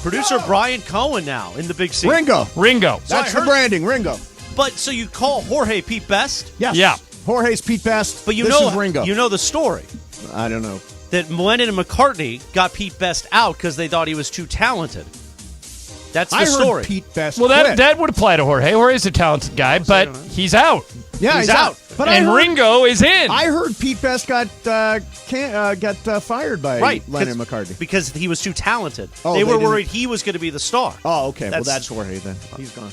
Producer Brian Cohen now in the big C. Ringo. I That's the heard- branding, Ringo. But so you call Jorge Pete Best? Yes. Yeah. Jorge's Pete Best. But this is Ringo. You know the story. I don't know. That Lennon and McCartney got Pete Best out because they thought he was too talented. That's the I story. heard Pete Best Well, quit. that would apply to Jorge. Jorge's a talented guy, but he's out. Yeah, he's out. But And Ringo is in. I heard Pete Best got fired by Lennon and McCartney. Because he was too talented. Oh, they were didn't- worried he was going to be the star. Oh, okay. Well, that's Jorge then. He's gone.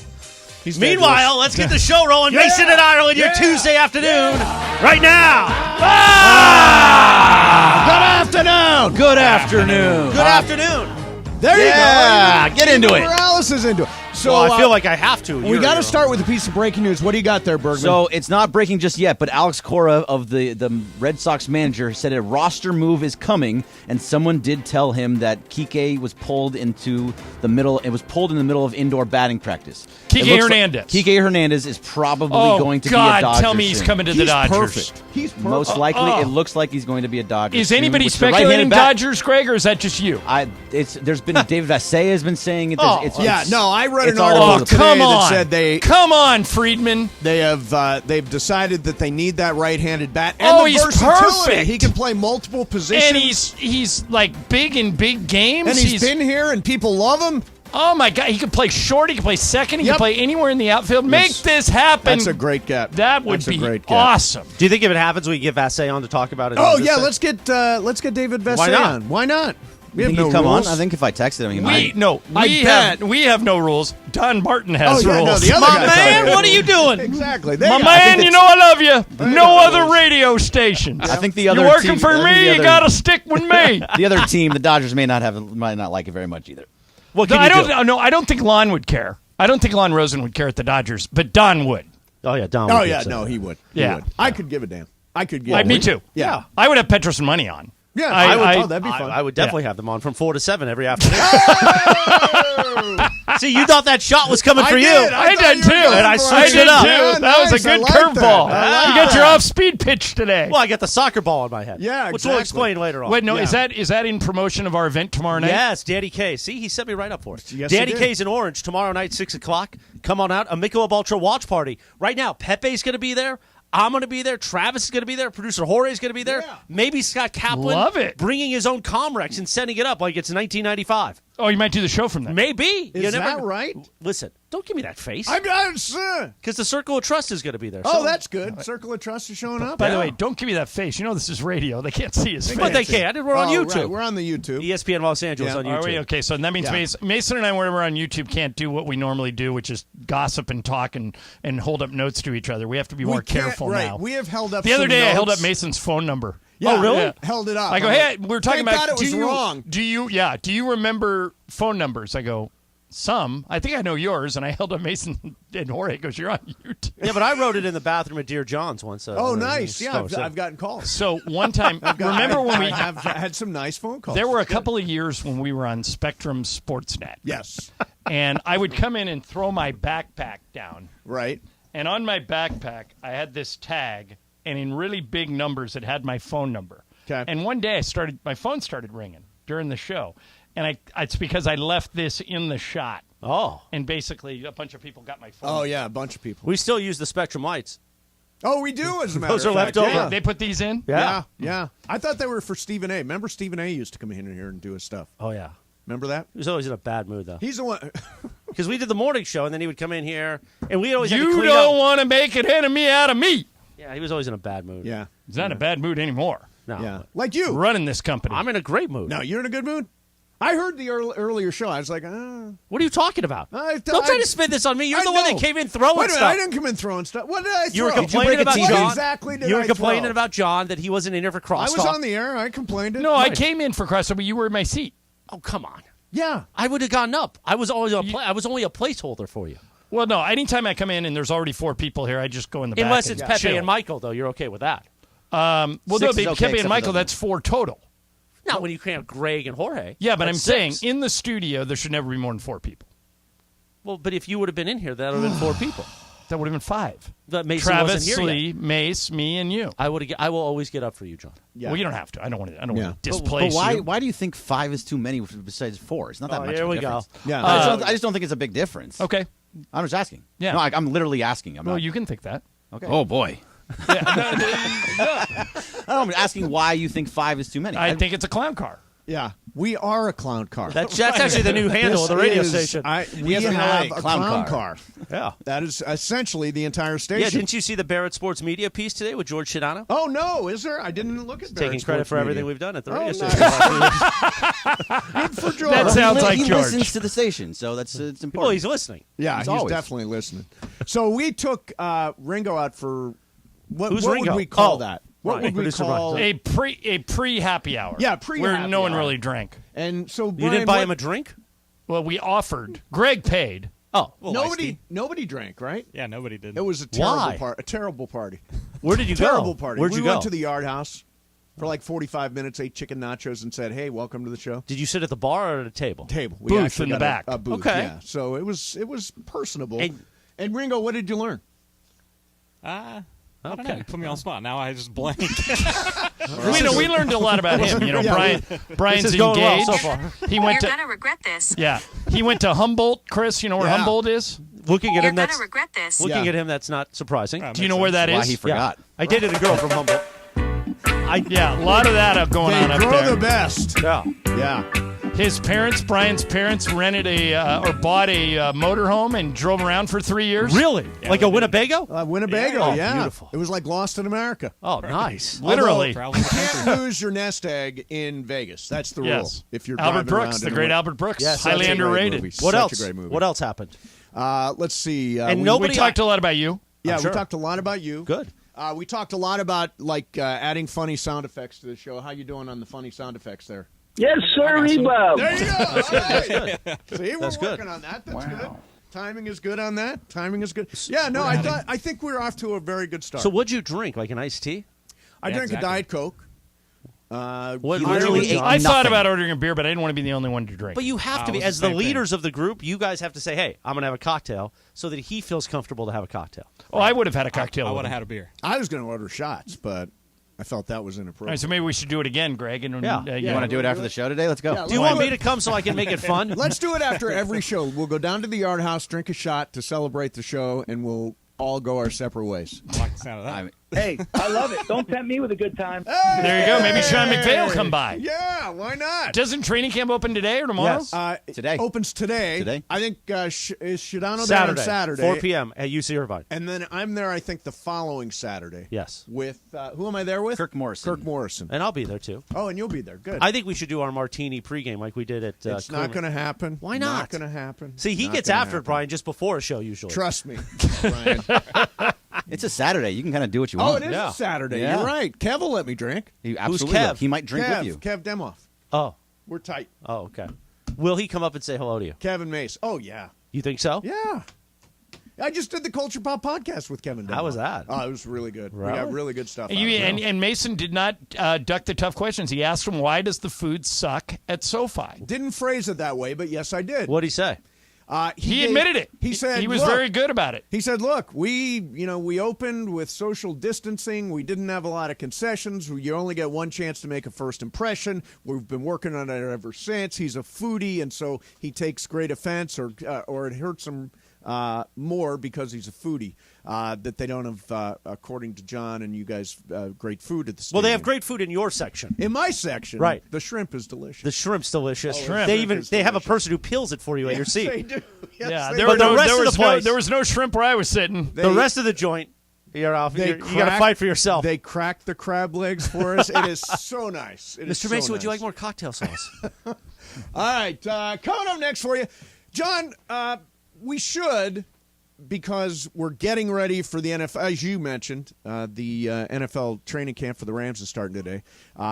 He's dead. Meanwhile, let's get the show rolling. Yeah. Mason and Ireland, your Tuesday afternoon, right now. Good afternoon. Good afternoon. Good afternoon. There you go. Get into it. Morales is into it. So Well, I feel like I have to. we got to start with a piece of breaking news. What do you got there, Bergman? So it's not breaking just yet, but Alex Cora of the Red Sox manager said a roster move is coming, and someone did tell him that Kike was pulled into the middle. It was pulled in the middle of indoor batting practice. Kike Hernandez. Kike Hernandez is probably going to God, be a Dodger. tell me he's soon. coming to the Dodgers. Perfect. He's perfect. Most likely, it looks like he's going to be a Dodger. Is soon, anybody with the speculating right-handed bat. Dodgers, Greg, or is that just you? There's been David Vassay has been saying it. I read an it's all article over the today Come that on. said Come on, Friedman. they've decided that they need that right-handed bat and Oh, the he's versatility. perfect. He can play multiple positions. And he's like big in big games. And he's been here, and people love him. Oh my God, he can play short. He can play second. He Yep. can play anywhere in the outfield. Make this happen. That's a great get. That would That's a be great get. awesome. Do you think if it happens, we get Vassay on to talk about it? Oh yeah, let's get David Vassay Why not? on. Why not? We You have think no he'd come rules. on? I think if I texted him, he might. We have no rules. Don Martin has Oh, yeah, no, rules. the other My guy's man, out here. what are you doing? Exactly. My man, you know I love you. No other radio stations. I think the other You're working team- for I think me. the You other- gotta stick with me. The other team, the Dodgers, might not like it very much either. What can I you do? don't think Lon would care. I don't think Lon Rosen would care at the Dodgers, but Don would. Oh, yeah, Don. Oh would yeah, get no, that. he would. Yeah. He would. I could give a damn. I could give. Me too. Yeah. I would have Petros and money on. Yeah, I would- oh, that'd be fun. I would definitely have them on from 4 to 7 every afternoon. See, you thought that shot was coming for you. I thought did you too. were going And I for switched it. it up. Yeah, That was nice. a I good like curveball. that. I You like got your that. off-speed pitch today. Well, I got the soccer ball in my head. Yeah, Which we'll exactly. explain later on. Wait, no, Yeah. is that in promotion of our event tomorrow night? Yes, Daddy K. See, he set me right up for it. Yes, he Daddy did. K's in Orange tomorrow night, 6 o'clock. Come on out. A Michelob Ultra watch party. Right now, Pepe's going to be there. I'm going to be there. Travis is going to be there. Producer Jorge is going to be there. Yeah. Maybe Scott Kaplan. Love it. Bringing his own Comrex and setting it up like it's 1995. Oh, you might do the show from there. Maybe. Is that right? Listen, don't give me that face. I'm Because the Circle of Trust is going to be there. Oh, So- that's good. Circle of Trust is showing up. By the way, don't give me that face. You know this is radio. They can't see his face. But they can't. We're on YouTube. Right. We're on the YouTube. ESPN Los Angeles Yeah. on Are YouTube. we? Okay, so that means Yeah. Mason and I, when we're on YouTube, can't do what we normally do, which is gossip and talk and hold up notes to each other. We have to be more We can't- careful right. now. We have held up The other some day, I notes. held up Mason's phone number. Yeah, Oh, really? Yeah. Held it up. I go, I'm hey, like, we're talking thank about. God it was wrong. Do you remember phone numbers? I go, some. I think I know yours, and I held up Mason and Jorge. Goes, you're on YouTube. Yeah, but I wrote it in the bathroom at Dear John's once. Oh, nice. Yeah, So- I've gotten calls. So one time, remember when we I have had some nice phone calls. There were a couple of years when we were on Spectrum Sportsnet. Yes. And I would come in and throw my backpack down. Right. And on my backpack, I had this tag, and in really big numbers, it had my phone number. Okay. And one day, my phone started ringing during the show. And it's because I left this in the shot. Oh. And basically, a bunch of people got my phone. Oh, yeah, a bunch of people. We still use the Spectrum lights. Oh, we do, as a matter Those of are fact. left over. Yeah. They put these in? Yeah. I thought they were for Stephen A. Remember Stephen A. used to come in here and do his stuff. Oh, yeah. Remember that? He was always in a bad mood, though. He's the one. Because we did the morning show, and then he would come in here, and we always had to You clean don't up. want to make an enemy out of me. Yeah, he was always in a bad mood. Yeah. He's not in a bad mood anymore. No. Yeah. Like you. Running this company. I'm in a great mood. No, you're in a good mood? I heard the earlier show. I was like, What are you talking about? Don't I- try to spin this on me. You're I the one know. that came in throwing Wait a minute, stuff. I didn't come in throwing stuff. What did I throw? You were break complaining a about TV? John. What exactly did you were I complaining throw? about John that he wasn't in here for crosstalk. I was on the air. I complained. No, I came in for crossover, but you were in my seat. Oh, come on. Yeah. I would have gotten up. I was always I was only a placeholder for you. Well, no, anytime I come in and there's already 4 people here, I just go in the back. Unless and it's Pepe chill. and Michael, though. You're okay with that. Well, no, 6 is Pepe okay, except and for Michael, the- that's 4 total. Not when you can't have Greg and Jorge. Yeah, but That's I'm saying 6. in the studio, there should never be more than 4 people. Well, but if you would have been in here, that would have been 4 people. That would have been 5. But Mason wasn't Travis, here Lee, yet. Mace, me, and you. I will always get up for you, John. Yeah. Well, you don't have to. I don't want to. I don't Yeah. want to displace But you. why do you think 5 is too many besides 4? It's not that much here of a we go. difference. Yeah. I just don't think it's a big difference. Okay. I'm just asking. Yeah. No, I'm literally asking. I'm Well, not. you can think that. Okay. Oh boy. I'm asking why you think 5 is too many. I think it's a clown car. Yeah. We are a clown car. That's actually the new handle of the radio This is- station. we Yes, in have LA, a clown clown car. car. yeah. That is essentially the entire station. Yeah, didn't you see the Barrett Sports Media piece today with George Shadano? Oh, no. Is there? I didn't look at Taking Barrett's credit Sports for everything Media. we've done at the Oh, radio nice. station. Good for George. That sounds like he George. listens to the station, so it's important. Well, he's listening. Yeah, He's he's always. definitely listening. So we took Ringo out for what Who's would Ringo? we call Oh, that? What Brian, would we producer call? Brian. A pre happy hour. Yeah, Where pre-happy no one hour. really drank. And so You Brian, didn't buy what- him a drink? Well, we offered. Greg paid. Oh, nobody drank, right? Yeah, nobody did. It was a Why? terrible party. where did you go? Terrible party. Where'd we you went go? to the Yard House for like 45 minutes, ate chicken nachos, and said, "Hey, welcome to the show." Did you sit at the bar or at a table? Table. We Booth actually in the got back. A booth. Okay. Yeah. So it was personable. And- And Ringo, what did you learn? I don't know. Okay. You put me on the spot. Now I just blank. We learned a lot about him. You know, Yeah, Brian's This is going well engaged. so far. He went You're to gonna regret this. He went to Humboldt. Chris, you know where Yeah. Humboldt is? Looking at You're him, gonna that's regret this. looking Yeah. at him. That's not surprising. Do you know where that Why is? he forgot. I dated a girl from Humboldt. Yeah, a lot of that going They on up grow there. the best. Yeah. Yeah. Brian's parents rented or bought a motorhome and drove around for 3 years. Really? Like a Winnebago? Winnebago, Oh, yeah. beautiful. It was like Lost in America. Oh, nice. Literally. Travel the You country. can't lose your nest egg in Vegas. That's the rule. Yes. If you're Albert driving Brooks, around the in a great Win- Albert Brooks, Yes, highly Such a great underrated. movie. What Such else? a great movie. What else happened? Let's see. And we, nobody- We talked a lot about you. Yeah, I'm sure. we talked a lot about you. Good. We talked a lot about adding funny sound effects to the show. How you doing on the funny sound effects there? Yes, sir, Rebo. There you go. All right. See, we're That's good. working on that. That's good. Timing is good on that. Timing is good. Yeah, no, I think we're off to a very good start. So what'd you drink? Like an iced tea? I Yeah, drank exactly. a Diet Coke. What He literally ate I thought nothing. about ordering a beer, but I didn't want to be the only one to drink. But you have to it be, was as the the same thing. leaders of the group, you guys have to say, hey, I'm going to have a cocktail so that he feels comfortable to have a cocktail. I would have had a cocktail. I with would have him. had a beer. I was going to order shots, but I felt that was All right, inappropriate. so maybe we should do it again, Greg. And Yeah. You want to do it after the show today? Let's go. Yeah, Do you Well, want me to come so I can make it fun? Let's do it after every show. We'll go down to the Yard House, drink a shot to celebrate the show, and we'll all go our separate ways. I like the sound of that. I mean, Hey, I love it. Don't tempt me with a good time. there you go. Maybe Sean McVay will come by. Yeah, why not? Doesn't training camp open today or tomorrow? Yes. Today. Opens today. Today? I think is Shadano there on Saturday. 4 p.m. at UC Irvine. And then I'm there, I think, the following Saturday. Yes. With, who am I there with? Kirk Morrison. Kirk Morrison. And I'll be there, too. Oh, and you'll be there. Good. I think we should do our martini pregame like we did at it's not going to happen. Why not? Not going to happen. See, he Not gets gonna after it, happen. Brian, just before a show usually. Trust me, Brian. it's a Saturday. You can kind of do what you Oh, want. it is Yeah. a Saturday. Yeah. You're right. Kev will let me drink. He absolutely Kev? will. He might drink Kev, with you. Kev Demoff. Oh. We're tight. Oh, okay. Will he come up and say hello to you? Kevin Mace. Oh, yeah. You think so? Yeah. I just did the Culture Pop podcast with Kevin Demoff. How was that? Oh, it was really good. We got Really? really good stuff. And, out of it. and Mason did not duck the tough questions. He asked him, why does the food suck at SoFi? Didn't phrase it that way, but yes, I did. What'd he say? He admitted it. He said he was "Look," very good about it. He said, "Look, we opened with social distancing. We didn't have a lot of concessions. You only get one chance to make a first impression. We've been working on it ever since. He's a foodie, and so he takes great offense, or it hurts him more because he's a foodie. That they don't have, according to John and you guys, great food at the stadium. Well, they have great food in your section. In my section, Right. The shrimp is delicious. The shrimp's delicious. Shrimp They is have a delicious. person who peels it for you at your Yes, seat. they do. Yes, Yeah, they there, do. were the no, rest there, of was the no, place- there was no shrimp where I was sitting. The rest of the joint, you're off. You got to crack- fight for yourself. They cracked the crab legs for us. It is so nice. It is Mr. so Mason, would you nice. like more cocktail sauce? All right, coming up next for you, John. We should, because we're getting ready for the NFL. As you mentioned, the NFL training camp for the Rams is starting today.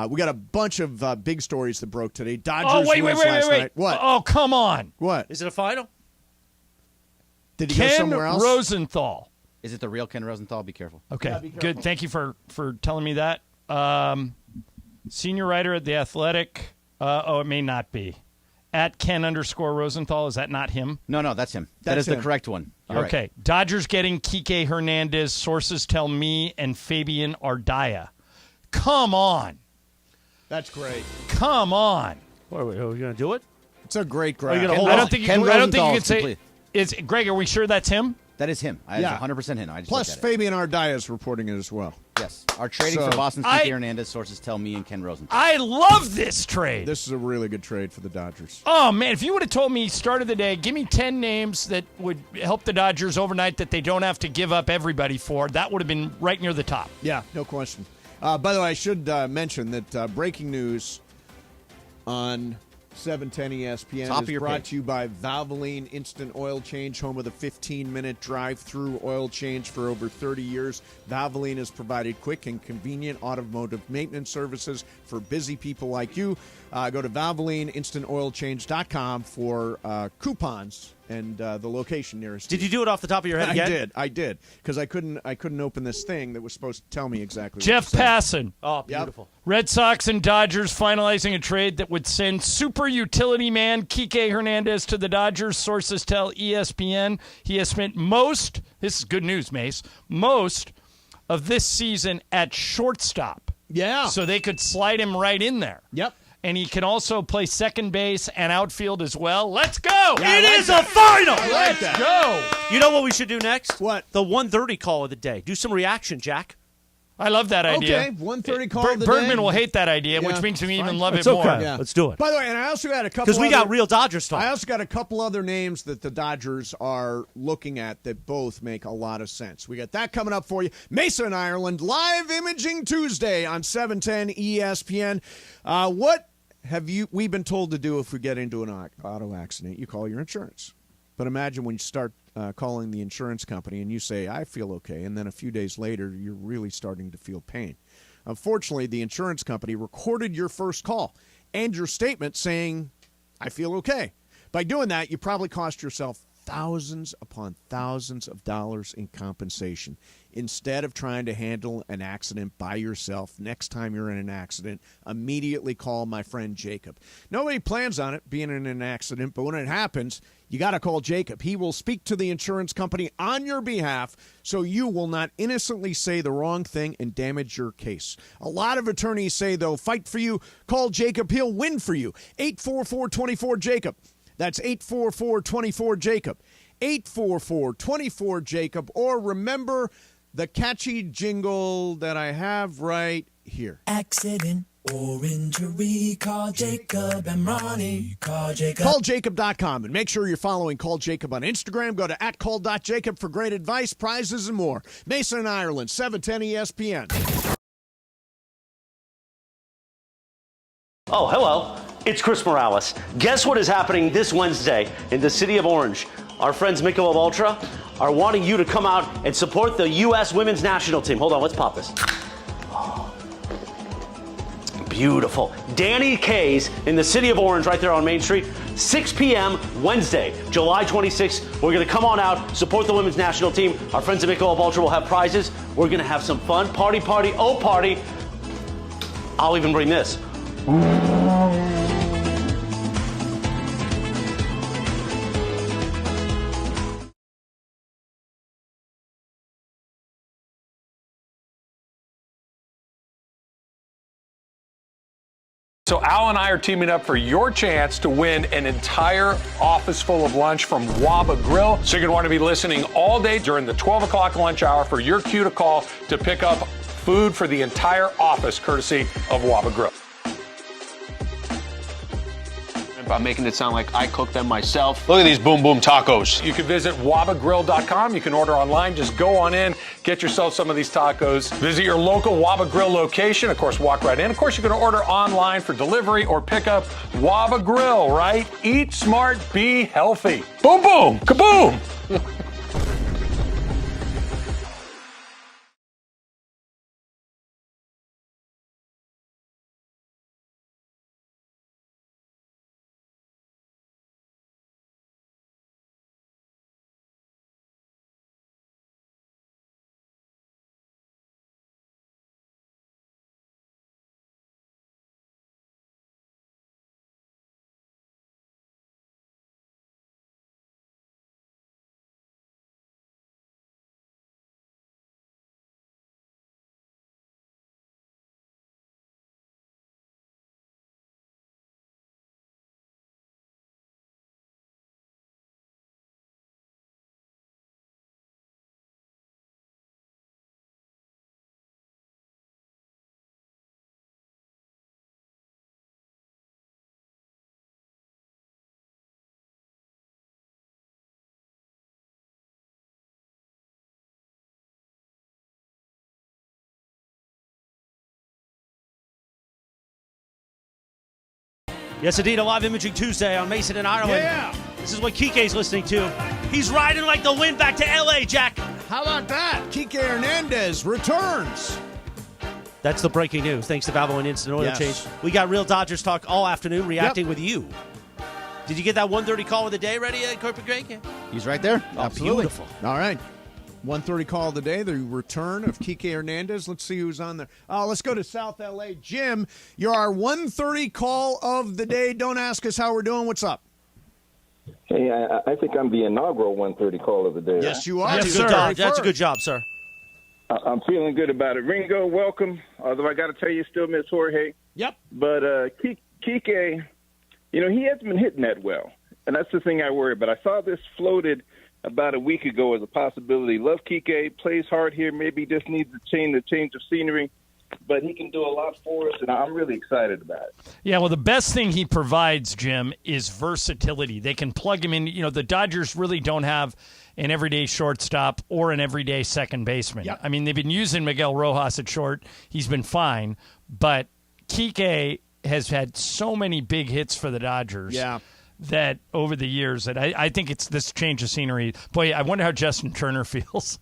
We got a bunch of big stories that broke today. Dodgers Oh, wait, wins last night. What? Oh, come on. What? Is it a final? Did he go Ken somewhere else? Rosenthal. Is it the real Ken Rosenthal? Be careful. Okay, Yeah, be careful. good. Thank you for telling me that. Senior writer at The Athletic. It may not be. at Ken_Rosenthal. Is that not him? No, that's him. That That's is him. the correct one. You're Okay. right. Dodgers getting Kike Hernandez. Sources tell me and Fabian Ardaya. Come on. That's great. Come on. Are we going to do it? It's a great Are you graph. gonna hold I on? don't think you Ken can, I don't think Rosenthal you is can say complete. it's Greg, are we sure that's him? That is him. It's Yeah. 100% him. I just Plus, looked at it. Fabian Ardaya is reporting it as well. Yes. Our trading So- for Boston's I- Kike Hernandez. Sources tell me and Ken Rosenthal. I love this trade. This is a really good trade for the Dodgers. Oh, man, if you would have told me start of the day, give me 10 names that would help the Dodgers overnight that they don't have to give up everybody for, that would have been right near the top. Yeah, no question. By the way, I should mention that breaking news on 710 ESPN Top of is your brought page. to you by Valvoline Instant Oil Change, home of the 15-minute drive-through oil change for over 30 years. Valvoline has provided quick and convenient automotive maintenance services for busy people like you. Go to ValvolineInstantOilChange.com for coupons and the location nearest. Did you do it off the top of your head again? I did, because I couldn't open this thing that was supposed to tell me exactly. Jeff what to say. Passan. Oh, beautiful. Red Sox and Dodgers finalizing a trade that would send super utility man Kike Hernandez to the Dodgers. Sources tell ESPN he has spent most, this is good news, Mace, most of this season at shortstop. Yeah. So they could slide him right in there. Yep. And he can also play second base and outfield as well. Let's go! It is a final! Let's go! You know what we should do next? What? The 1:30 call of the day. Do some reaction, Jack. I love that idea. Okay, 1:30 call of the Bergman day. will hate that idea, Yeah, which makes me it's even fine. love It's it more. okay. Yeah. Let's do it. By the way, and I also got a couple. Because we got other- real Dodgers talk. I also got a couple other names that the Dodgers are looking at that both make a lot of sense. We got that coming up for you. Mesa in Ireland, live imaging Tuesday on 710 ESPN. What have we been told to do if we get into an auto accident? You call your insurance. But imagine when you start calling the insurance company and you say, I feel okay, and then a few days later, you're really starting to feel pain. Unfortunately, the insurance company recorded your first call and your statement saying, I feel okay. By doing that, you probably cost yourself thousands upon thousands of dollars in compensation. Instead of trying to handle an accident by yourself, next time you're in an accident, immediately call my friend Jacob. Nobody plans on it being in an accident, but when it happens, you got to call Jacob. He will speak to the insurance company on your behalf so you will not innocently say the wrong thing and damage your case. A lot of attorneys say they'll fight for you. Call Jacob. He'll win for you. 844-24-JACOB. That's 844-24-JACOB. 844-24-JACOB. Or remember the catchy jingle that I have right here. Accident or injury, call Jacob and Ronnie. Call Jacob. CallJacob.com, and make sure you're following Call Jacob on Instagram. Go to @call.jacob for great advice, prizes, and more. Mesa in Ireland, 710 ESPN. Oh, hello. It's Chris Morales. Guess what is happening this Wednesday in the city of Orange? Our friends Michelob Ultra are wanting you to come out and support the U.S. women's national team. Hold on, let's pop this. Oh, beautiful. Danny K's in the city of Orange right there on Main Street. 6 p.m. Wednesday, July 26th. We're going to come on out, support the women's national team. Our friends at Michelob Ultra will have prizes. We're going to have some fun. Party, oh party. I'll even bring this. So Al and I are teaming up for your chance to win an entire office full of lunch from Waba Grill. So you're going to want to be listening all day during the 12 o'clock lunch hour for your cue to call to pick up food for the entire office, courtesy of Waba Grill. I'm making it sound like I cook them myself. Look at these boom boom tacos. You can visit wabagrill.com. You can order online. Just go on in, get yourself some of these tacos. Visit your local Waba Grill location. Of course, walk right in. Of course, you can order online for delivery or pickup. Waba Grill, right? Eat smart, be healthy. Boom boom, kaboom. Yes, indeed. A live imaging Tuesday on Mason and Ireland. Yeah. This is what Kike's listening to. He's riding like the wind back to L.A., Jack. How about that? Kike Hernandez returns. That's the breaking news. Thanks to Valvoline Instant Oil Yes. Change. We got real Dodgers talk all afternoon, reacting with you. Did you get that 1:30 call of the day ready, Corporate Greg? He's right there. Absolutely. Beautiful. All right. 1:30 call of the day, the return of Kike Hernandez. Let's see who's on there. Let's go to South L.A. Jim, you're our 1:30 call of the day. Don't ask us how we're doing. What's up? Hey, I think I'm the inaugural 1:30 call of the day. Yes, you are. That's a good job. That's a good job, sir. I'm feeling good about it. Ringo, welcome. Although I got to tell you, still miss Jorge. Yep. But Kike, he hasn't been hitting that well. And that's the thing I worry about. I saw this floated about a week ago as a possibility. Love Kike, plays hard here. Maybe just needs a change of scenery. But he can do a lot for us, and I'm really excited about it. Yeah, well, the best thing he provides, Jim, is versatility. They can plug him in. The Dodgers really don't have an everyday shortstop or an everyday second baseman. Yep. I mean, they've been using Miguel Rojas at short. He's been fine. But Kike has had so many big hits for the Dodgers. Yeah. That over the years, that I think it's this change of scenery. Boy, I wonder how Justin Turner feels.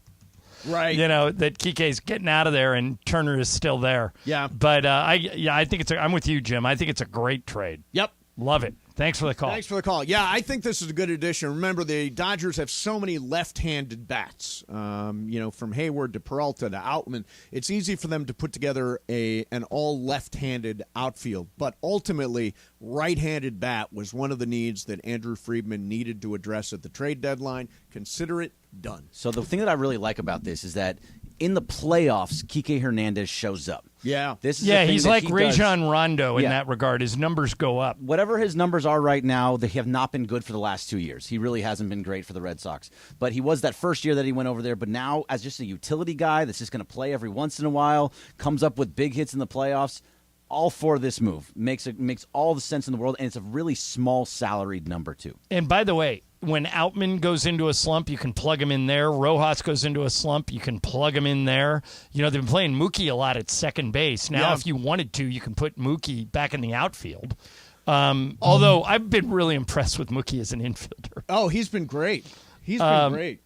Right. That Kike's getting out of there and Turner is still there. Yeah. But I think I'm with you, Jim. I think it's a great trade. Yep. Love it. Thanks for the call. Thanks for the call. Yeah, I think this is a good addition. Remember, the Dodgers have so many left-handed bats. From Hayward to Peralta to Outman. It's easy for them to put together an all left-handed outfield. But ultimately, right-handed bat was one of the needs that Andrew Friedman needed to address at the trade deadline. Consider it done. So the thing that I really like about this is that in the playoffs, Kike Hernandez shows up. Yeah. This is the thing he's that like he Rajon does. Rondo in that regard. His numbers go up. Whatever his numbers are right now, they have not been good for the last 2 years. He really hasn't been great for the Red Sox. But he was that first year that he went over there. But now, as just a utility guy that's just going to play every once in a while, comes up with big hits in the playoffs, all for this move. Makes all the sense in the world, and it's a really small salaried number, too. And by the way, when Outman goes into a slump, you can plug him in there. Rojas goes into a slump, you can plug him in there. They've been playing Mookie a lot at second base. Now, if you wanted to, you can put Mookie back in the outfield. Although I've been really impressed with Mookie as an infielder. Oh, he's been great. He's been great.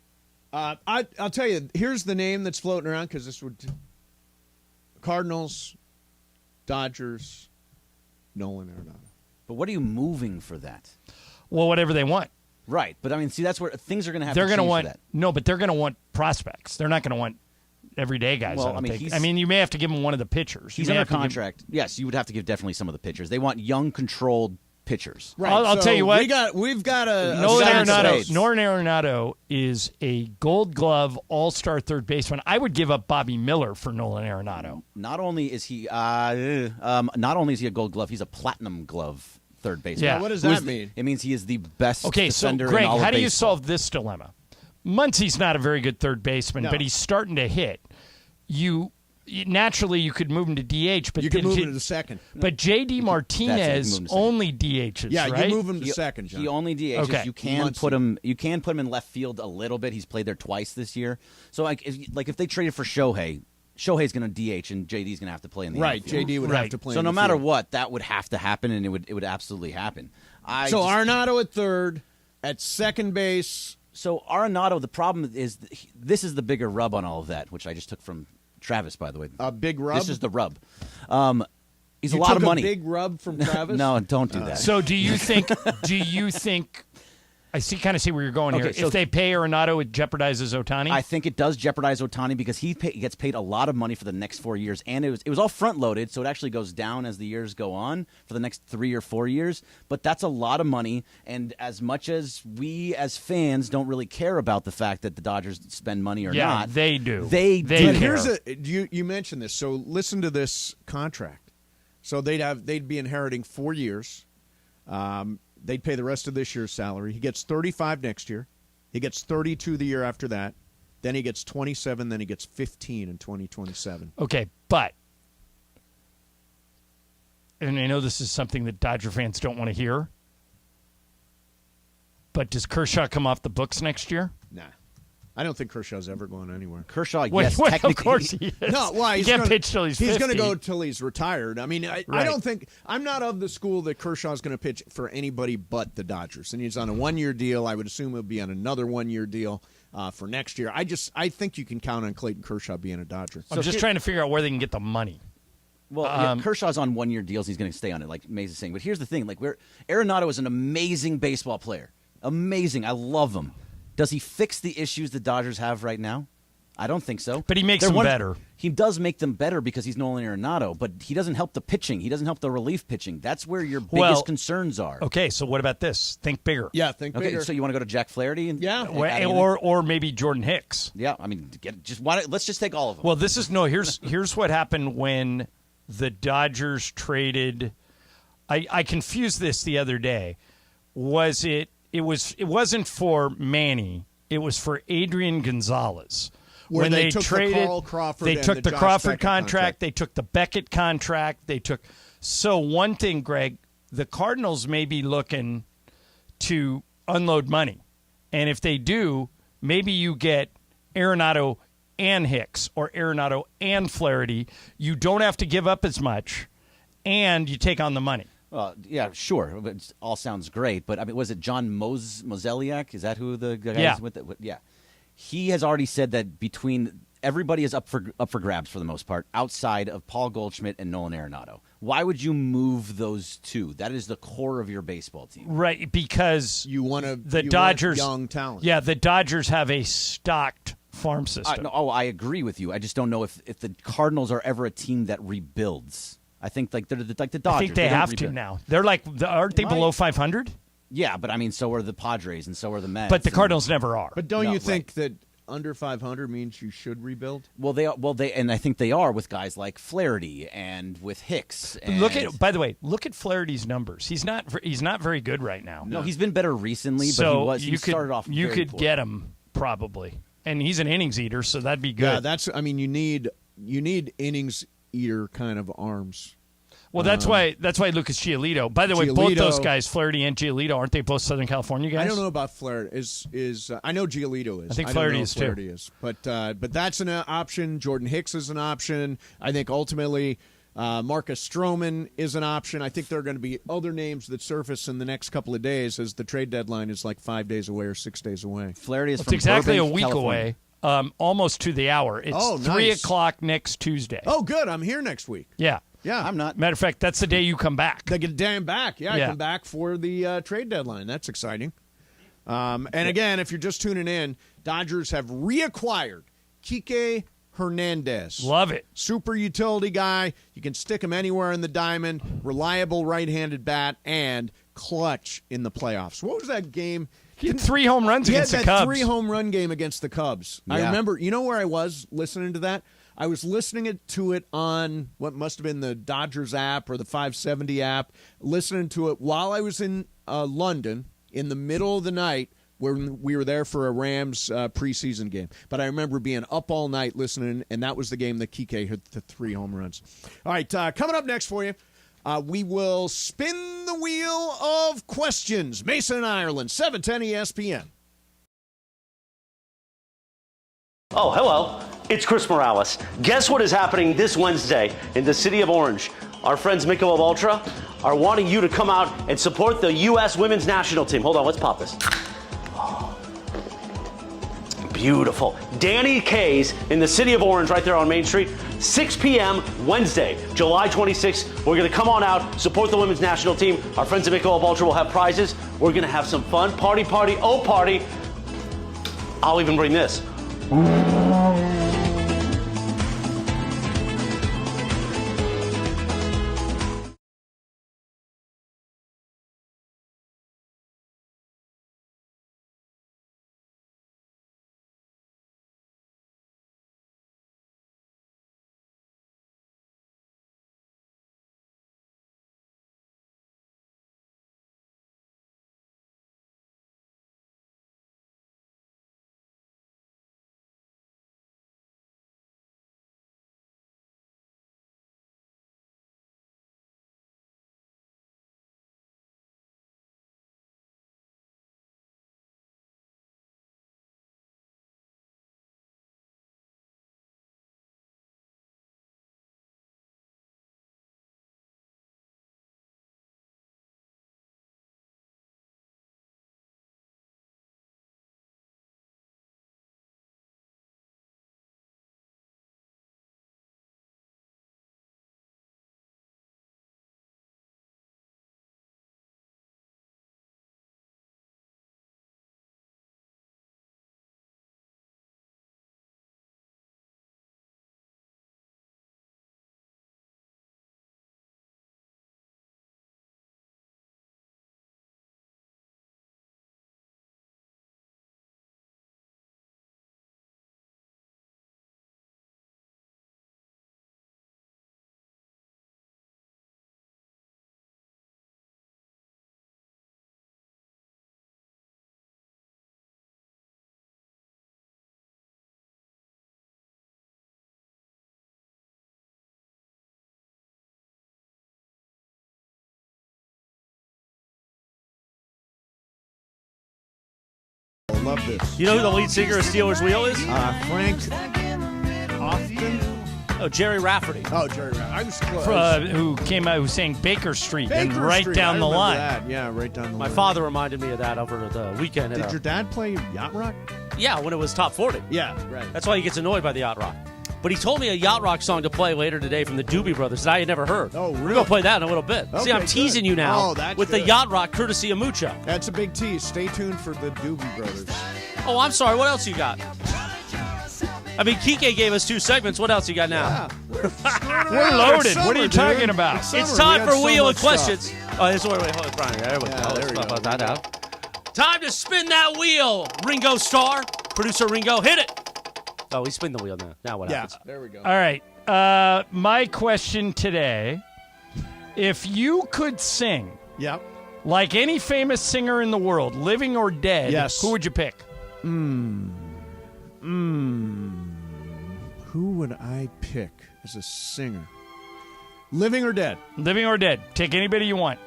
I'll tell you, here's the name that's floating around because this would Cardinals, Dodgers, Nolan Arenado. But what are you moving for that? Well, whatever they want. Right, but I mean, see, that's where things are going to have They're to change want for that. No, but they're going to want prospects. They're not going to want everyday guys. Well, I don't think. he's- I mean, you may have to give him one of the pitchers. He's under contract. Yes, you would have to give definitely some of the pitchers. They want young, controlled pitchers. Right. I'll tell you what. We've got a Nolan Saturday. Arenado is a Gold Glove All-Star third baseman. I would give up Bobby Miller for Nolan Arenado. Not only is he a Gold Glove, he's a Platinum Glove third baseman. Yeah. What does that mean? It means he is the best Okay, so defender Greg, in all of how do you baseball. solve this dilemma? Muncie's not a very good third baseman, but he's starting to hit. Naturally, you could move him to DH, but You can move him to the second. But JD Martinez second. only DHs. Yeah, right? you move him to second, John. He only DHs. Okay. You can put him in left field a little bit. He's played there twice this year. So if they traded for Shohei's going to DH and JD's going to have to play in the Right, outfield. JD would have to play So in no the matter field. what, that would have to happen, and it would absolutely happen. Arenado at third, at second base. So Arenado, the problem is this is the bigger rub on all of that, which I just took from Travis, by the way. A big rub? This is the rub. He's You a lot of took money. A big rub from Travis? No, don't do that. So do you think? I kind of see where you're going here. Okay, so if they pay Arenado, it jeopardizes Ohtani. I think it does jeopardize Ohtani because he gets paid a lot of money for the next 4 years, and it was all front loaded, so it actually goes down as the years go on for the next 3 or 4 years. But that's a lot of money, and as much as we as fans don't really care about the fact that the Dodgers spend money or not, they do. They But do. here's you mentioned this, so listen to this contract. So they'd be inheriting 4 years. They'd pay the rest of this year's salary. He gets 35 next year. He gets 32 the year after that. Then he gets 27. Then he gets 15 in 2027. Okay, but, and I know this is something that Dodger fans don't want to hear, but does Kershaw come off the books next year? Nah. I don't think Kershaw's ever going anywhere. Kershaw, Wait, yes, wait, technically. of course he is. No, well, he he's can't gonna, pitch till he's 50. He's going to go till he's retired. I mean, I Right. don't think I'm not of the school that Kershaw's going to pitch for anybody but the Dodgers. And he's on a 1-year deal. I would assume he'll be on another 1-year deal for next year. I think you can count on Clayton Kershaw being a Dodger. I'm just trying to figure out where they can get the money. Well, Kershaw's on 1-year deals. He's going to stay on it, like Mays is saying. But here's the thing: Arenado is an amazing baseball player. Amazing. I love him. Does he fix the issues the Dodgers have right now? I don't think so. But he makes them better. He does make them better because he's Nolan Arenado, but he doesn't help the pitching. He doesn't help the relief pitching. That's where your biggest concerns are. Okay, so what about this? Think bigger. Yeah, think bigger. Okay, so you want to go to Jack Flaherty? Or maybe Jordan Hicks. Yeah, I mean, let's just take all of them. Well, here's what happened when the Dodgers traded. I confused this the other day. It wasn't for Manny. It was for Adrian Gonzalez. Where when they took traded, the Carl Crawford they and took the the Josh Crawford Beckett contract. They took the Beckett contract. So one thing, Greg, the Cardinals may be looking to unload money, and if they do, maybe you get Arenado and Hicks or Arenado and Flaherty. You don't have to give up as much, and you take on the money. Well, yeah, sure. It all sounds great, but I mean, was it John Mozeliak? Is that who the guy is with it? Yeah. He has already said that everybody is up for grabs for the most part, outside of Paul Goldschmidt and Nolan Arenado. Why would you move those two? That is the core of your baseball team, right? Because you want Dodgers young talent. Yeah, the Dodgers have a stocked farm system. I agree with you. I just don't know if the Cardinals are ever a team that rebuilds. I think like they're like the Dodgers. I think they have to now. They're aren't they below 500? Yeah, but I mean, so are the Padres and so are the Mets. But the Cardinals never are. But don't you think that under 500 means you should rebuild? Well, and I think they are with guys like Flaherty and with Hicks. And By the way, look at Flaherty's numbers. He's not very good right now. No, he's been better recently, so but he started off. You could poor. get him probably, and he's an innings eater, so that'd be good. Yeah, you need innings eater kind of arms. Well, that's why Lucas Giolito. By the way, both those guys, Flaherty and Giolito, aren't they both Southern California guys? I don't know about Flaherty. I know Giolito is. I think Flaherty is too. But that's an option. Jordan Hicks is an option. I think ultimately Marcus Stroman is an option. I think there are going to be other names that surface in the next couple of days as the trade deadline is like 5 days away or 6 days away. Flaherty is it's from exactly Burbank, a week California. away, almost to the hour. It's 3:00 next Tuesday. Oh, good. I'm here next week. Yeah. Yeah, I'm not. Matter of fact, that's the day you come back. They get damn back. Yeah, I come back for the trade deadline. That's exciting. And again, if you're just tuning in, Dodgers have reacquired Kike Hernandez. Love it. Super utility guy. You can stick him anywhere in the diamond. Reliable right-handed bat and clutch in the playoffs. What was that game? He had 3 home runs against the Cubs. 3 home run game against the Cubs. Yeah. I remember. You know where I was listening to that? I was listening to it on what must have been the Dodgers app or the 570 app, listening to it while I was in London in the middle of the night when we were there for a Rams preseason game. But I remember being up all night listening, and that was the game that Kike hit the 3 home runs. All right, coming up next for you, we will spin the wheel of questions. Mason and Ireland, 710 ESPN. Oh, hello. It's Chris Morales. Guess what is happening this Wednesday in the city of Orange? Our friends Michelob Ultra are wanting you to come out and support the U.S. women's national team. Hold on, let's pop this. Oh, beautiful. Danny K's in the city of Orange right there on Main Street. 6 p.m. Wednesday, July 26th. We're going to come on out, support the women's national team. Our friends at Michelob Ultra will have prizes. We're going to have some fun. Party, oh party. I'll even bring this. I love this. You know who the lead singer of Steelers Wheel is? Frank Austin. Oh, Jerry Rafferty. Oh, Jerry Rafferty. I was close. Who sang Baker Street and Baker right Street, down I the remember line. that. Yeah, right down the My line. father reminded me of that over the weekend. Did your dad play Yacht Rock? Yeah, when it was top 40. Yeah, right. That's why he gets annoyed by the Yacht Rock. But he told me a Yacht Rock song to play later today from the Doobie Brothers that I had never heard. Oh, really? We're going to play that in a little bit. See, Okay, I'm teasing you now Oh, that's with the good. Yacht Rock courtesy of Mucho. That's a big tease. Stay tuned for the Doobie Brothers. Oh, I'm sorry. What else you got? I mean, Kike gave us 2 segments. What else you got now? We're loaded. What are you talking about? It's time for Wheel of Questions. Oh, this is wait, hold on, Brian. There we go. there Let's we talk go. about that now. Time to spin that wheel, Ringo Starr. Producer Ringo, hit it. Oh, we spin the wheel now. Now what happens? There we go. All right. My question today, if you could sing Yep. like any famous singer in the world, living or dead, Yes. who would you pick? Who would I pick as a singer? Living or dead? Living or dead. Take anybody you want.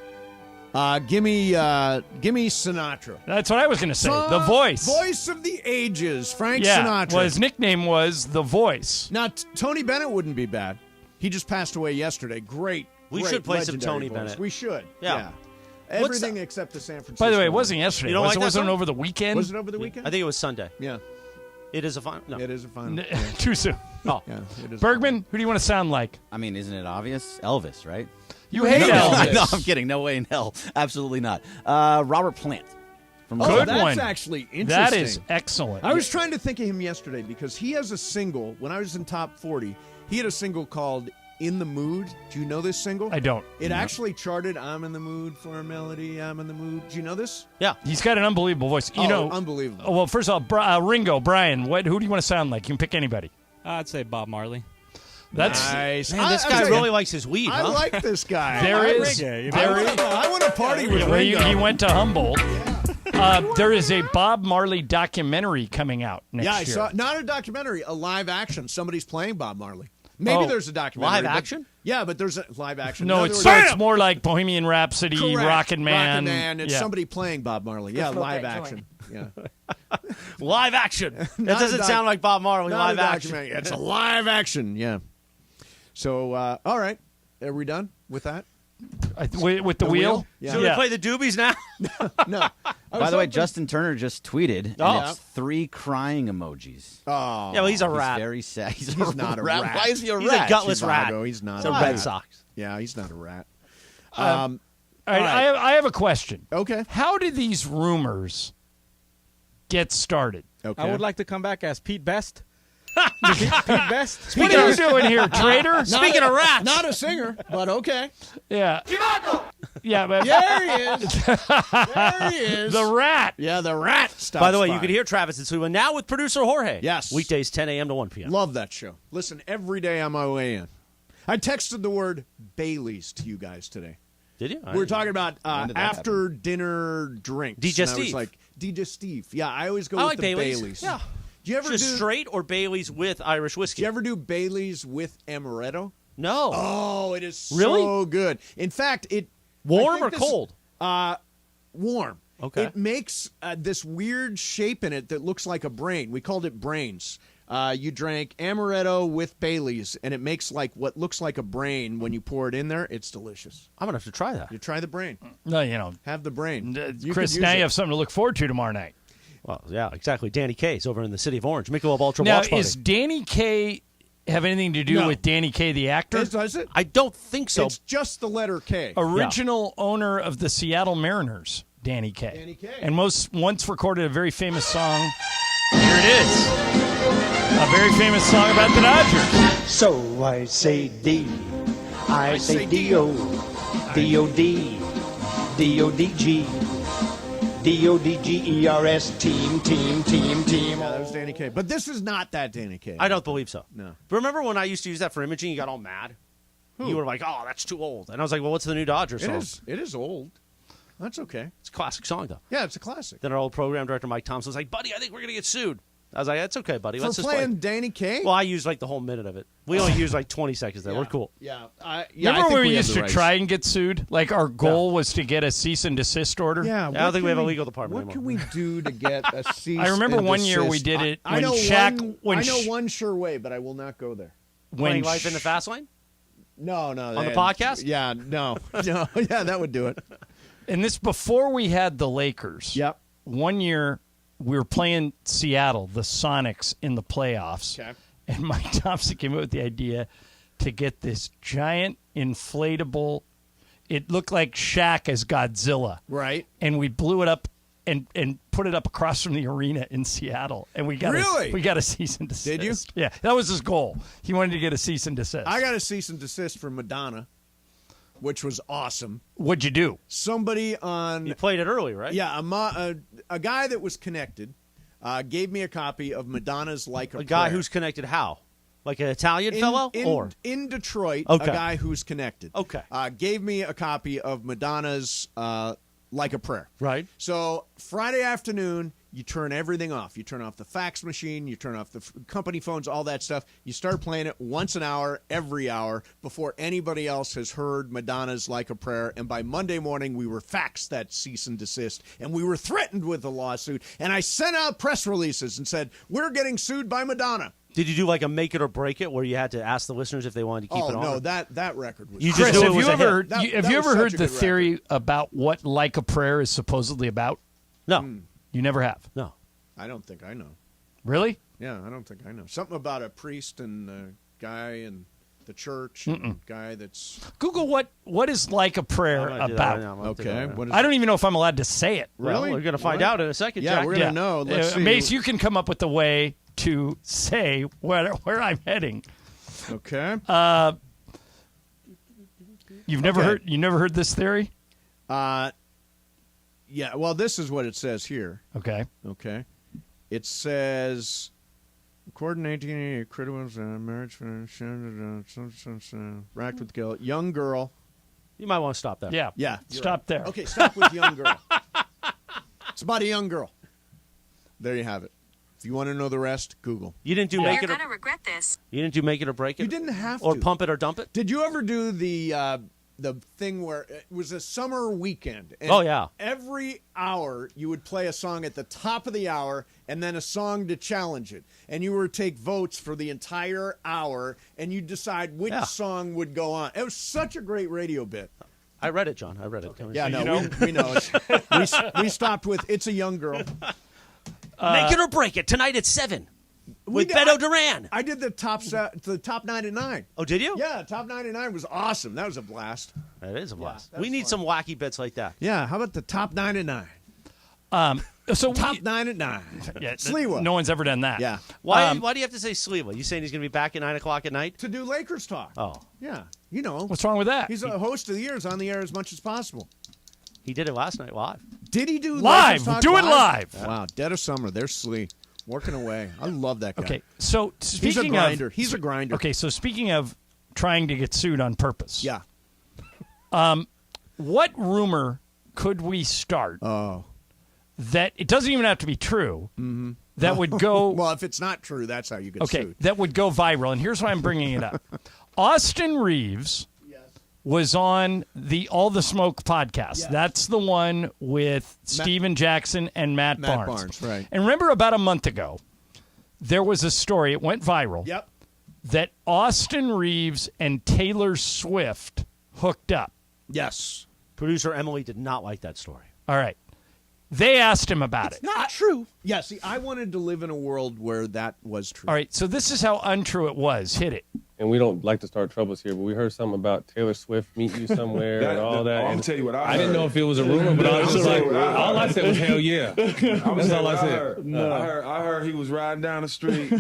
Give me Sinatra. That's what I was going to say. The Voice. Voice of the ages. Frank Yeah. Sinatra. Well, his nickname was The Voice. Now, Tony Bennett wouldn't be bad. He just passed away yesterday. Great. We great, should play some legendary Tony voice. Bennett. We should. Yeah. Everything except the San Francisco. By the way, it one. wasn't yesterday. You don't like that wasn't song? over the weekend. Was it over the weekend? I think it was Sunday. Yeah. It is a fine. No. It is a fun. Too soon. Oh. Yeah, it is Bergman, who do you want to sound like? I mean, isn't it obvious? Elvis, right? You hate Elvis. No, I'm kidding. No way in hell. Absolutely not. Robert Plant. From Oh, Good that's one. actually interesting. That is excellent. I was trying to think of him yesterday because he has a single. When I was in top 40, he had a single called "In the Mood." Do you know this single? I don't. It actually charted. I'm in the mood for a melody. I'm in the mood. Do you know this? Yeah. He's got an unbelievable voice. You know, unbelievable. Well, first of all, Ringo, Brian, who do you want to sound like? You can pick anybody. I'd say Bob Marley. That's nice. Man, this guy really likes his weed, I huh? like this guy. There is. I want to party with Well, Ringo. he went to Humboldt. There is a Bob Marley documentary coming out next Yeah, I year. saw not a documentary, a live action. Somebody's playing Bob Marley. Maybe there's a documentary. Live but- action? Yeah, but there's a live action. No, In it's other words- it's more like Bohemian Rhapsody, Correct. Rockin' Man. Rockin' Man. It's yeah. somebody playing Bob Marley. Yeah, smoke live that action. Yeah. Live action. That Not a doesn't doc- sound like Bob Marley. Not Live a action. documentary. It's a live action. Yeah. So, all right. Are we done with that? With the wheel? Yeah. Should we play the doobies now? No. By the way, Justin Turner just tweeted, Oh. and it's 3 crying emojis. Oh. Yeah, well, he's a rat. He's very sad. He's not a rat. rat. Why is he a He's rat? a gutless Chivago, rat. He's not It's a a rat. Red Sox. Yeah, he's not a rat. All right, I have a question. Okay. How did these rumors get started? Okay. I would like to come back as Pete Best. Pete Best. What are you doing here, traitor? Speaking of rats. Not a singer, but okay. Yeah. Yeah, but There he is. There he is. the rat. Yeah, the rat stops By the way, you can hear Travis and Sue now with producer Jorge. Yes. Weekdays 10 a.m. to 1 p.m. Love that show. Listen, every day on my way in. I texted the word Bailey's to you guys today. Did you? We were talking about When did that after dinner drinks. DJ And I was Steve. like, DJ Steve. Yeah, I always go I with like the Bailey's. Yeah. Do you ever Just do straight or Bailey's with Irish whiskey? Do you ever do Bailey's with amaretto? No. Oh, it is Really? so good. In fact, it I Warm think or this- cold? Warm. Okay. It makes this weird shape in it that looks like a brain. We called it brains. You drank amaretto with Bailey's, and it makes like what looks like a brain when you pour it in there. It's delicious. I'm going to have to try that. You try the brain. No, you know, Have the brain. You Chris, could now use you it. have something to look forward to tomorrow night. Well, yeah, exactly. Danny Kaye's over in the city of Orange. Michelob Ultra Now, Watch Party. is Danny Kaye have anything to do No. with Danny Kaye, the actor? Does it? I don't think so. It's just the letter K. Original owner of the Seattle Mariners, Danny Kaye. Danny Kaye. And once recorded a very famous song. Here it is. A very famous song about the Dodgers. So I say D, I say D-O, D-O-D, D-O-D-G, D-O-D-G-E-R-S, team. Yeah, that was Danny Kaye. But this is not that Danny Kaye. I don't believe so. No. But remember when I used to use that for imaging? You got all mad. You were like, "Oh, that's too old," and I was like, "Well, what's the new Dodger song?" It is old. That's okay. It's a classic song, though. Yeah, it's a classic. Then our old program director Mike Thompson was like, "Buddy, I think we're gonna get sued." I was like, "That's okay, buddy. For Let's just play." playing Danny Kaye? Well, I used like the whole minute of it. We only used like 20 seconds there. We're cool. Yeah. Remember when we used to right. try and get sued? Like our goal was to get a cease and desist order. Yeah. I don't think we have a legal department What anymore. can we do to get a cease? I remember and one year we desist? did it I when know Shaq. I know one sure way, but I will not go there. Playing Life in the Fast Lane? No. On the podcast? Yeah. No. Yeah, that would do it. And this before we had the Lakers. Yep. One year we were playing Seattle, the Sonics, in the playoffs. Okay. And Mike Thompson came up with the idea to get this giant inflatable. It looked like Shaq as Godzilla. Right. And we blew it up and put it up across from the arena in Seattle. And we got Really? we got a cease and desist. Did you? Yeah, that was his goal. He wanted to get a cease and desist. I got a cease and desist from Madonna, which was awesome. What'd you do? Somebody on You played it early, right? Yeah, a guy that was connected gave me a copy of Madonna's Like a A guy Prayer. who's connected how? Like an Italian fellow? Or? In Detroit, Okay. a guy who's connected. Okay. Gave me a copy of Madonna's Like a Prayer. Right. So Friday afternoon, you turn everything off. You turn off the fax machine. You turn off the company phones, all that stuff. You start playing it once an hour, every hour, before anybody else has heard Madonna's Like a Prayer. And by Monday morning, we were faxed that cease and desist. And we were threatened with a lawsuit. And I sent out press releases and said, we're getting sued by Madonna. Did you do like a make it or break it where you had to ask the listeners if they wanted to keep it on? No, that record was... You just Chris, knew it have was you a ever hit. have you ever heard the theory about what Like a Prayer is supposedly about? No. You never have. No. I don't think I know. Really? Yeah, I don't think I know. Something about a priest and a guy and the church and a guy that's... Google what is Like a Prayer I'm gonna do that about. right now. I'm gonna do that Okay. right now. What is I don't even know if I'm allowed to say it. Really? Well, we're going to find All right. out in a second, Yeah, Jack. we're going to know. Let's see. Mace, you can come up with a way to say where I'm heading. Okay. You've never heard this theory? Yeah, well, this is what it says here. Okay. Okay. It says, according to 1988, critical marriage, racked with guilt, young girl. You might want to stop there. Yeah. Yeah. Stop there. Okay, stop with young girl. It's about a young girl. There you have it. If you want to know the rest, Google. You didn't do You're make it or gonna regret this. you didn't do make it or break it? You didn't have to. Or pump it or dump it? Did you ever do the thing where it was a summer weekend? And Oh, yeah. every hour you would play a song at the top of the hour and then a song to challenge it. And you were to take votes for the entire hour and you decide which song would go on. It was such a great radio bit. I read it, John. I read it. Yeah, So no, you know? we know it. We stopped with It's a Young Girl. Make it or break it tonight at 7 with did- Beto Duran. I did the top 99. Oh, did you? Yeah, top 99 was awesome. That was a blast. That is a blast. that's We need fun. some wacky bits like that. Yeah, how about the top 99? So Top 9 at 9. yeah, Sliwa. no one's ever done that. Yeah. Why do you have to say Sliwa? You saying he's going to be back at 9 o'clock at night? To do Lakers talk. Oh, Yeah, you know. What's wrong with that? He's a host of the year. He's on the air as much as possible. he did it last night live. Did he do Live. Lakers talk Do it live. Wow, dead of summer. There's Slee working away. I love that guy. Okay, so speaking He's a grinder. of He's a grinder. Okay, so speaking of trying to get sued on purpose, Yeah. what rumor could we start Oh. that it doesn't even have to be true that would go Well, if it's not true, that's how you get okay sued. that would go viral? And here's why I'm bringing it up. Austin Reeves was on the All the Smoke podcast. Yes. That's the one with Steven Jackson and Matt Barnes, right. And remember about a month ago, there was a story, it went viral, Yep. that Austin Reeves and Taylor Swift hooked up. Yes. Producer Emily did not like that story. All right. They asked him about it. Not true. Yeah, see, I wanted to live in a world where that was true. All right, so this is how untrue it was. Hit it. And we don't like to start troubles here, but we heard something about Taylor Swift meet you somewhere and all that. I'm and gonna tell you what I didn't know if it was a rumor, but I was just like, all I said was hell yeah. That's all I said. I heard he was riding down the street,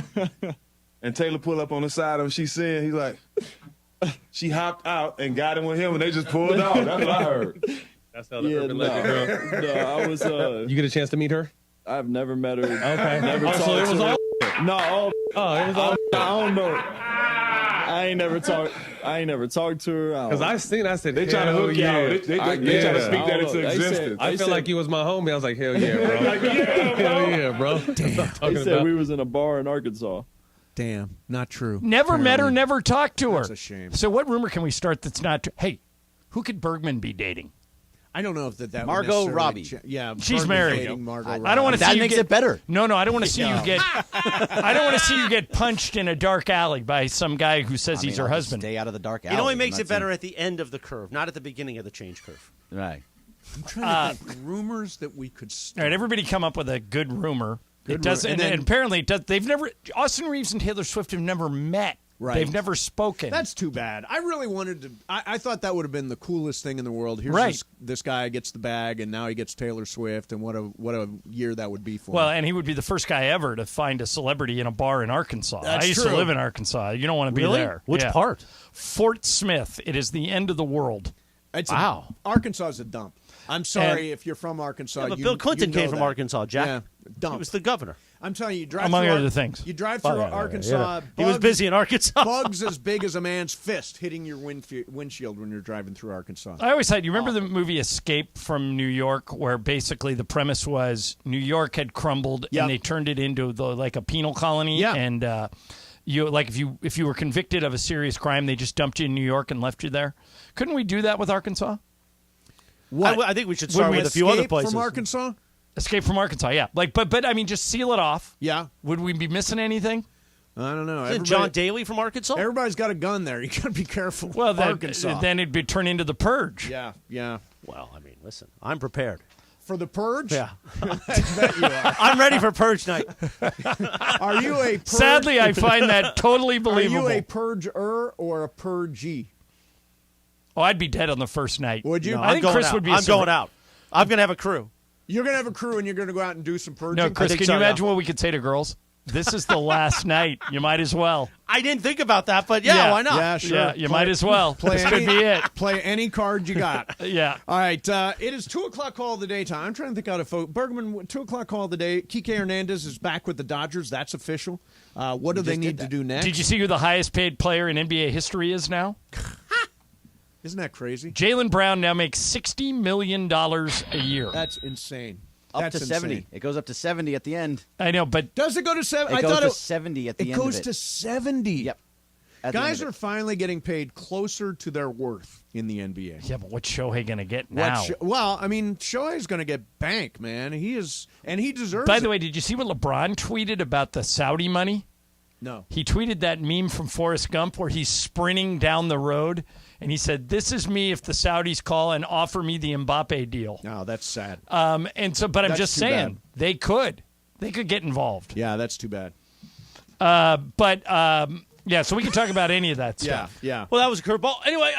and Taylor pulled up on the side of him. She said, he's like, she hopped out and got in with him, and they just pulled off. That's what I heard. That's how the urban legend girl. No, I was. You get a chance to meet her? I've never met her. Okay. Never talked So it was to her. all. No, Oh, it was all. I don't know. I ain't never talked. I ain't never talked to her. Because I said, They trying to hook you out. They trying to speak that into existence. I felt like you was my homie. I was like, hell yeah, bro. Hell yeah, bro. Damn. They said we was in a bar in Arkansas. Damn, not true. Never met her, never talked to her. That's a shame. So what rumor can we start that's not true? Hey, who could Bergman be dating? I don't know if that Margot would Robbie. yeah, She's Bergman married. dating Margot Robbie. I don't want to see That you makes get, it better. No, I don't want to see you get. I don't want to see you get punched in a dark alley by some guy who says he's her I'll just husband. Stay out of the dark alley. It only I'm makes not it better saying- at the end of the curve, not at the beginning of the change curve. Right. I'm trying to think rumors that we could start. All right, everybody come up with a good rumor. Good It doesn't, rumor. And and then- apparently it does. They've never. Austin Reeves and Taylor Swift have never met. Right. They've never spoken. That's too bad. I really wanted to. I thought that would have been the coolest thing in the world. Here's Right. this guy gets the bag, and now he gets Taylor Swift, and what a year that would be for Well, him. and he would be the first guy ever to find a celebrity in a bar in Arkansas. That's I used true. to live in Arkansas. You don't want to be Really? there. Which Yeah. part? Fort Smith. It is the end of the world. Wow. Arkansas is a dump. I'm sorry if you're from Arkansas. Yeah, but you- Bill Clinton you know came from that. Arkansas, Jack. Yeah, dump. He was the governor. I'm telling you, you drive Among through other things. You drive through Arkansas. He was bugs- busy in Arkansas. Bugs as big as a man's fist hitting your windshield when you're driving through Arkansas. I always thought, you remember the movie Escape from New York, where basically the premise was New York had crumbled Yep. and they turned it into like a penal colony. Yeah. And you like if you were convicted of a serious crime, they just dumped you in New York and left you there. Couldn't we do that with Arkansas? I think we should start with a few other Escape places. from Arkansas? Escape from Arkansas, yeah. Like, but I mean, just seal it off. Yeah. Would we be missing anything? I don't know. Isn't John Daly from Arkansas? Everybody's got a gun there. You got to be careful. Well, Arkansas. then it'd be turn into the Purge. Yeah. Well, I mean, listen, I'm prepared. For the purge? Yeah. I bet you are. I'm ready for purge night. Are you a purge? Sadly, I find that totally believable. Are you a purger or a purgee? Oh, I'd be dead on the first night. Would you? No, I think I'm Chris going would be. out. I'm going out. I'm going to have a crew. You're going to have a crew and you're going to go out and do some purging? No, Chris, think can so, you yeah. imagine what we could say to girls? This is the last night. You might as well. I didn't think about that, but yeah, why not? Yeah, sure. Yeah, you might as well. This could be it. Play any card you got. Yeah. All right. It is 2 o'clock call of the day time. I'm trying to think out of Bergman, 2 o'clock call of the day. Kike Hernandez is back with the Dodgers. That's official. What do they need to do next? Did you see who the highest paid player in NBA history is now? Isn't that crazy? Jaylen Brown now makes $60 million a year. That's insane. Up That's to 70. insane. It goes up to 70 at the end. I know, but Does it go to 7? It I goes thought to it 70 at the It end goes of it. to 70. Yep. At the end Guys of are it. finally getting paid closer to their worth in the NBA. yeah, but what's Shohei going to get now? Well, I mean, Shohei's going to get bank, man. He is, and he deserves By it. the way, did you see what LeBron tweeted about the Saudi money? No. He tweeted that meme from Forrest Gump where he's sprinting down the road, and he said, "This is me if the Saudis call and offer me the Mbappe deal." No, that's sad. And so, but I'm That's just too saying bad. they could get involved. Yeah, that's too bad. Yeah, so we can talk about any of that stuff. Yeah. Well, that was a curveball. Anyway,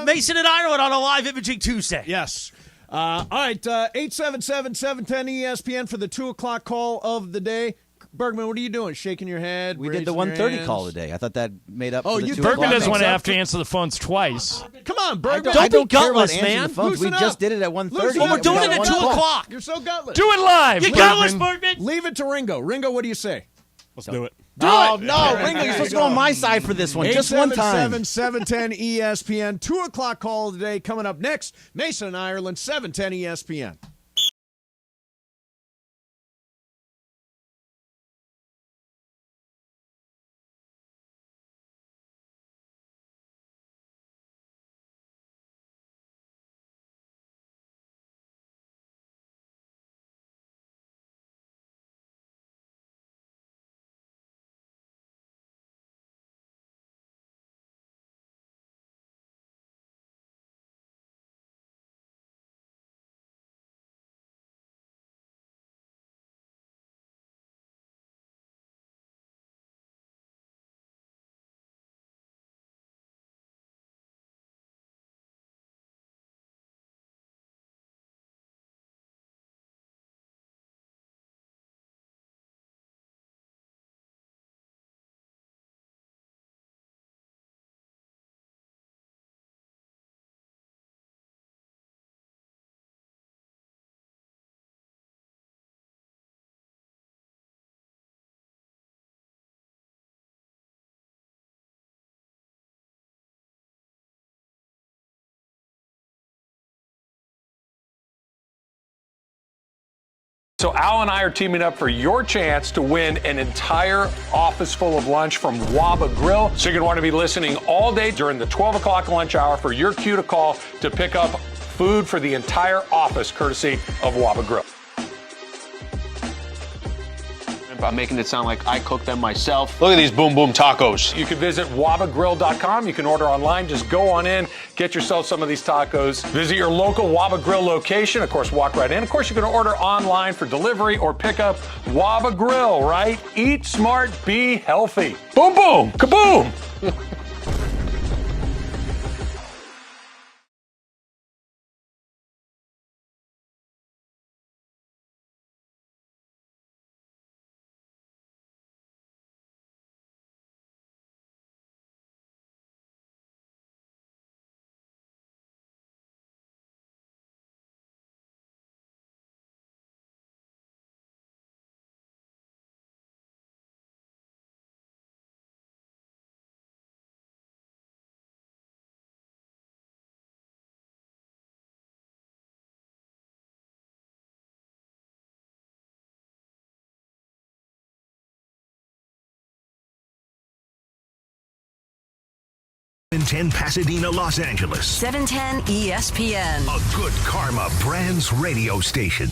Mason and Ireland on a live imaging Tuesday. Yes. All right, 877-710-ESPN for the 2 o'clock call of the day. Bergman, what are you doing? Shaking your head? We did the raising your 1:30 hands? call today. I thought that made up Oh, for the you 2 think Bergman o'clock. doesn't want to makes have up to for- answer the phones twice. Come on, Bergman. Don't I don't be care about gutless, answering man. the phones. Loosen We just up. did it at 1:30. Loosen Well, we're up. doing We it got at 2 1 call. o'clock. You're so gutless. Do it live. You Bergman. gutless, Bergman. Leave it to Ringo. Ringo, what do you say? Let's do it. No, Ringo, you're supposed to go on my side for this one. Just one time. 877-710 ESPN. 2 o'clock call of the day coming up next. Mason and Ireland, 710 ESPN. So Al and I are teaming up for your chance to win an entire office full of lunch from Waba Grill. So you're going to want to be listening all day during the 12 o'clock lunch hour for your cue to call to pick up food for the entire office, courtesy of Waba Grill. I'm making it sound like I cook them myself. Look at these boom boom tacos. You can visit wabagrill.com. You can order online. Just go on in, get yourself some of these tacos. Visit your local Waba Grill location. Of course, walk right in. Of course, you can order online for delivery or pickup. Waba Grill, right? Eat smart, be healthy. Boom boom, kaboom. Pasadena, Los Angeles. 710 ESPN. A good karma brands radio station.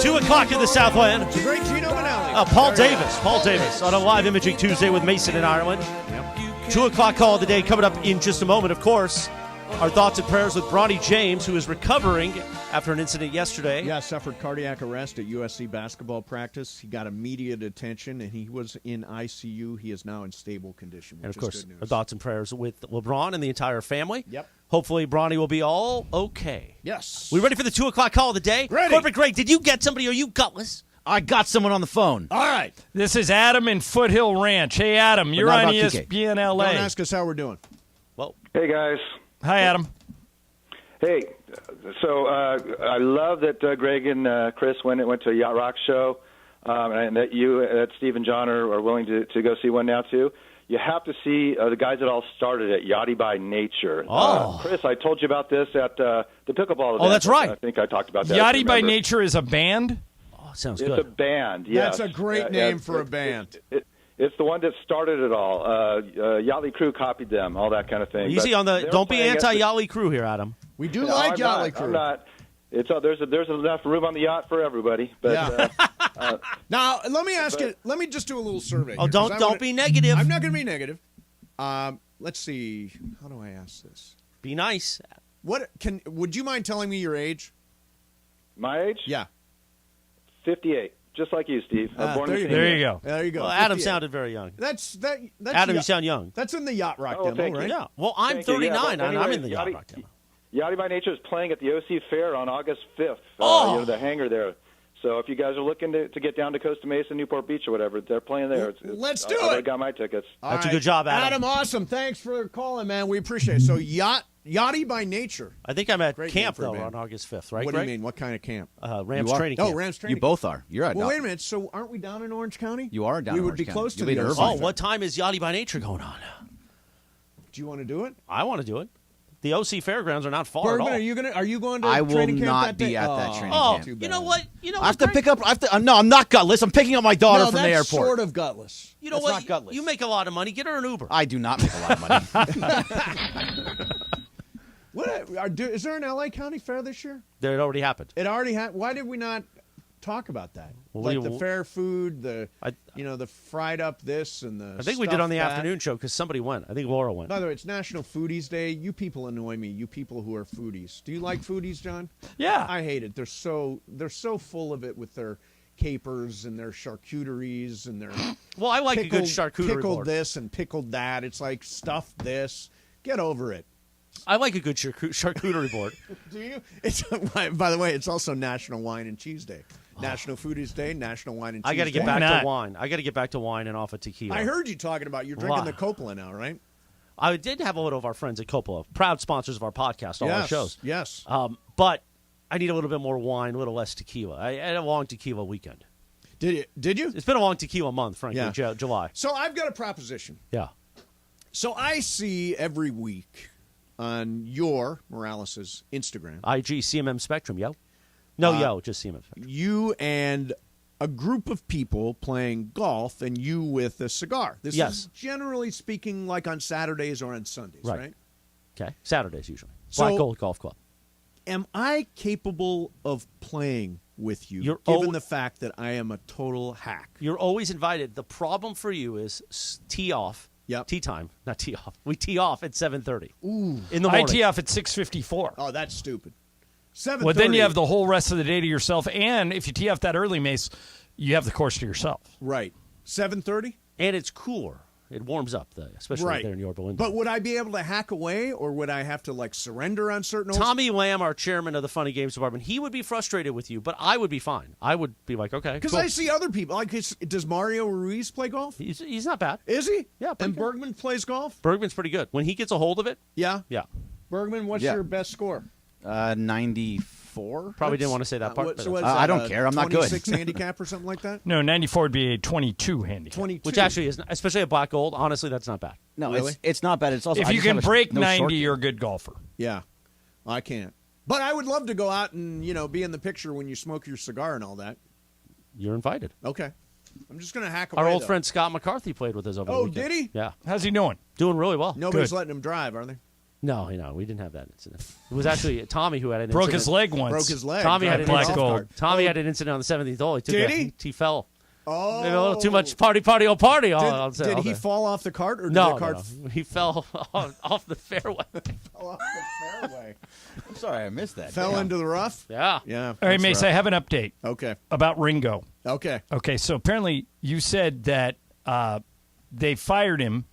2 o'clock in the Southland. It's a great Gino Manelli. Paul Davis on a live imaging Tuesday with Mason in Ireland. 2 o'clock call of the day coming up in just a moment. Of course, our thoughts and prayers with Bronny James, who is recovering after an incident yesterday. Yeah, suffered cardiac arrest at USC basketball practice. He got immediate attention, and he was in ICU. He is now in stable condition, which And of course, is good news. our thoughts and prayers with LeBron and the entire family. Yep. Hopefully, Bronny will be all okay. Yes. We ready for the 2 o'clock call of the day? Ready. Corporate Greg, did you get somebody or are you gutless? I got someone on the phone. All right. This is Adam in Foothill Ranch. Hey, Adam, you're not on about Kike. ESPN LA. Don't ask us how we're doing. Well, Hey, guys. Hi, Adam. Hey, so I love that Greg and Chris went to a Yacht Rock show, and that Steve and John are willing to go see one now, too. You have to see the guys that all started at Yachty by Nature. Chris, I told you about this at the pickleball event. Oh, that's right. I think I talked about that. Yachty by Nature is a band? Oh, sounds It's good. a band, yes. That's a great name for a band. It's the one that started it all. Yachtly Crew copied them, all that kind of thing. Easy But on the. they're Don't be playing at the- anti-Yachtly Crew here, Adam. We do No, like I'm Yachtly not. Crew. I'm not. There's enough room on the yacht for everybody. But Yeah. Now, let me ask you. Let me just do a little survey. Oh, here, 'cause don't be negative. I'm not going to be negative. Let's see. How do I ask this? Be nice. Would you mind telling me your age? My age? Yeah. 58. Just like you, Steve. Born there in you the There same you year. go. There you go. Well, Adam 58. sounded very young. That's Adam, you sound young. That's in the Yacht Rock Oh, demo, thank you. right? Yeah. Well, I'm Thank you. 39, Yeah, and I'm in the Yacht Yachty- Rock demo. Yachty by Nature is playing at the OC Fair on August 5th. The hangar there. So if you guys are looking to get down to Costa Mesa, Newport Beach, or whatever, they're playing there. Let's do I it. got my tickets. That's a good job, Adam. Awesome. Thanks for calling, man. We appreciate it. So Yachty by Nature. I think I'm at Great camp, name for a though, band. on August 5th, right, What Greg? do you mean? What kind of camp? Rams You are? training camp. Oh, Rams training. You both are. You're at. Well, wait a minute. So aren't we down in Orange County? You are down We in would Orange be County. close to You'll the be at OC. Oh, Irvine. what time is Yachty by Nature going on? Do you want to do it? I want to do it. The OC Fairgrounds are not far Bergman, at all. are you going to I will training camp not that be day? at that training Oh, camp. Too you bad. know what? I have to pick up. No, I'm not gutless. I'm picking up my daughter No, from that's the airport. sort of gutless. You know That's what? not gutless. You make a lot of money. Get her an Uber. I do not make a lot of money. Is there an LA County Fair this year? It already happened. It already had. Why did we not talk about that? Well, like the fair food, the fried up this and the. I think we did on the stuffed that. afternoon show because somebody went. I think Laura went. By the way, it's National Foodies Day. You people annoy me. You people who are foodies. Do you like foodies, John? Yeah. I hate it. They're so full of it with their capers and their charcuteries and their. Well, I like a good charcuterie Pickled board. this and pickled that. It's like stuff this. Get over it. I like a good charcuterie board. Do you? It's by the way, it's also National Wine and Cheese Day. National Foodies Day, National Wine and Cheese I got to get Day. back to wine. I got to get back to wine and off of tequila. I heard you talking about you're drinking Wow. the Coppola now, right? I did have a lot of our friends at Coppola, proud sponsors of our podcast, all our shows. Yes. But I need a little bit more wine, a little less tequila. I had a long tequila weekend. Did you? It's been a long tequila month, frankly, Yeah. July. So I've got a proposition. Yeah. So I see every week on your Morales' Instagram IG CMM Spectrum, yo. No, just see him. You and a group of people playing golf, and you with a cigar. This is generally speaking like on Saturdays or on Sundays, right? Okay, Saturdays usually. Black Gold Golf Club. Am I capable of playing with you, You're given the fact that I am a total hack? You're always invited. The problem for you is tee off. Tee time, not tee off. We tee off at 7:30. Ooh. In the morning. I tee off at 6:54. Oh, that's stupid. 7:30. Well, then you have the whole rest of the day to yourself, and if you tee off that early, Mace, you have the course to yourself. Right. 7:30? And it's cooler. It warms up, especially there in Yorba Linda. But would I be able to hack away, or would I have to surrender on certain holes? Tommy Lamb, our chairman of the Funny Games Department, he would be frustrated with you, but I would be fine. I would be like, okay, because cool. I see other people. Like, does Mario Ruiz play golf? He's not bad. Is he? Yeah. And Bergman plays golf? Bergman's pretty good. When he gets a hold of it. Yeah? Yeah. Bergman, what's your best score? 94. Probably didn't want to say that part. I don't care. I'm not good. 26 handicap or something like that? No, 94 would be a 22 handicap. 22. Which actually is, especially at Black Gold, honestly, that's not bad. No, Really? it's not bad. It's also If you can break 90, you're a good golfer. Yeah. I can't. But I would love to go out and, be in the picture when you smoke your cigar and all that. You're invited. Okay. I'm just going to hack away, Our old friend Scott McCarthy played with us over the weekend. did he? Yeah. How's he doing? Doing really well. Nobody's letting him drive, are they? No, we didn't have that incident. It was actually Tommy who had an Broke incident. his leg once. Broke his leg. Tommy had an Black incident. Gold. Tommy had an incident on the 17th hole. Did he? He fell. Oh. Maybe a little too much party. Did he fall off the cart? Or did No, the cart he fell off the fairway. fell off the fairway? I'm sorry, I missed that. Fell into the rough? Yeah. Yeah. All right, Mace, I have an update. Okay. About Ringo. Okay. Okay, so apparently you said that they fired him.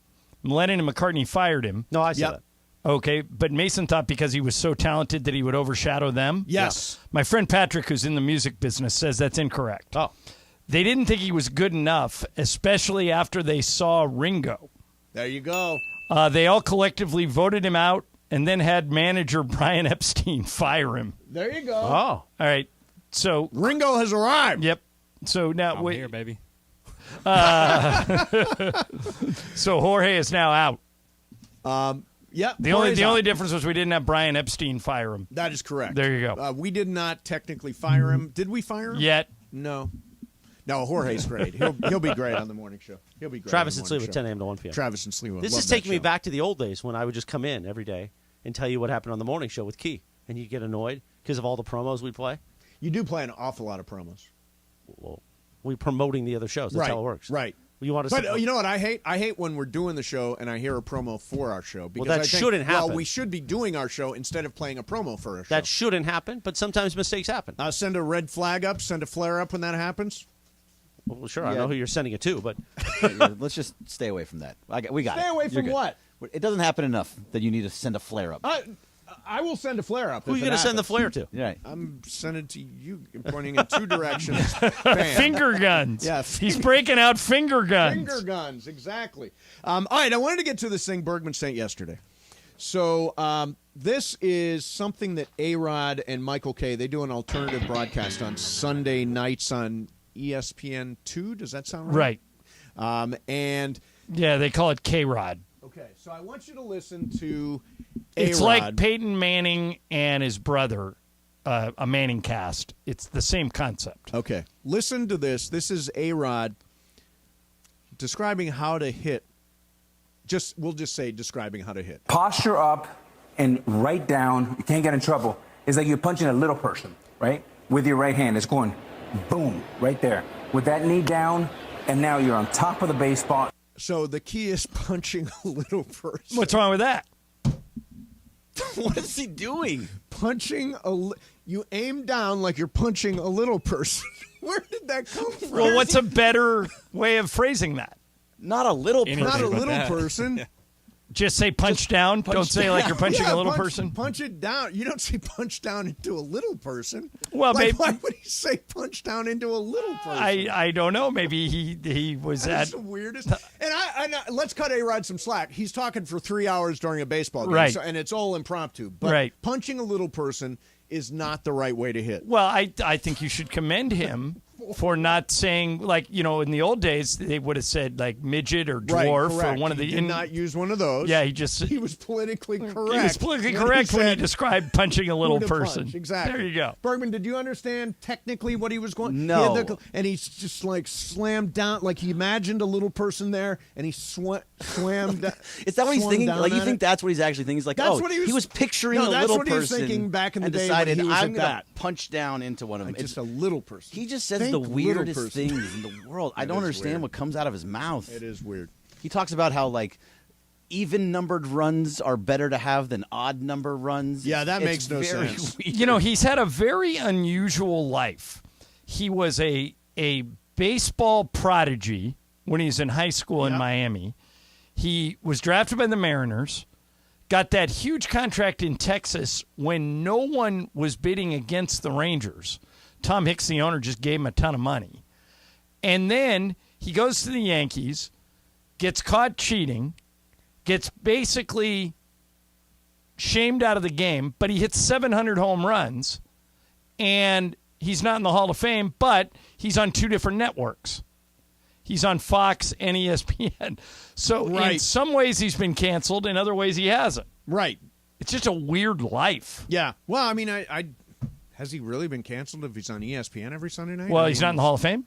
Lennon and McCartney fired him. No, I said that. Okay, but Mason thought because he was so talented that he would overshadow them? Yes. My friend Patrick, who's in the music business, says that's incorrect. Oh. They didn't think he was good enough, especially after they saw Ringo. There you go. They all collectively voted him out and then had manager Brian Epstein fire him. There you go. Oh. All right, so Ringo has arrived. Yep. So now I'm here, baby. So Jorge is now out. Yeah. The only difference was we didn't have Brian Epstein fire him. That is correct. There you go. We did not technically fire him. Did we fire him? Yet. No. No, Jorge's great. He'll be great on the morning show. He'll be great. Travis on and the morning Sleeve at show. 10 a.m. to 1 p.m. Travis and Sleeve. This is taking me back to the old days when I would just come in every day and tell you what happened on the morning show with Key, and you'd get annoyed because of all the promos we play. You do play an awful lot of promos. Well, we're promoting the other shows. That's how it works. Right. You want to But you know what I hate? I hate when we're doing the show and I hear a promo for our show. Because that I think, shouldn't happen. Well, we should be doing our show instead of playing a promo for our show. That shouldn't happen, but sometimes mistakes happen. Send a red flag up, send a flare up when that happens. Well, sure, I know who you're sending it to, but Let's just stay away from that. We got it. Stay away You're from good. what? It doesn't happen enough that you need to send a flare up. I will send a flare up. who are you going to send the flare to? Right. I'm sending to you, pointing in two directions. Bam. Finger guns. Yeah, He's breaking out finger guns. Finger guns, exactly. All right, I wanted to get to this thing Bergman sent yesterday. So this is something that A-Rod and Michael Kay, they do an alternative broadcast on Sunday nights on ESPN 2. Does that sound right? Right. And yeah, they call it K-Rod. okay, so I want you to listen to A-Rod. It's like Peyton Manning and his brother, a Manning cast. It's the same concept. Okay, listen to this. This is A-Rod describing how to hit. We'll just say describing how to hit. Posture up and right down. You can't get in trouble. It's like you're punching a little person, right? With your right hand. It's going boom, right there. With that knee down, and now you're on top of the baseball. So the key is punching a little person. What's wrong with that? What is he doing? Punching you aim down like you're punching a little person. Where did that come from? Well, what's a better way of phrasing that? Not a little person. Not a little person. Just say punch down. Don't say like you're punching a little person. Punch it down. You don't say punch down into a little person. Well, maybe, why would he say punch down into a little person? I don't know. Maybe he was That's the weirdest. And I let's cut A-Rod some slack. He's talking for 3 hours during a baseball game, right? And it's all impromptu. But right. Punching a little person is not the right way to hit. Well, I think you should commend him for not saying, like, in the old days, they would have said, like, midget or Right, dwarf or correct. one of the... He did not use one of those. Yeah, he was politically correct. He was politically correct when he described punching a little Who to person. punch, exactly. There you go. Bergman, did you understand technically what he was going? No. He had and he's just like slammed down, like he imagined a little person there, and he swam down. Is that what he's swung thinking? down Like, you at think it? that's what he's actually thinking? He's like, That's oh, what he was picturing No, a that's little what he was person thinking back in the and day when decided, he was I'm at gonna that. punch down into one of them. Like just a little person. He just says Think the little weirdest person. things in the world. I It don't is understand weird. what comes out of his mouth. It is weird. He talks about how, like, even numbered runs are better to have than odd number runs. Yeah, that It's makes no very sense. weird. He's had a very unusual life. He was a baseball prodigy when he was in high school in Miami. He was drafted by the Mariners, got that huge contract in Texas when no one was bidding against the Rangers. Tom Hicks, the owner, just gave him a ton of money. And then he goes to the Yankees, gets caught cheating, gets basically shamed out of the game, but he hits 700 home runs, and he's not in the Hall of Fame, but he's on 2 different networks. He's on Fox and ESPN. So in some ways he's been canceled, in other ways he hasn't. Right. It's just a weird life. Yeah. Well, I mean, has he really been canceled if he's on ESPN every Sunday night? Well, he's not in the Hall of Fame.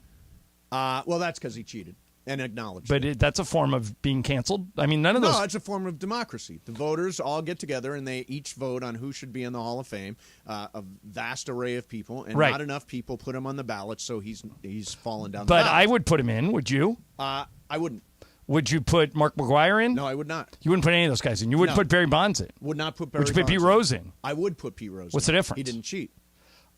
Well, that's because he cheated and acknowledged But it. that's a form of being canceled. I mean, none of those. No, it's a form of democracy. The voters all get together and they each vote on who should be in the Hall of Fame. A vast array of people, and Right. not enough people put him on the ballot, so he's fallen down. But the I ballot. would put him in. Would you? I wouldn't. Would you put Mark McGwire in? No, I would not. You wouldn't put any of those guys in. You wouldn't No. put Barry Bonds in. Would not put Barry. Would you put Bonds Pete in. Rose in? I would put Pete Rose. What's in. the difference? He didn't cheat.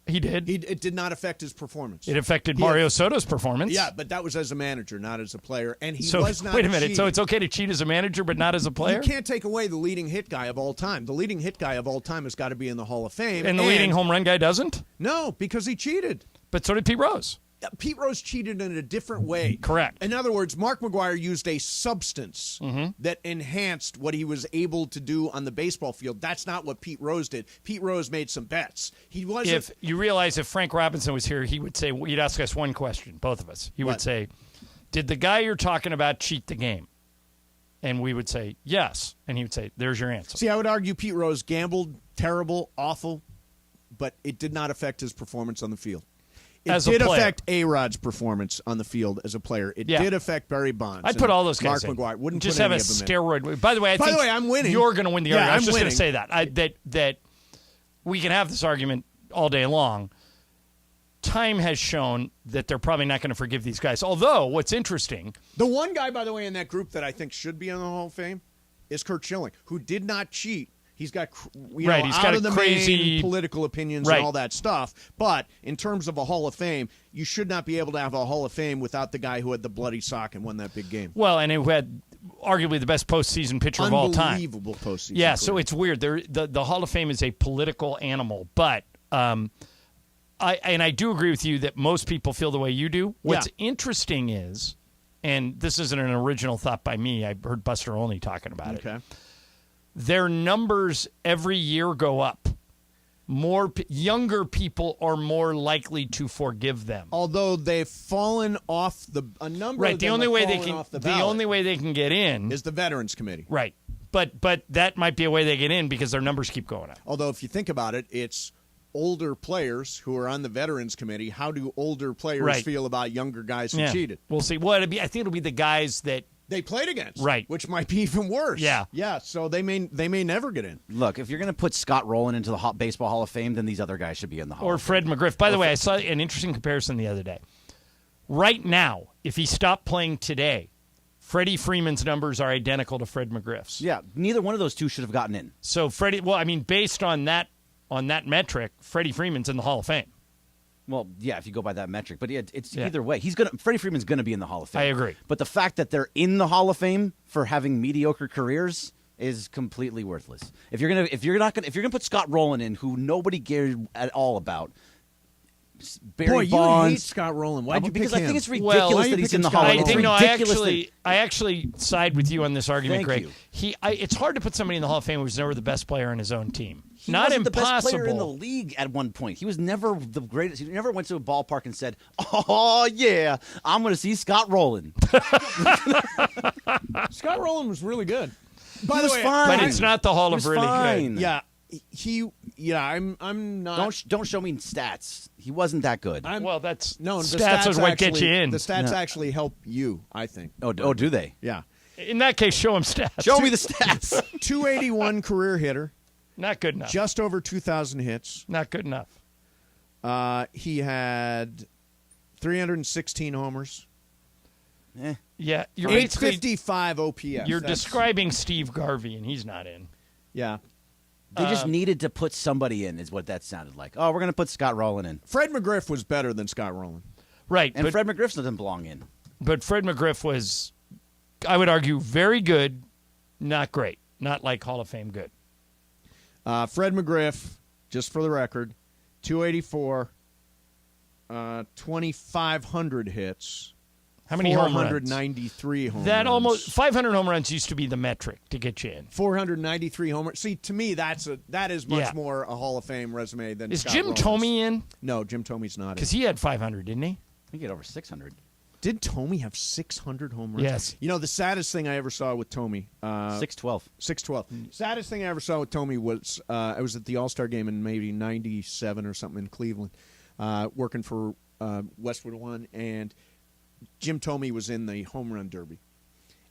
He did. It did not affect his performance. It affected Mario Soto's performance. Yeah, but that was as a manager, not as a player. And he So was not. wait a minute. cheating. So it's okay to cheat as a manager, but not as a player. You can't take away the leading hit guy of all time. The leading hit guy of all time has got to be in the Hall of Fame. And the leading home run guy doesn't? No, because he cheated. But so did Pete Rose. Pete Rose cheated in a different way. Correct. In other words, Mark McGwire used a substance that enhanced what he was able to do on the baseball field. That's not what Pete Rose did. Pete Rose made some bets. He wasn't. If you realize if Frank Robinson was here, he would say, he'd ask us one question, both of us. He would What? say, did the guy you're talking about cheat the game? And we would say, yes. And he would say, there's your answer. See, I would argue Pete Rose gambled, terrible, awful, but it did not affect his performance on the field. It As a did player. affect A-Rod's performance on the field as a player. It Yeah. did affect Barry Bonds. I'd put all those guys Mark in. McGwire. Wouldn't just put have any a of them in. steroid. By the way, I think I'm winning. You're going to win the Yeah, argument. I was I'm just going to winning. say that. That we can have this argument all day long. Time has shown that they're probably not going to forgive these guys. Although, what's interesting, The one guy, by the way, in that group that I think should be in the Hall of Fame is Curt Schilling, who did not cheat. He's got He's out got of a the crazy main political opinions Right. and all that stuff. But in terms of a Hall of Fame, you should not be able to have a Hall of Fame without the guy who had the bloody sock and won that big game. well, and who had arguably the best postseason pitcher of all time. Unbelievable postseason. Yeah, so career. it's weird. The Hall of Fame is a political animal, but I do agree with you that most people feel the way you do. What's interesting is, and this isn't an original thought by me, I heard Buster Olney talking about it. Their numbers every year go up. More younger people are more likely to forgive them. Although they've fallen off a number Right, of the them only have way they fallen can off the the ballot only way they can get in is the Veterans Committee. Right. But that might be a way they get in because their numbers keep going up. Although if you think about it, it's older players who are on the Veterans Committee. How do older players Right. feel about younger guys who Yeah. cheated? We'll see. Well, I think it'll be the guys that they played against, right? Which might be even worse. Yeah. yeah. So they may never get in. Look, if you're going to put Scott Rowland into the Baseball Hall of Fame, then these other guys should be in the Hall Or of Fred Fame. McGriff. By the way, I saw an interesting comparison the other day. Right now, if he stopped playing today, Freddie Freeman's numbers are identical to Fred McGriff's. Yeah, neither one of those two should have gotten in. So Freddie, well, I mean, based on that metric, Freddie Freeman's in the Hall of Fame. Well, yeah, if you go by that metric, but it's either way. Freddie Freeman's going to be in the Hall of Fame. I agree. But the fact that they're in the Hall of Fame for having mediocre careers is completely worthless. If you're gonna put Scott Rowland in, who nobody cared at all about, Barry Boy, you Bonds, hate Scott Rowland. Why'd you because pick I think him? it's ridiculous that he's in the Hall of Fame. I actually side with you on this argument, Thank Greg. you. It's hard to put somebody in the Hall of Fame who's never the best player on his own team. He Not wasn't the best player in the impossible. league at one point. He was never the greatest. He never went to a ballpark and said, "Oh yeah, I'm going to see Scott Rowland." Scott Rowland was really good. By the way, fine. But it's not the Hall of really fine. good. Yeah, I'm not. Don't show me stats. He wasn't that good. Well, that's No, the stats is what actually, get you in. The stats actually help you, I think. Oh, do they? Yeah. In that case, show him stats. Show me the stats. 281 career hitter. Not good enough. Just over 2,000 hits. Not good enough. He had 316 homers. Yeah, you're 855 OPS. You're describing Steve Garvey, and he's not in. Yeah. They just needed to put somebody in, is what that sounded like. Oh, we're going to put Scott Rowland in. Fred McGriff was better than Scott Rowland. Right. And Fred McGriff doesn't belong in. But Fred McGriff was, I would argue, very good, not great. Not like Hall of Fame good. Fred McGriff, just for the record, 284, 2,500 hits. How many home runs? 493 home That runs. almost 500 home runs used to be the metric to get you in. 493 homers. See, to me, that is much Yeah. more a Hall of Fame resume than Is Scott Jim Rowland's. Thome in? No, Jim Thome's not in. Because he had 500, didn't he? I think he had over 600. Did Thome have 600 home runs? Yes. You know, the saddest thing I ever saw with Thome. 612. 612. Saddest thing I ever saw with Thome was I was at the All-Star game in maybe 97 or something in Cleveland, working for Westwood One, and Jim Thome was in the home run derby.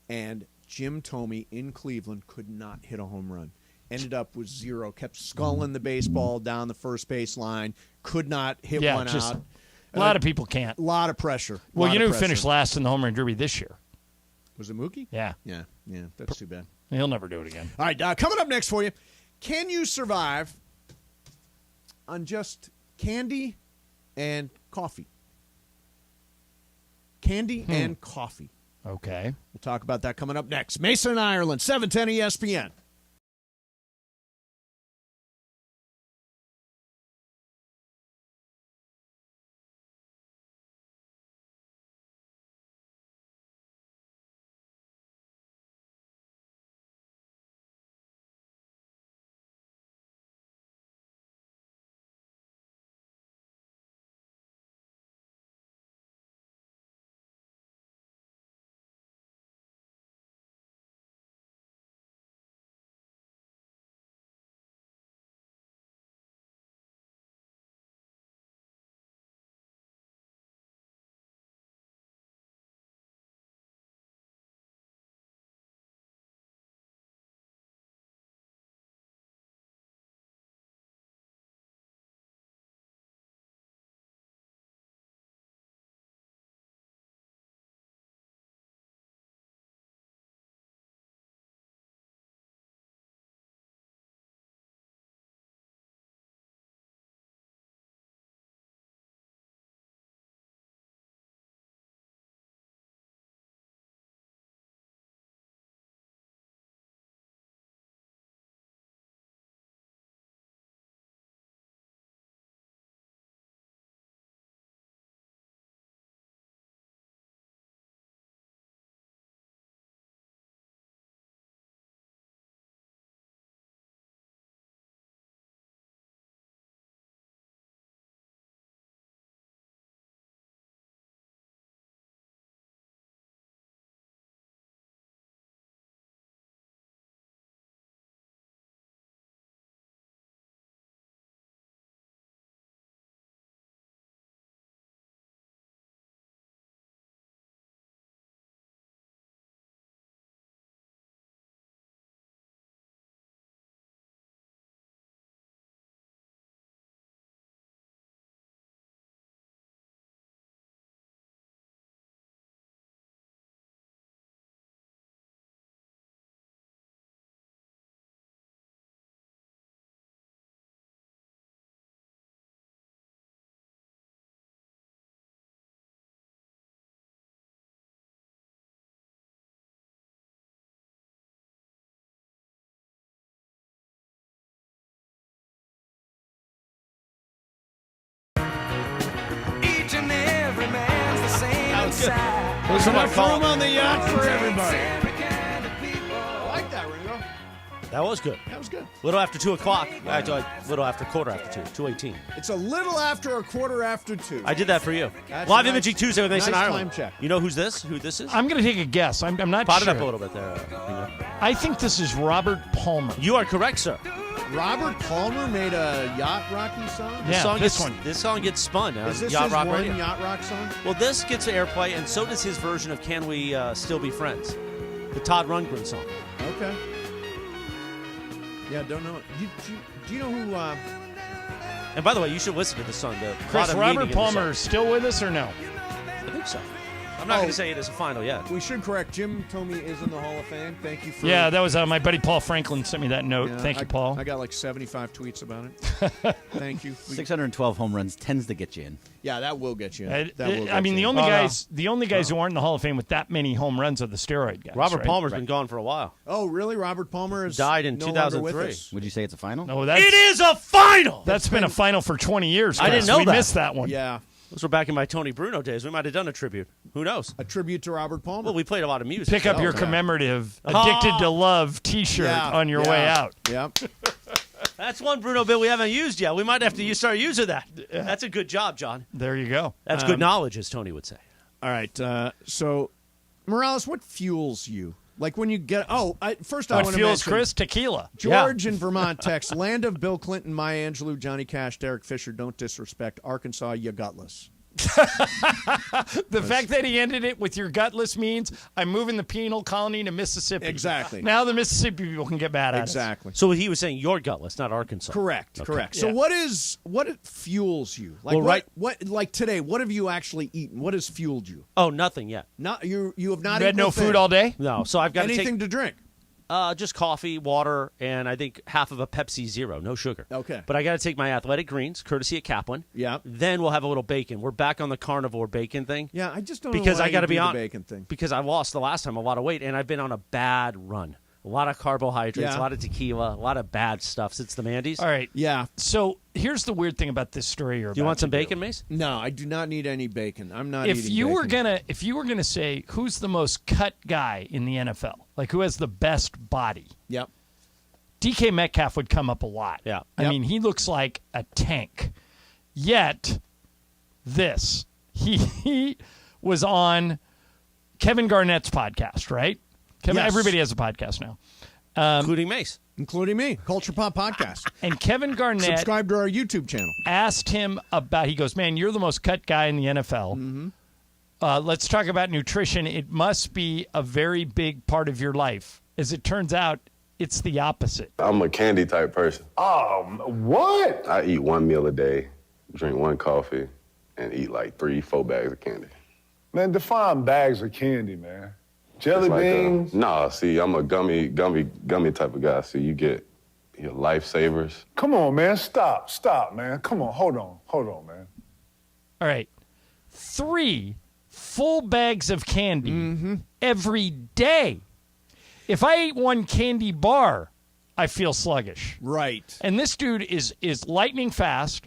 And Jim Thome in Cleveland could not hit a home run. Ended up with 0. Kept sculling the baseball down the first base line. Could not hit one out. A lot of people can't. A lot of pressure. Well, you know who finished last in the home run derby this year? Was it Mookie? Yeah. Yeah. That's too bad. He'll never do it again. All right, coming up next for you, can you survive on just candy and coffee? Candy and coffee. Okay. We'll talk about that coming up next. Mason, Ireland, 710 ESPN. There's enough room on the yacht for everybody. I like that, Ringo. That was good. That was good. Little after 2 o'clock. Actually, little after quarter after 2. 2:18. It's a little after a quarter after 2. I did that for you. That's Live a nice- Imaging Tuesday with Mason nice Ireland. time check. You know who this is? I'm going to take a guess. I'm not Pot sure. it up a little bit there. I think this is Robert Palmer. You are correct, sir. Robert Palmer made a Yacht Rocky song? This song gets spun on Is this Yacht his Rock one Radio. Yacht Rock song? Well, this gets airplay, and so does his version of Can We Still Be Friends? The Todd Rundgren song. Okay. Yeah, don't know. Do you know who... And by the way, you should listen to this song. Chris, Robert Palmer is still with us or no? I think so. I'm not going to say it is a final yet. We should correct. Jim told me is in the Hall of Fame. Thank you for... Yeah, that was my buddy Paul Franklin sent me that note. Yeah, Thank you, Paul. I got like 75 tweets about it. Thank you. 612 home runs tends to get you in. Yeah, that will get you in. The only guys who aren't in the Hall of Fame with that many home runs are the steroid guys. Robert right? Palmer's been gone for a while. Oh, really? Robert Palmer is died in no longer with 2003. us. Would you say it's a final? No, It is a final! That's been a final for 20 years. I didn't Chris. know we that. missed that one. Yeah. Those were back in my Tony Bruno days. We might have done a tribute. Who knows? A tribute to Robert Palmer. Well, we played a lot of music. Pick up your commemorative "Addicted to Love" T-shirt on your way out. Yep. That's one Bruno bill we haven't used yet. We might have to start using that. That's a good job, John. There you go. That's good knowledge, as Tony would say. All right. So, Morales, what fuels you? Like when you get... first I What want to fuels mention... Chris? Tequila. George in Vermont texts, land of Bill Clinton, Maya Angelou, Johnny Cash, Derek Fisher, don't disrespect. Arkansas, you gutless. The fact that he ended it with "your gutless" means I'm moving the penal colony to Mississippi. Exactly. Now the Mississippi people can get mad at us. Exactly. So he was saying you're gutless, not Arkansas. Correct. Okay. Correct. So what fuels you? Like Well, what like today, what have you actually eaten? What has fueled you? Oh, nothing yet. Not you have not You had eaten no a thing. food all day? No. So I've got anything to drink. Just coffee, water, and I think half of a Pepsi Zero, no sugar. Okay. But I got to take my athletic greens, courtesy of Kaplan. Yeah. Then we'll have a little bacon. We're back on the carnivore bacon thing. Yeah, I just don't because know why I got to you be do on the bacon thing. because I lost the last time a lot of weight, and I've been on a bad run. A lot of carbohydrates, Yeah. a lot of tequila, a lot of bad stuff since the Mandy's. All right. Yeah. So here's the weird thing about this story. You want some bacon, Mace? No, I do not need any bacon. I'm not eating If you were bacon. gonna say who's the most cut guy in the NFL, like who has the best body, Yep. DK Metcalf would come up a lot. Yeah. I mean, he looks like a tank. Yet, he was on Kevin Garnett's podcast, right? Yes. Everybody has a podcast now. Including Mace. Including me. Culture Pop Podcast. And Kevin Garnett Subscribe to our YouTube channel. asked him about, he goes, man, you're the most cut guy in the NFL. Mm-hmm. Let's talk about nutrition. It must be a very big part of your life. As it turns out, it's the opposite. I'm a candy type person. What? I eat one meal a day, drink one coffee, and eat like 3-4 bags of candy. Man, define bags of candy, man. Jelly It's like beans? Nah, see, I'm a gummy type of guy. See, you get your lifesavers. Come on, man. Stop, man. Come on, hold on, man. All right. 3 full bags of candy every day. If I ate one candy bar, I feel sluggish. Right. And this dude is lightning fast,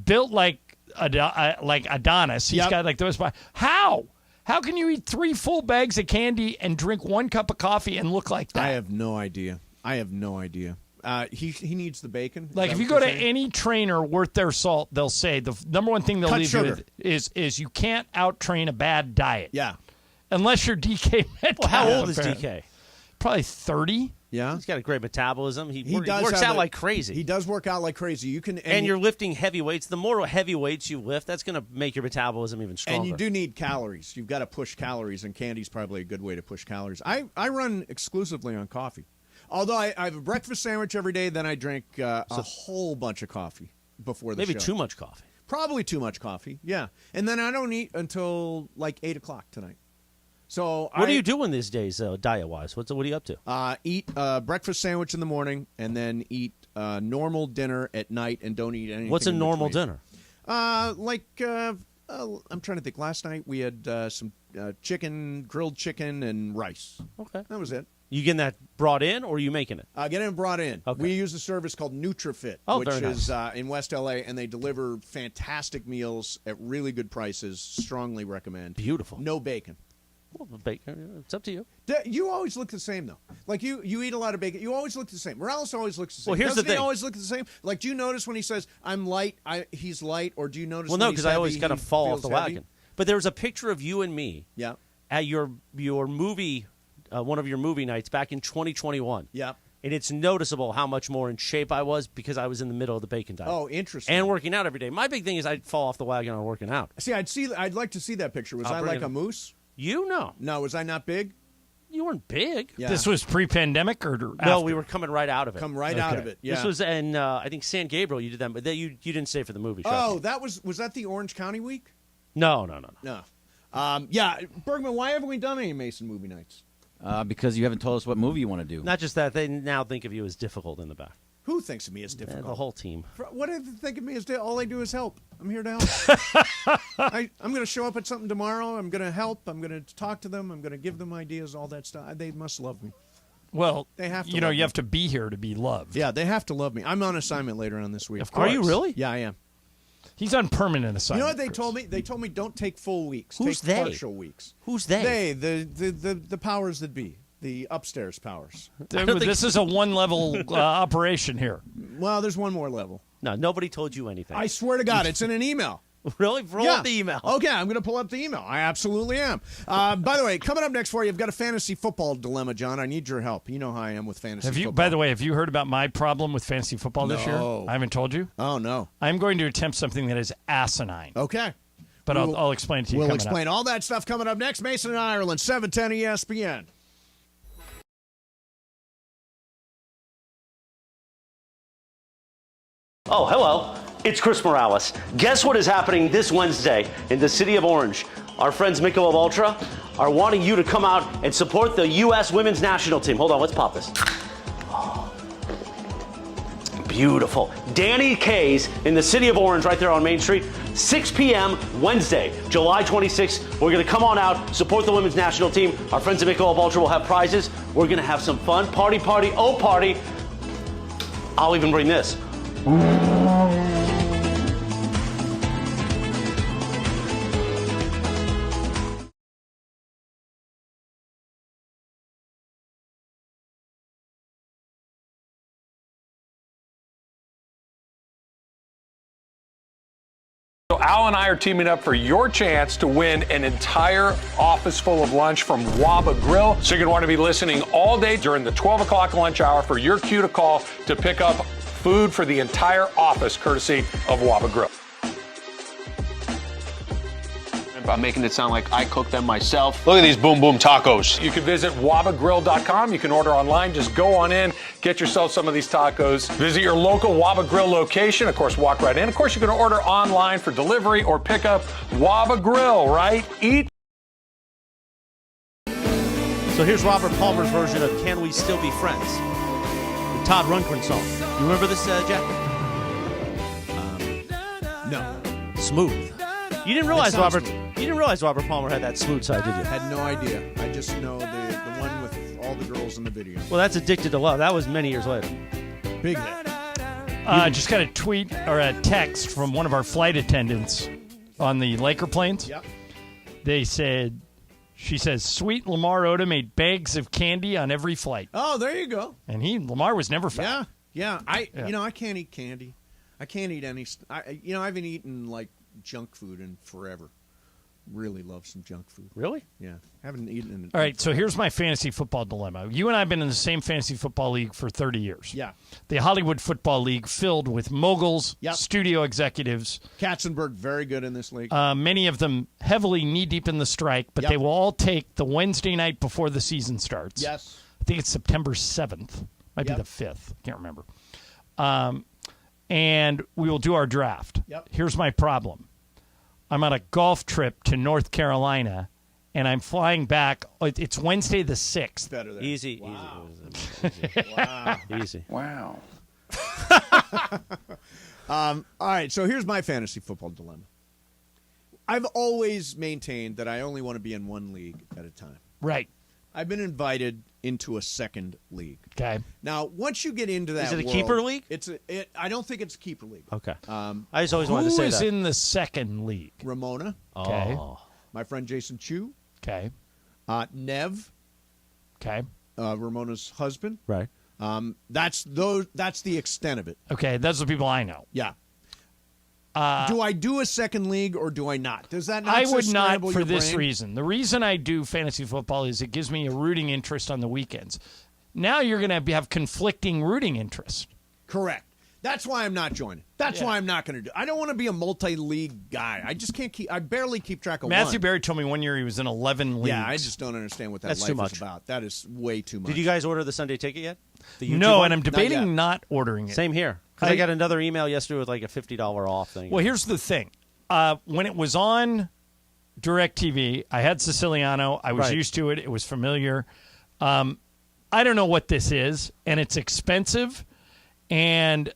built like Adonis. He's got like those. How? How can you eat 3 full bags of candy and drink 1 cup of coffee and look like that? I have no idea. He needs the bacon. Is Like that if you what go you're to saying? any trainer worth their salt, they'll say the number one thing they'll Cut leave sugar. you with is you can't out train a bad diet. Yeah. Unless you're DK Metcalf. Well, how old is apparently. DK? Probably 30. Yeah. He's got a great metabolism. He does works have out a- like crazy. He does work out like crazy. You can and you're lifting heavy weights. The more heavy weights you lift, that's going to make your metabolism even stronger. And you do need calories. You've got to push calories, and candy's probably a good way to push calories. I run exclusively on coffee. Although I have a breakfast sandwich every day, then I drink a whole bunch of coffee before the Maybe show. too much coffee. Probably too much coffee, yeah. And then I don't eat until like 8 o'clock tonight. So What are you doing these days, diet-wise? What are you up to? Eat a breakfast sandwich in the morning, and then eat normal dinner at night, and don't eat anything. What's a in normal between. dinner? I'm trying to think. Last night we had some chicken, grilled chicken, and rice. Okay. That was it. You getting that brought in, or are you making it? Getting it brought in. Okay. We use a service called NutriFit, which very is nice. in West LA, and they deliver fantastic meals at really good prices. Strongly recommend. Beautiful. No bacon. Well, bacon. It's up to you. You always look the same, though. Like, you eat a lot of bacon. You always look the same. Morales always looks the same. Well, here's Doesn't the thing. he always look the same? Like, do you notice when he says, I'm light, he's light? Or do you notice Well, when no, he's because I always heavy, kind of he fall off feels the heavy? wagon. But there was a picture of you and me at your movie, one of your movie nights back in 2021. Yeah. And it's noticeable how much more in shape I was because I was in the middle of the bacon diet. Oh, interesting. And working out every day. My big thing is I'd fall off the wagon on working out. See, I'd like to see that picture. Was I like a moose? You know. No, was I not big? You weren't big. Yeah. This was pre-pandemic or after? No, we were coming right out of it. Come right out of it. Yeah. This was in I think San Gabriel. You did that, but you didn't stay for the movie. Oh, was that the Orange County week? No. Yeah, Bergman. Why haven't we done any Mason movie nights? Because you haven't told us what movie you want to do. Not just that, they now think of you as difficult in the back. Who thinks of me as difficult? The whole team. What do they think of me as? All I do is help. I'm here to help. I'm going to show up at something tomorrow. I'm going to help. I'm going to talk to them. I'm going to give them ideas, all that stuff. They must love me. Well, they have to. You have to be here to be loved. Yeah, they have to love me. I'm on assignment later on this week. Of course. Are you really? Yeah, I am. He's on permanent assignment. You know what they told me? They told me don't take full weeks. Who's take they? partial weeks. Who's they? The powers that be. The upstairs powers. This is a one-level operation here. Well, there's one more level. No, nobody told you anything. I swear to God, it's in an email. Really? Roll up the email. Okay, I'm going to pull up the email. I absolutely am. By the way, coming up next for you, I've got a fantasy football dilemma, John. I need your help. You know how I am with fantasy football. By the way, have you heard about my problem with fantasy football this year? No. I haven't told you? Oh, no. I'm going to attempt something that is asinine. Okay. But I'll explain it to you We'll explain all that stuff coming up next. Mason in Ireland, 710 ESPN. Oh, hello. It's Chris Morales. Guess what is happening this Wednesday in the city of Orange? Our friends Michelob Ultra are wanting you to come out and support the U.S. women's national team. Hold on, let's pop this. Oh, beautiful. Danny K's in the city of Orange right there on Main Street. 6 p.m. Wednesday, July 26th. We're going to come on out, support the women's national team. Our friends at Michelob Ultra will have prizes. We're going to have some fun. Party, oh party. I'll even bring this. So Al and I are teaming up for your chance to win an entire office full of lunch from Waba Grill. So you're going to want to be listening all day during the 12 o'clock lunch hour for your cue to call to pick up food for the entire office, courtesy of Waba Grill. I'm making it sound like I cook them myself. Look at these boom boom tacos. You can visit wabagrill.com. You can order online. Just go on in, get yourself some of these tacos. Visit your local Waba Grill location. Of course, walk right in. Of course, you can order online for delivery or pickup. Waba Grill, right? Eat. So here's Robert Palmer's version of Can We Still Be Friends? The Todd Rundgren song. You remember this, Jack? No. Smooth. You didn't realize Robert Palmer had that smooth side, did you? Had no idea. I just know the one with all the girls in the video. Well, that's Addicted to Love. That was many years later. Big hit. Just got a tweet or a text from one of our flight attendants on the Laker planes. Yep. She says, sweet Lamar Odom ate bags of candy on every flight. Oh, there you go. And Lamar was never fat. Yeah. I can't eat candy. I can't eat any. I haven't eaten like junk food in forever. Really love some junk food. Really? Yeah. Haven't eaten in. All right, so here's my fantasy football dilemma. You and I have been in the same fantasy football league for 30 years. Yeah. The Hollywood Football League filled with moguls, Yep. studio executive. Katzenberg, very good in this league. Many of them heavily knee-deep in the strike, but they will all take the Wednesday night before the season starts. Yes. I think it's September 7th. Might be the 5th. Can't remember. And we will do our draft. Yep. Here's my problem. I'm on a golf trip to North Carolina, and I'm flying back. It's Wednesday the 6th. Better there. Easy. Wow. Easy. Wow. All right, so here's my fantasy football dilemma. I've always maintained that I only want to be in one league at a time. Right. I've been invited into a second league. Okay. Now, once you get into that, Is it a world, keeper league? I don't think it's a keeper league. Okay. I just always wanted to say that. Who is in the second league? Ramona. Okay. Oh. My friend Jason Chu. Okay. Nev. Okay. Ramona's husband. Right. That's the extent of it. Okay, those are the people I know. Yeah. Do I do a second league or do I not? Does that not I would not scramble for your this brain? reason. The reason I do fantasy football is it gives me a rooting interest on the weekends. Now you're going to have conflicting rooting interest. Correct. That's why I'm not joining. That's why I'm not going to do. I don't want to be a multi-league guy. I just can't keep. I barely keep track of Matthew one. Berry told me one year he was in 11 leagues. Yeah, I just don't understand what that That's life too much. is about. That is way too much. Did you guys order the Sunday ticket yet? The YouTube No, one? and I'm Not debating yet. not ordering it. Same here. Because I got another email yesterday with like a $50 off thing. Well, here's the thing. When it was on DirecTV, I had Siciliano. I was Right. used to it. It was familiar. I don't know what this is, and it's expensive. And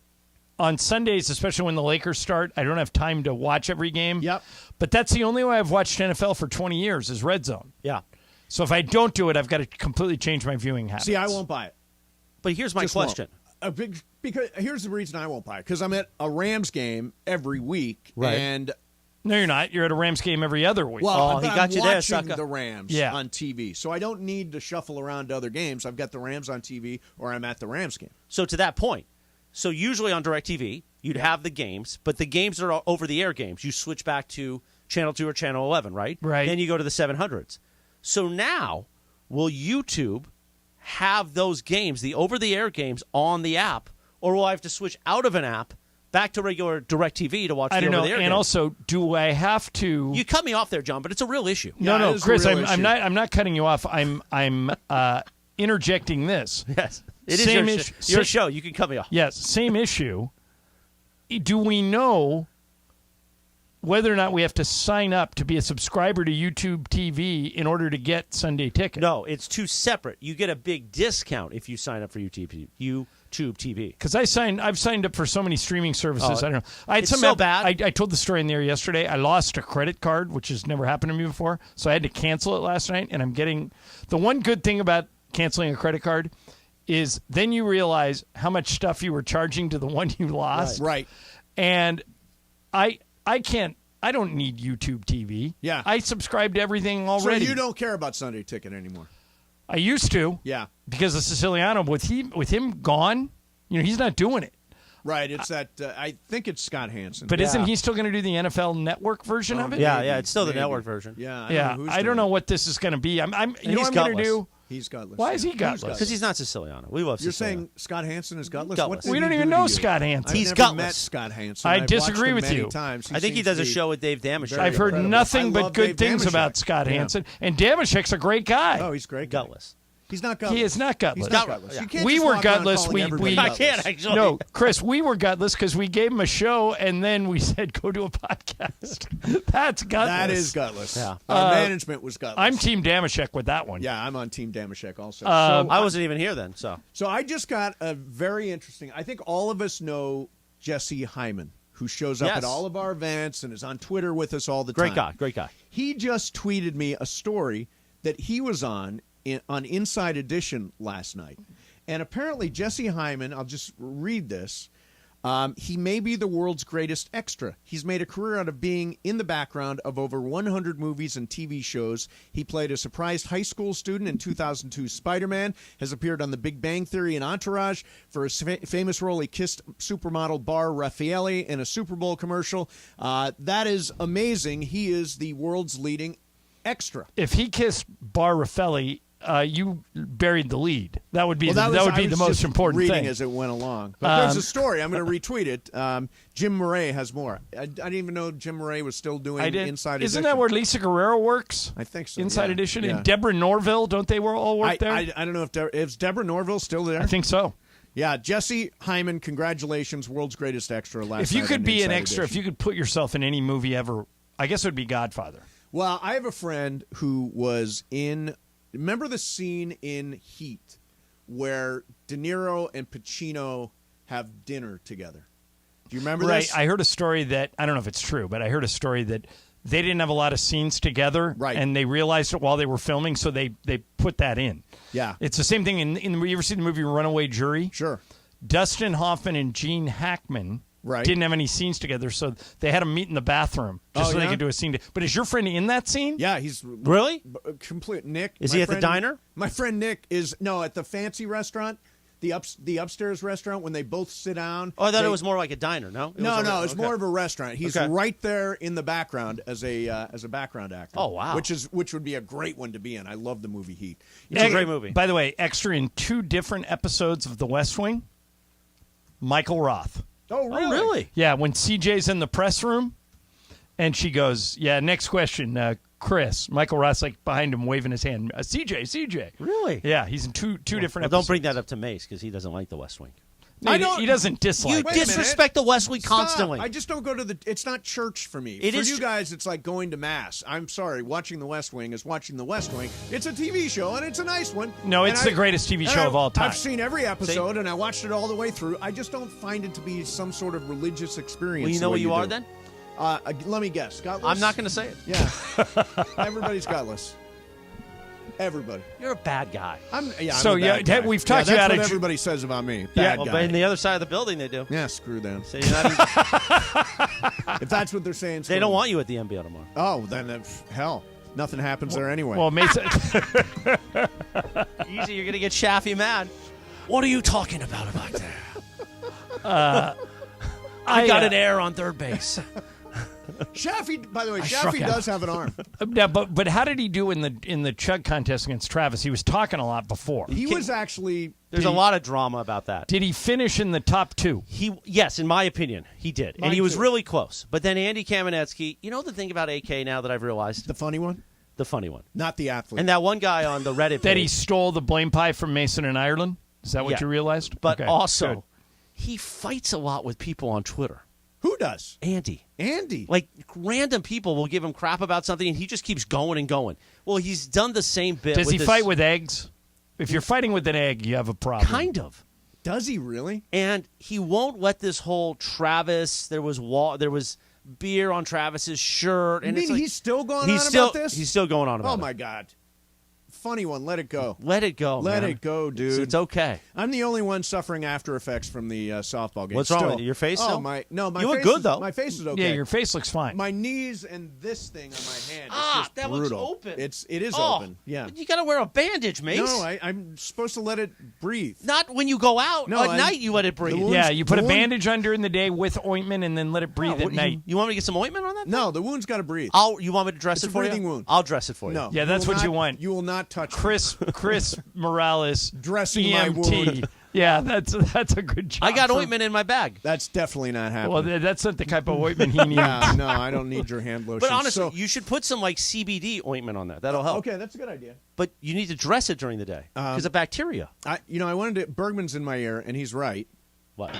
on Sundays, especially when the Lakers start, I don't have time to watch every game. Yep. But that's the only way I've watched NFL for 20 years is Red Zone. Yeah. So if I don't do it, I've got to completely change my viewing habits. See, I won't buy it. But here's my Just question. won't. Because here's the reason I won't buy it. Because I'm at a Rams game every week, and No, you're not. You're at a Rams game every other week. well, he but got I'm you there, watching sucker. the Rams Yeah. on TV, so I don't need to shuffle around to other games. I've got the Rams on TV, or I'm at the Rams game. So to that point, so usually on DirecTV, you'd have the games, but the games are over-the-air games. You switch back to Channel 2 or Channel 11, right? Right. Then you go to the 700s. So now, will YouTube have those games, the over-the-air games, on the app, or will I have to switch out of an app back to regular DirecTV to watch I the don't know. over-the-air And games? also, do I have to? You cut me off there, John, but it's a real issue. No, it is a Chris, real I'm issue. not. I'm not cutting you off. I'm interjecting this. Yes. It is Same your, issue- your sa- show. You can cut me off. Yes, same issue. Do we know whether or not we have to sign up to be a subscriber to YouTube TV in order to get Sunday Ticket? No, it's two separate. You get a big discount if you sign up for YouTube TV. Because I've signed up for so many streaming services. I don't know. I had it's some so bad. I told the story in there yesterday. I lost a credit card, which has never happened to me before. So I had to cancel it last night. And I'm getting the one good thing about canceling a credit card is then you realize how much stuff you were charging to the one you lost. Right. And I don't need YouTube TV. Yeah. I subscribe to everything So already. you don't care about Sunday Ticket anymore. I used to. Yeah. Because of Siciliano, with him gone, he's not doing it. Right. It's that. I think it's Scott Hansen. But isn't he still going to do the NFL Network version of it? Yeah, it's still the maybe. network version. Yeah. I don't know what this is going to be. You know what I'm going to do? He's gutless. Why is he gutless? Because he's not Siciliano. We love You're Siciliano. saying Scott Hansen is gutless? Gutless. What did We he don't do even to know you? Scott Hansen. I've He's never gutless. met Scott Hansen. I I've watched disagree him with many you. times. I think he seems does to a be show with Dave Damashek. I've heard incredible. nothing I but love good Dave things Damashek. about Scott Yeah. Hansen. And Damashek's a great guy. Oh, he's great. Gutless. He's not gutless. He is not gutless. He's not gutless. You can't We just were walk around gutless. calling everybody I gutless. can't actually. No, Chris, we were gutless because we gave him a show and then we said, go to a podcast. That's gutless. That is gutless. Yeah. Our management was gutless. I'm Team Damashek with that one. Yeah, I'm on Team Damashek also. I wasn't even here then, so. So I just got a very interesting. I think all of us know Jesse Hyman, who shows up Yes. at all of our events and is on Twitter with us all the Great time. guy. He just tweeted me a story that he was on Inside Edition last night. And apparently Jesse Hyman, I'll just read this, he may be the world's greatest extra. He's made a career out of being in the background of over 100 movies and TV shows. He played a surprised high school student in 2002's Spider-Man, has appeared on The Big Bang Theory and Entourage. For his famous role, he kissed supermodel Bar Raffaele in a Super Bowl commercial. That is amazing. He is the world's leading extra. If he kissed Bar Raffaele, you buried the lead. That would be Well, that would I be was the most just important reading thing. as it went along. But there's a story. I'm going to retweet it. Jim Murray has more. I didn't even know Jim Murray was still doing Inside Edition. Isn't that where Lisa Guerrero works? I think so. Inside yeah. Edition Yeah. and Deborah Norville, don't they all work there? I don't know if is Deborah Norville still there? I think so. Yeah, Jesse Hyman, congratulations, world's greatest extra last If you night could on be an Inside extra, Edition. if you could put yourself in any movie ever, I guess it would be Godfather. Well, I have a friend who was in. Remember the scene in Heat where De Niro and Pacino have dinner together? Do you remember Right. this? I heard a story that, I don't know if it's true, but I heard a story that they didn't have a lot of scenes together. Right. And they realized it while they were filming, so they put that in. Yeah. It's the same thing in you ever seen the movie Runaway Jury? Sure. Dustin Hoffman and Gene Hackman didn't have any scenes together, so they had them meet in the bathroom just so they could do a scene. But is your friend in that scene? Yeah, he's really complete. Nick, is he at the diner? My friend Nick is at the fancy restaurant. The upstairs restaurant when they both sit down. Oh, I thought it was more like a diner. No, it's more of a restaurant. He's right there in the background as a background actor. Oh wow, which would be a great one to be in. I love the movie Heat. It's a great movie. By the way, extra in 2 different episodes of The West Wing. Michael Roth. Oh really? Yeah, when CJ's in the press room, and she goes, "Yeah, next question." Chris, Michael Roth's like behind him waving his hand. CJ. Really? Yeah, he's in two different episodes. Don't bring that up to Mace because he doesn't like the West Wing. No, he doesn't dislike it. You disrespect the West Wing constantly. I just don't go to it's not church for me. For you guys, it's like going to Mass. I'm sorry, watching the West Wing is watching the West Wing. It's a TV show, and it's a nice one. No, it's the greatest TV show of all time. I've seen every episode, and I watched it all the way through. I just don't find it to be some sort of religious experience. Well, you know what you are then? Let me guess. Gutless? I'm not going to say it. Yeah. Everybody's gutless. Everybody. You're a bad guy. I'm a bad guy. We've talked you out of. That's what everybody says about me. Bad guy. But in the other side of the building, they do. Yeah, screw them. So you're not even... If that's what they're saying, they don't want you at the NBL tomorrow. Oh, then hell, nothing happens there anyway. Well, Mason. Easy, you're going to get Shaffy mad. What are you talking about back there? I got an error on third base. Shaffy, by the way, Shaffy does have an arm. Yeah, but how did he do in the chug contest against Travis? He was talking a lot before. He was actually. There's a lot of drama about that. Did he finish in the top 2? Yes, in my opinion, he did, and he was really close. But then Andy Kamenetsky, you know the thing about AK now that I've realized, the funny one, not the athlete, and that one guy on the Reddit that page, he stole the blame pie from Mason in Ireland. Is that what you realized? But okay, also, good. He fights a lot with people on Twitter. Who does? Andy. Like random people will give him crap about something, and he just keeps going and going. Well, he's done the same bit. Does he fight with eggs? If you're fighting with an egg, you have a problem. Kind of. Does he really? And he won't let this whole Travis. There was beer on Travis's shirt. And he's still going on about this? He's still going on about it. Oh my God. Funny one. Let it go. Let it go. Let it go, dude. It's okay. I'm the only one suffering after effects from the softball game. What's wrong with you? Your face? Oh, still? my you face look good though. My face is okay. Yeah, your face looks fine. My knees and this thing on my hand is just that brutal. looks open. It is open. Yeah. You got to wear a bandage, Mace. No, I'm supposed to let it breathe. Not when you go out. No, at night you let it breathe. Yeah, you put a bandage under in the day with ointment and then let it breathe at night. You want me to get some ointment on that? No, the wound's got to breathe. You want me to dress It's it for you? a breathing wound. I'll dress it for you. No. Yeah, that's what you want. You will not touch Chris Morales dressing EMT. my wound. Yeah, that's a good job. I got ointment in my bag. That's definitely not happening. Well, that's not the type of ointment he needs. Yeah, no, I don't need your hand lotion. But honestly, you should put some CBD ointment on that. That'll help. Okay, that's a good idea. But you need to dress it during the day because of bacteria. I wanted to. Bergman's in my ear, and he's right. What?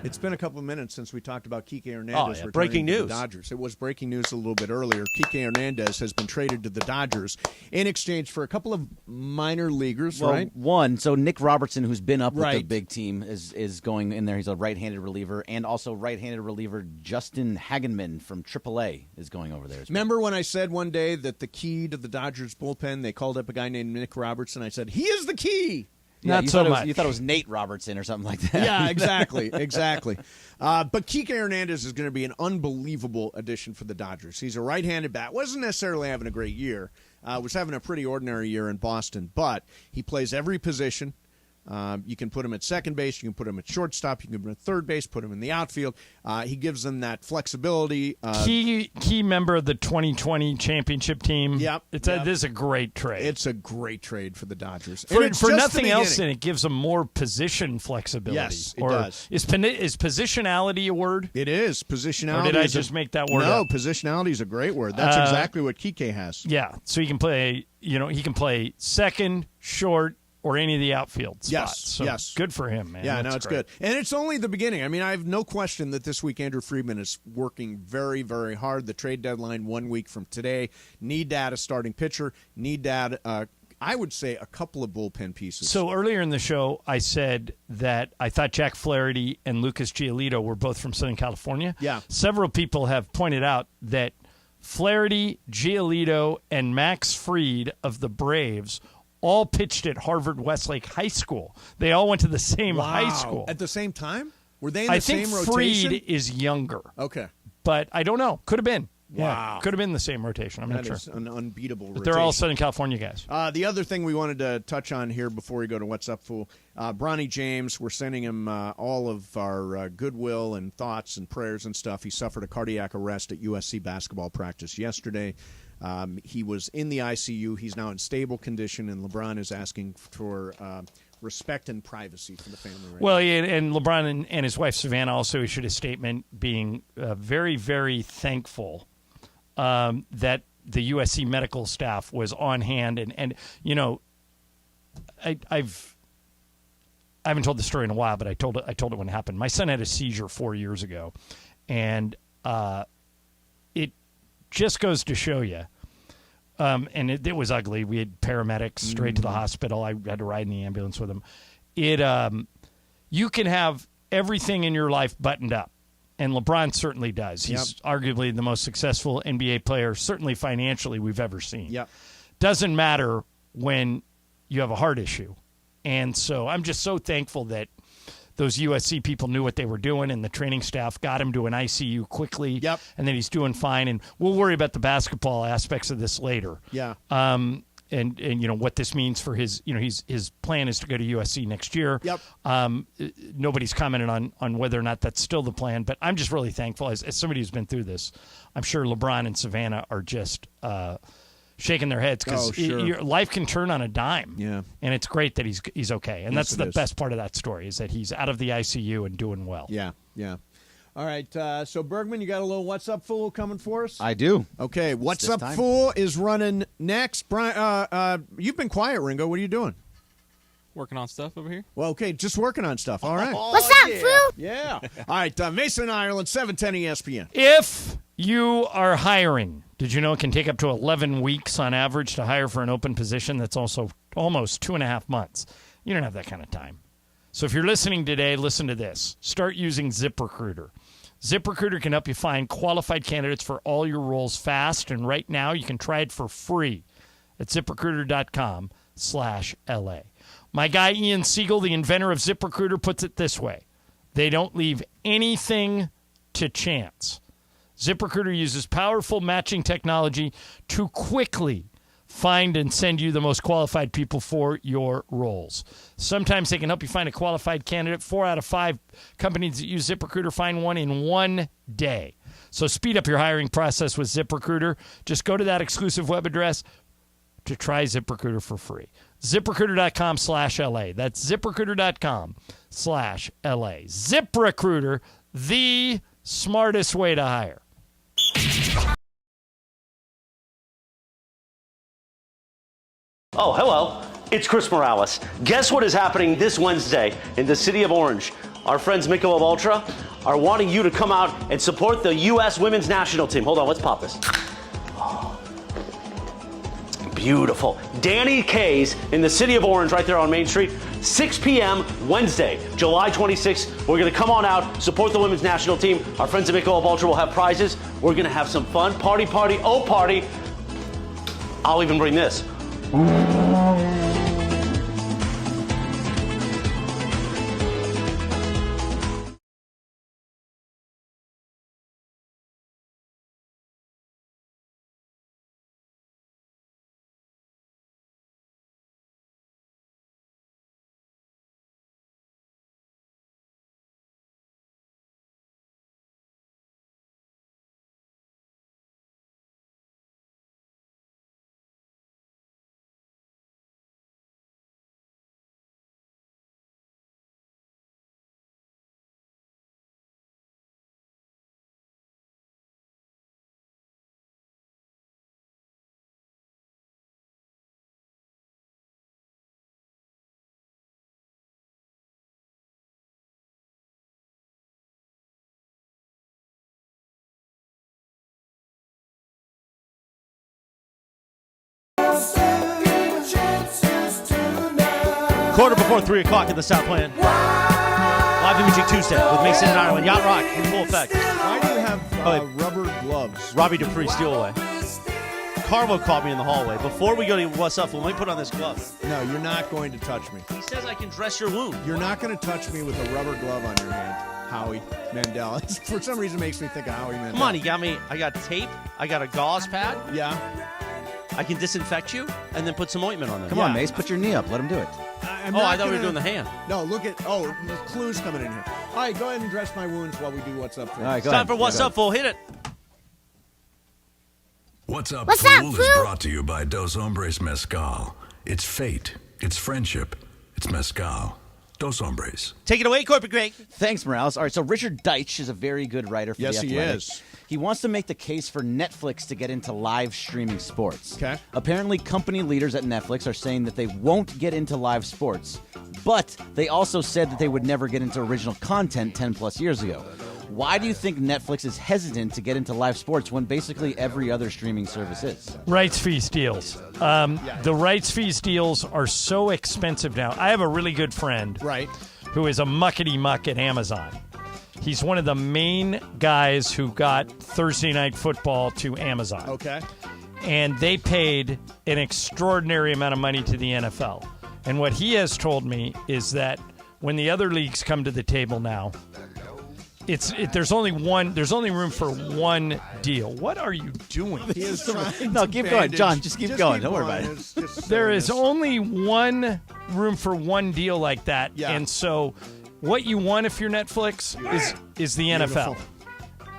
It's been a couple of minutes since we talked about Kike Hernandez returning breaking to news. the Dodgers. It was breaking news a little bit earlier. Kike Hernandez has been traded to the Dodgers in exchange for a couple of minor leaguers, right? One. So Nick Robertson, who's been up with the big team, is going in there. He's a right-handed reliever, and also right-handed reliever Justin Hagenman from AAA is going over there. Remember when I said one day that the key to the Dodgers bullpen, they called up a guy named Nick Robertson? I said, he is the key. Yeah, Not so much. You thought it was Nate Robertson or something like that. Yeah, exactly. But Kike Hernandez is going to be an unbelievable addition for the Dodgers. He's a right-handed bat. Wasn't necessarily having a great year. Was having a pretty ordinary year in Boston, but he plays every position. You can put him at second base. You can put him at shortstop. You can put him at third base. Put him in the outfield. He gives them that flexibility. Key member of the 2020 championship team. Yep. This is a great trade. It's a great trade for the Dodgers. For nothing else, and it gives them more position flexibility. Yes, it does. Is positionality a word? It is. Positionality. Or did I just make that word No, up? positionality is a great word. That's exactly what Kike has. Yeah. So he can play. He can play second, short, or any of the outfield spots. So good for him, man. Yeah, That's it's good. And it's only the beginning. I mean, I have no question that this week Andrew Friedman is working very, very hard. The trade deadline 1 week from today. Need to add a starting pitcher. Need to add, I would say, a couple of bullpen pieces. So earlier in the show, I said that I thought Jack Flaherty and Lucas Giolito were both from Southern California. Yeah. Several people have pointed out that Flaherty, Giolito, and Max Fried of the Braves all pitched at Harvard Westlake High School. They all went to the same high school. At the same time? Were they in the I same think rotation? Freed is younger. Okay. But I don't know. Could have been. Wow. Yeah, could have been the same rotation. I'm not sure. That is an unbeatable But rotation. they're all Southern California guys. The other thing we wanted to touch on here before we go to What's Up, Fool, Bronny James, we're sending him all of our goodwill and thoughts and prayers and stuff. He suffered a cardiac arrest at USC basketball practice yesterday. He was in the ICU. He's now in stable condition, and LeBron is asking for respect and privacy for the family right Well, now. and LeBron and his wife Savannah also issued a statement being very, very thankful that the USC medical staff was on hand. And you know, I haven't told the story in a while, but I told it when it happened. My son had a seizure 4 years ago, and it just goes to show you. And it was ugly. We had paramedics straight to the hospital. I had to ride in the ambulance with him. You can have everything in your life buttoned up, and LeBron certainly does. He's arguably the most successful NBA player, certainly financially, we've ever seen. Yep. Doesn't matter when you have a heart issue. And so I'm just so thankful that those USC people knew what they were doing, and the training staff got him to an ICU quickly. Yep. And then he's doing fine. And we'll worry about the basketball aspects of this later. Yeah. And you know what this means for his, you know, his plan is to go to USC next year. Yep. Nobody's commented on whether or not that's still the plan, but I'm just really thankful as somebody who's been through this. I'm sure LeBron and Savannah are just shaking their heads because your life can turn on a dime. Yeah. And it's great that he's okay. And Yes, that's the best part of that story is that he's out of the ICU and doing well. Yeah, yeah. All right, so Bergman, you got a little What's Up, Fool coming for us? I do. Okay, What's this Up, time. Fool is running next. Brian, you've been quiet, Ringo. What are you doing? Working on stuff over here. Well, okay, just working on stuff. All right. What's up, fool? Yeah. All right, Mason, Ireland, 710 ESPN. If you are hiring, did you know it can take up to 11 weeks on average to hire for an open position? That's also almost 2.5 months. You don't have that kind of time. So if you're listening today, listen to this. Start using ZipRecruiter. ZipRecruiter can help you find qualified candidates for all your roles fast, and right now you can try it for free at ZipRecruiter.com/LA. My guy Ian Siegel, the inventor of ZipRecruiter, puts it this way. They don't leave anything to chance. ZipRecruiter uses powerful matching technology to quickly find and send you the most qualified people for your roles. Sometimes they can help you find a qualified candidate. 4 out of 5 companies that use ZipRecruiter find one in 1 day. So speed up your hiring process with ZipRecruiter. Just go to that exclusive web address to try ZipRecruiter for free. ZipRecruiter.com/LA. That's ZipRecruiter.com/LA. ZipRecruiter, the smartest way to hire. Oh, hello. It's Chris Morales. Guess what is happening this Wednesday in the city of Orange? Our friends Michelob Ultra are wanting you to come out and support the U.S. women's national team. Hold on, let's pop this. Oh, beautiful. Danny K's in the city of Orange right there on Main Street. 6 p.m. Wednesday, July 26th. We're going to come on out, support the women's national team. Our friends at Michelob Ultra will have prizes. We're going to have some fun. Party, oh party. I'll even bring this. Quarter before 3 o'clock in the Southland. Live Imaging Tuesday with Mason and Ireland. Yacht Rock in full effect. Why do you have rubber gloves? Robbie Dupree, steal away. Carlo called me in the hallway. Before we go to What's Up, let me put on this glove. No, you're not going to touch me. He says I can dress your wound. You're not going to touch me with a rubber glove on your hand. Howie Mandel. For some reason, it makes me think of Howie Mandel. Come on, I got tape. I got a gauze pad. Yeah. I can disinfect you and then put some ointment on them. Come on, Mace, put your knee up. Let him do it. I thought we were doing the hand. No, look at the clues coming in here. All right, go ahead and dress my wounds while we do What's Up, Fool. All right, go Time ahead. for What's Up, Fool. Hit it. What's Up, What's Fool up, is Fool? brought to you by Dos Hombres Mezcal. It's fate. It's friendship. It's Mezcal. Dos Hombres. Take it away, Corporate Greg. Thanks, Morales. All right, so Richard Deitch is a very good writer for The Yes, he Athletic. is. He wants to make the case for Netflix to get into live streaming sports. Okay. Apparently, company leaders at Netflix are saying that they won't get into live sports, but they also said that they would never get into original content 10 plus years ago. Why do you think Netflix is hesitant to get into live sports when basically every other streaming service is? Rights fees deals. The rights fees deals are so expensive now. I have a really good friend who is a muckety-muck at Amazon. He's one of the main guys who got Thursday Night Football to Amazon. Okay. And they paid an extraordinary amount of money to the NFL. And what he has told me is that when the other leagues come to the table now, there's only room for one deal. What are you doing? He is trying No, to keep bandage. going, John. Just keep going. Don't worry about it. It's just There is silliness. only one room for one deal like that. Yeah. And so what you want if you're Netflix is the NFL.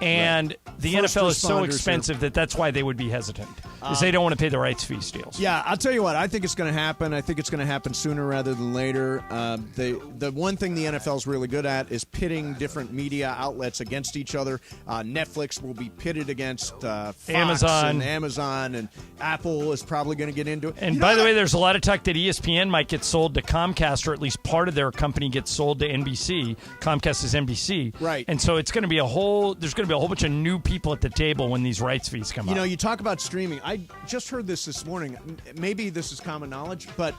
And the First NFL is so responders expensive that's why they would be hesitant. Is they don't want to pay the rights fees deals. Yeah, I'll tell you what. I think it's going to happen. I think it's going to happen sooner rather than later. The one thing the NFL is really good at is pitting different media outlets against each other. Netflix will be pitted against Fox Amazon. and Apple is probably going to get into it. And by the way, there's a lot of talk that ESPN might get sold to Comcast, or at least part of their company gets sold to NBC. Comcast is NBC. Right. And so it's going to be there's going to be a whole bunch of new people at the table when these rights fees come up. You know, you talk about streaming. I just heard this morning. Maybe this is common knowledge, but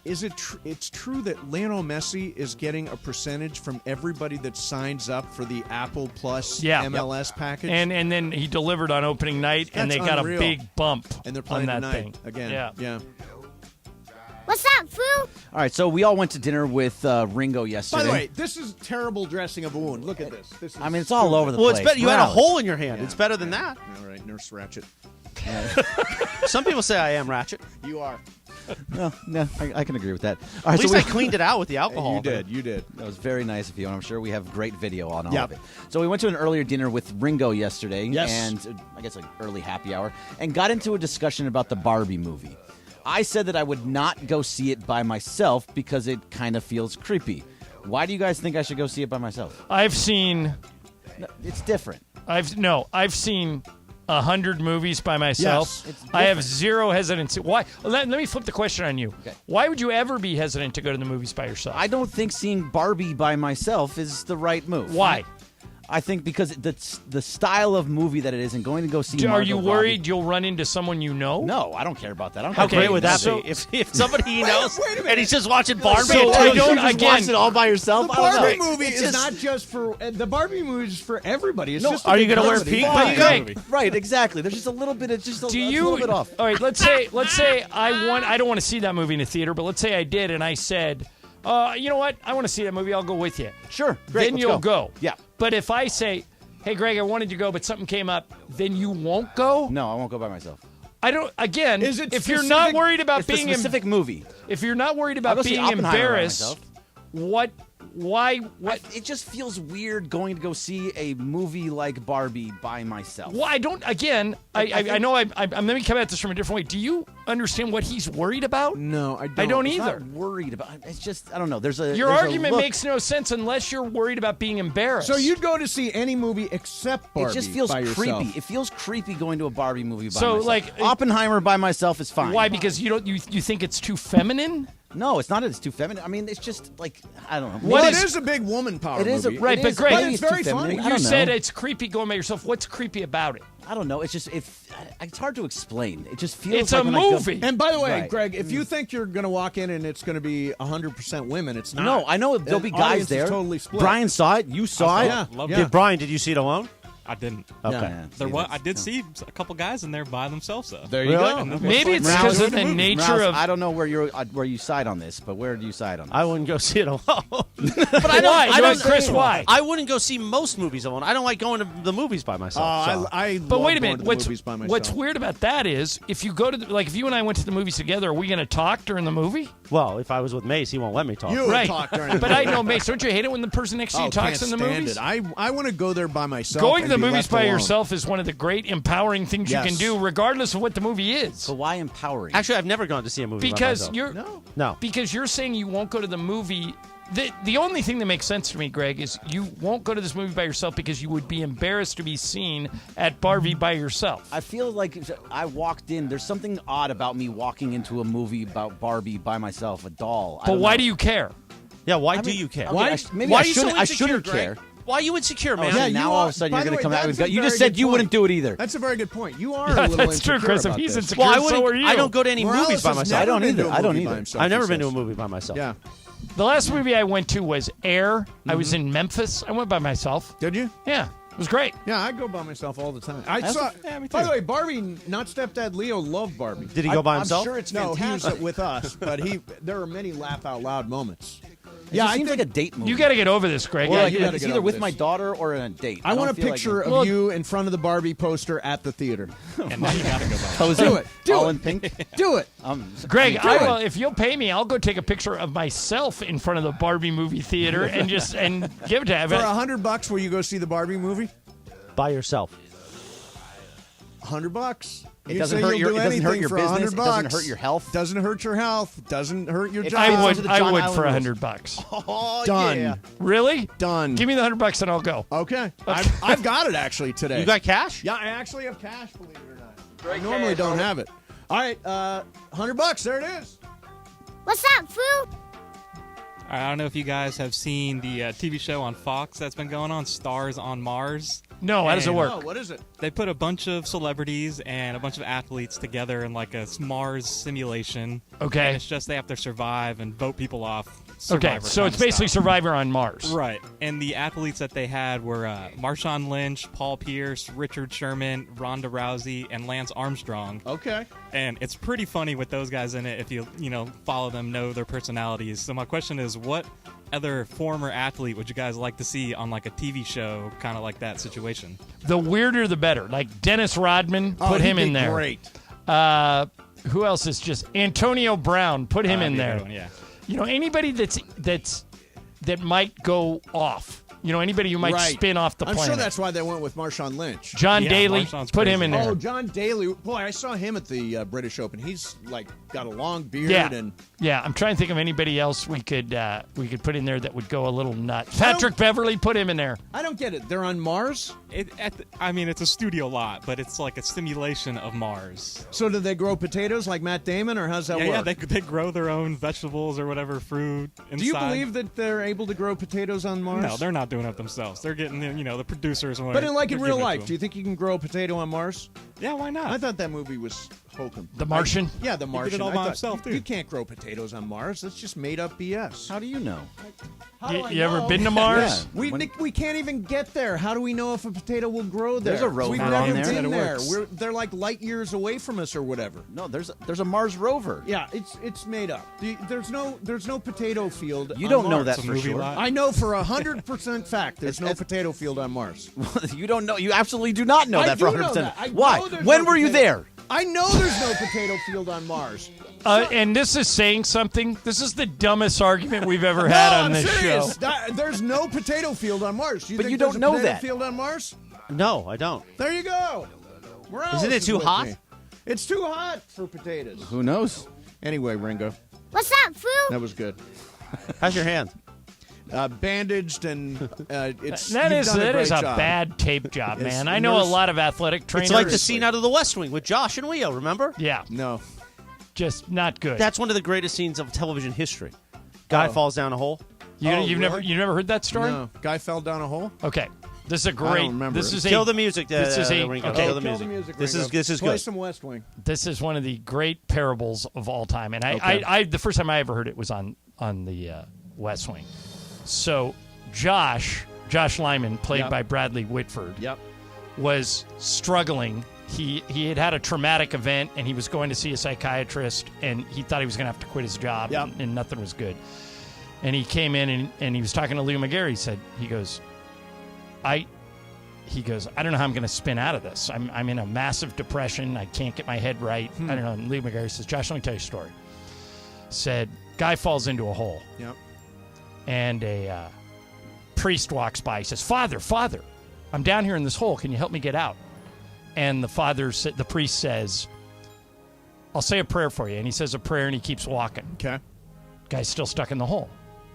is it it's true that Lionel Messi is getting a percentage from everybody that signs up for the Apple Plus MLS package? And then he delivered on opening night, and That's they got unreal. a big bump And they're playing on that tonight thing. again. Yeah. What's up, fool? All right, so we all went to dinner with Ringo yesterday. By the way, this is terrible dressing of a wound. Look at this. This is I mean, it's all over the Well, place. it's better. You had a Morales. hole in your hand. It's better than that. All right, Nurse Ratchet. Some people say I am Ratchet. You are. No, I can agree with that. All At right, least so I cleaned it out with the alcohol. You did. That was very nice of you, and I'm sure we have great video on all Yep. of it. So we went to an earlier dinner with Ringo yesterday, Yes. and I guess like early happy hour, and got into a discussion about the Barbie movie. I said that I would not go see it by myself because it kind of feels creepy. Why do you guys think I should go see it by myself? I've seen No, it's different. I've seen 100 movies by myself. Yes, it's I have different. zero hesitancy. Why? Let me flip the question on you. Okay. Why would you ever be hesitant to go to the movies by yourself? I don't think seeing Barbie by myself is the right move. Why? I think because the style of movie that it is, and going to go see. Are Margot you Robbie- worried you'll run into someone you know? No, I don't care about that. I don't How care. great would that so- be if somebody he knows and he's just watching Barbie? So and I tells you don't- to just again- watch it all by yourself. The I don't know. Barbie movie It's is just- not just for the Barbie movie is for everybody. It's No, just a are you big gonna wear comedy. pink? Fine. Greg, Right, exactly. There's just a little bit of just a, Do a you? little bit off. All right, let's say I don't want to see that movie in the theater, but let's say I did, and I said, you know what? I want to see that movie. I'll go with you. Sure, great. Then let's you'll go. go. Yeah. But if I say, hey, Greg, I wanted to go, but something came up, then you won't go? No, I won't go by myself. I don't. Again, Is it if you're not specific- worried about It's being the specific movie. if you're not worried I'll about go see being Oppenheimer by embarrassed, myself. why? It just feels weird going to go see a movie like Barbie by myself. Well, I don't. Again, I know. I'm let me come at this from a different way. Do you understand what he's worried about? No, I don't. I don't It's either. not worried about. It's just I don't know. There's a Your there's a argument look. makes no sense unless you're worried about being embarrassed. So you'd go to see any movie except Barbie. It just feels by creepy. yourself. It feels creepy going to a Barbie movie by So, myself. like, Oppenheimer by myself is fine. Why? Because you don't. You think it's too feminine? No, it's not. It's too feminine. I mean, it's just like I don't know. What Well, is- it is a big woman power It is a- movie. Right, It but is, Greg, maybe it's too very feminine. funny. I You don't know. said it's creepy going by yourself. What's creepy about it? I don't know. It's just it's hard to explain. It just feels It's like a when I go- movie. And by the way, Right. Greg, if you think you're going to walk in and it's going to be 100% women, it's not. No, I know there'll be The guys audience is there. totally split. Brian saw it. You saw it. Yeah, Did Brian? Did you see it alone? I didn't. Okay. Yeah, There see, was. I that's- did see a couple guys in there by themselves, though. There you go. And Maybe it's because of the nature Rouse, of. I don't know where you side on this, but where do you side on this? I wouldn't go see it alone. But I don't, Chris, why? I wouldn't go see most movies alone. I don't like going to the movies by myself. so. But wait a minute. Going to the movies by myself. What's weird about that is if you go to if you and I went to the movies together, are we going to talk during the movie? Well, if I was with Mace, he won't let me talk. You would Right. talk during the But I movie. know, Mace, don't you hate it when the person next to you talks in the can't movies? stand it. I want to go there by myself. Going to and the be movies left by alone. yourself is one of the great empowering things you Yes. can do, regardless of what the movie is. So why empowering? Actually, I've never gone to see a movie by Because myself. you're No. because you're saying you won't go to the movie. The only thing that makes sense to me, Greg, is you won't go to this movie by yourself because you would be embarrassed to be seen at Barbie by yourself. I feel like I walked in. There's something odd about me walking into a movie about Barbie by myself, a doll. But why do you care? Yeah, why I do mean, you care? okay, Why? maybe why I are you so shouldn't. I insecure, shouldn't Greg? care. Why are you insecure, man? Oh, now all of a sudden you're going to come out with. You just said you wouldn't do it either. That's a very good point. You are Yeah, a little that's true, insecure Chris. If about he's this. insecure, Well, I so wouldn't. are you. I don't go to any Morales movies by has myself. never I don't been to either. a I don't movie by either. himself, I've never he been to a says. movie by myself. Yeah. The last movie I went to was Air. I was in Memphis. I went by myself. Did you? Yeah, it was great. Yeah, I go by myself all the time. I That's saw. yeah, me By too. the way, Barbie, not stepdad Leo, loved Barbie. Did he go by himself? I'm sure it's no. He was with us, but there are many laugh out loud moments. Yeah, I it seems think- like a date movie. You got to get over this, Greg. Or like, you gotta it's get either over with this. my daughter or on a date. I want a don't feel like picture it. of you in front of the Barbie poster at the theater. And now you got to go by. Posing, Do it. Do all it. in pink. Do it. Greg, Do it. I will, if you'll pay me, I'll go take a picture of myself in front of the Barbie movie theater and give it to him. For $100, will you go see the Barbie movie? By yourself. $100. It You doesn't say hurt you'll your. do It doesn't hurt anything your for business. It $100. doesn't hurt your health. Doesn't hurt your health. Doesn't hurt your If job. I John would Island for movie. $100. Oh, Done. yeah. Really? Done. Give me the $100 and I'll go. Okay. I've got it actually today. You got cash? Yeah, I actually have cash, believe it or not. I normally don't have it. All right, $100. There it is. What's up, Foo? I don't know if you guys have seen the TV show on Fox that's been going on, Stars on Mars. No, how does it And work? Oh, what is it? They put a bunch of celebrities and a bunch of athletes together in like a Mars simulation. Okay. And it's just they have to survive and vote people off. Okay, Survivor so kind it's of basically style. Survivor on Mars. Right. And the athletes that they had were Marshawn Lynch, Paul Pierce, Richard Sherman, Ronda Rousey, and Lance Armstrong. Okay. And it's pretty funny with those guys in it if you follow them, know their personalities. So my question is, what other former athlete would you guys like to see on like a TV show, kind of like that situation? The weirder, the better. Like Dennis Rodman, put him in there. Great. Who else is just Antonio Brown? Put him in there. Yeah. You know, anybody that might go off. You know, anybody who might Right. spin off the I'm planet. sure that's why they went with Marshawn Lynch. John Yeah, Daly, Marshawn's put him crazy. in there. Oh, John Daly. Boy, I saw him at the British Open. He's like got a long beard Yeah, and yeah. I'm trying to think of anybody else we could put in there that would go a little nuts. Patrick Beverly, put him in there. I don't get it. They're on Mars? It's a studio lot, but it's like a simulation of Mars. So do they grow potatoes like Matt Damon, or how's that Yeah, work? they grow their own vegetables or whatever fruit inside. Do you believe that they're able to grow potatoes on Mars? No, they're not doing it themselves. They're getting, the producers. But in they're real giving it life, to do you think you can grow a potato on Mars? Yeah, why not? I thought that movie was hokum. The Martian? Yeah, The He did Martian. it all I by thought, himself, too. You can't grow potatoes on Mars. That's just made up BS. How do you know? How do I You ever know? been to Mars? Yeah. We can't even get there. How do we know if a potato will grow there? There's a rover We've on never there. been That there. works. They're like light years away from us or whatever. No, there's a Mars rover. Yeah, it's made up. There's no potato field. You on don't know Mars. that It's a for movie sure. lot. I know for 100% fact there's no potato field on Mars. You don't know. You absolutely do not know I that for do know 100%. that. I Why? know there's When no were you potato- there? I know there's no potato field on Mars. And this is saying something. This is the dumbest argument we've ever had No, on I'm this serious. show. There's no potato field on Mars. But think you there's don't a know potato that. field on Mars? No, I don't. There you go. Morales Isn't it is too with hot? me. It's too hot for potatoes. Who knows? Anyway, Ringo, What's up, Foo? that was good. How's your hand? Bandaged and it's That you've is done a job. bad tape job, It's man. I know a nurse- lot of athletic trainers. It's like the scene out of The West Wing with Josh and Leo, remember? Yeah, No. just not good. That's one of the greatest scenes of television history. Guy falls down a hole. you've never really? you never heard that story? No. Guy fell down a hole? Okay, this is a I great. don't remember This it. is a. Kill the music. This is a. Ringo. Okay, Kill the Kill music. the music, This Ringo. is Play good. some West Wing. this is one of the great parables of all time, and Okay. I the first time I ever heard it was on the West Wing. So Josh Lyman, played Yep. by Bradley Whitford, Yep. was struggling. He had a traumatic event, and he was going to see a psychiatrist, and he thought he was going to have to quit his job, and nothing was good. And he came in, and he was talking to Lou McGarry. He goes, I don't know how I'm going to spin out of this. I'm in a massive depression. I can't get my head right. I don't know. And Lou McGarry says, Josh, let me tell you a story. Said, guy falls into a hole. Yep. And a priest walks by. He says, Father, I'm down here in this hole. Can you help me get out? And the priest says, I'll say a prayer for you. And he says a prayer, and he keeps walking. Okay. Guy's still stuck in the hole.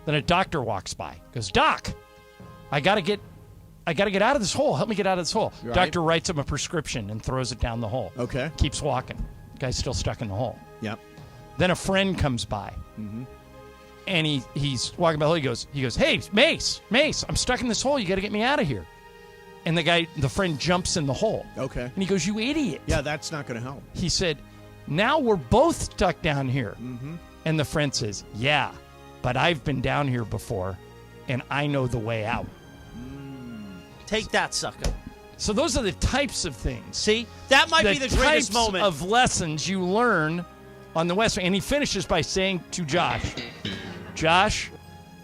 Then a doctor walks by. Goes, Doc, I got to get out of this hole. Help me get out of this hole. Right. Doctor writes him a prescription and throws it down the hole. Okay. Keeps walking. Guy's still stuck in the hole. Yep. Then a friend comes by. Mm-hmm. And he's walking by the hole. He goes, hey, Mace, I'm stuck in this hole. You got to get me out of here. And the friend jumps in the hole. Okay. And he goes, you idiot. Yeah, that's not going to help. He said, now we're both stuck down here. Mm-hmm. And the friend says, yeah, but I've been down here before, and I know the way out. Take that, sucker. So those are the types of things. See? That might be the greatest moment. Of lessons you learn on the West Wing. And he finishes by saying to Josh,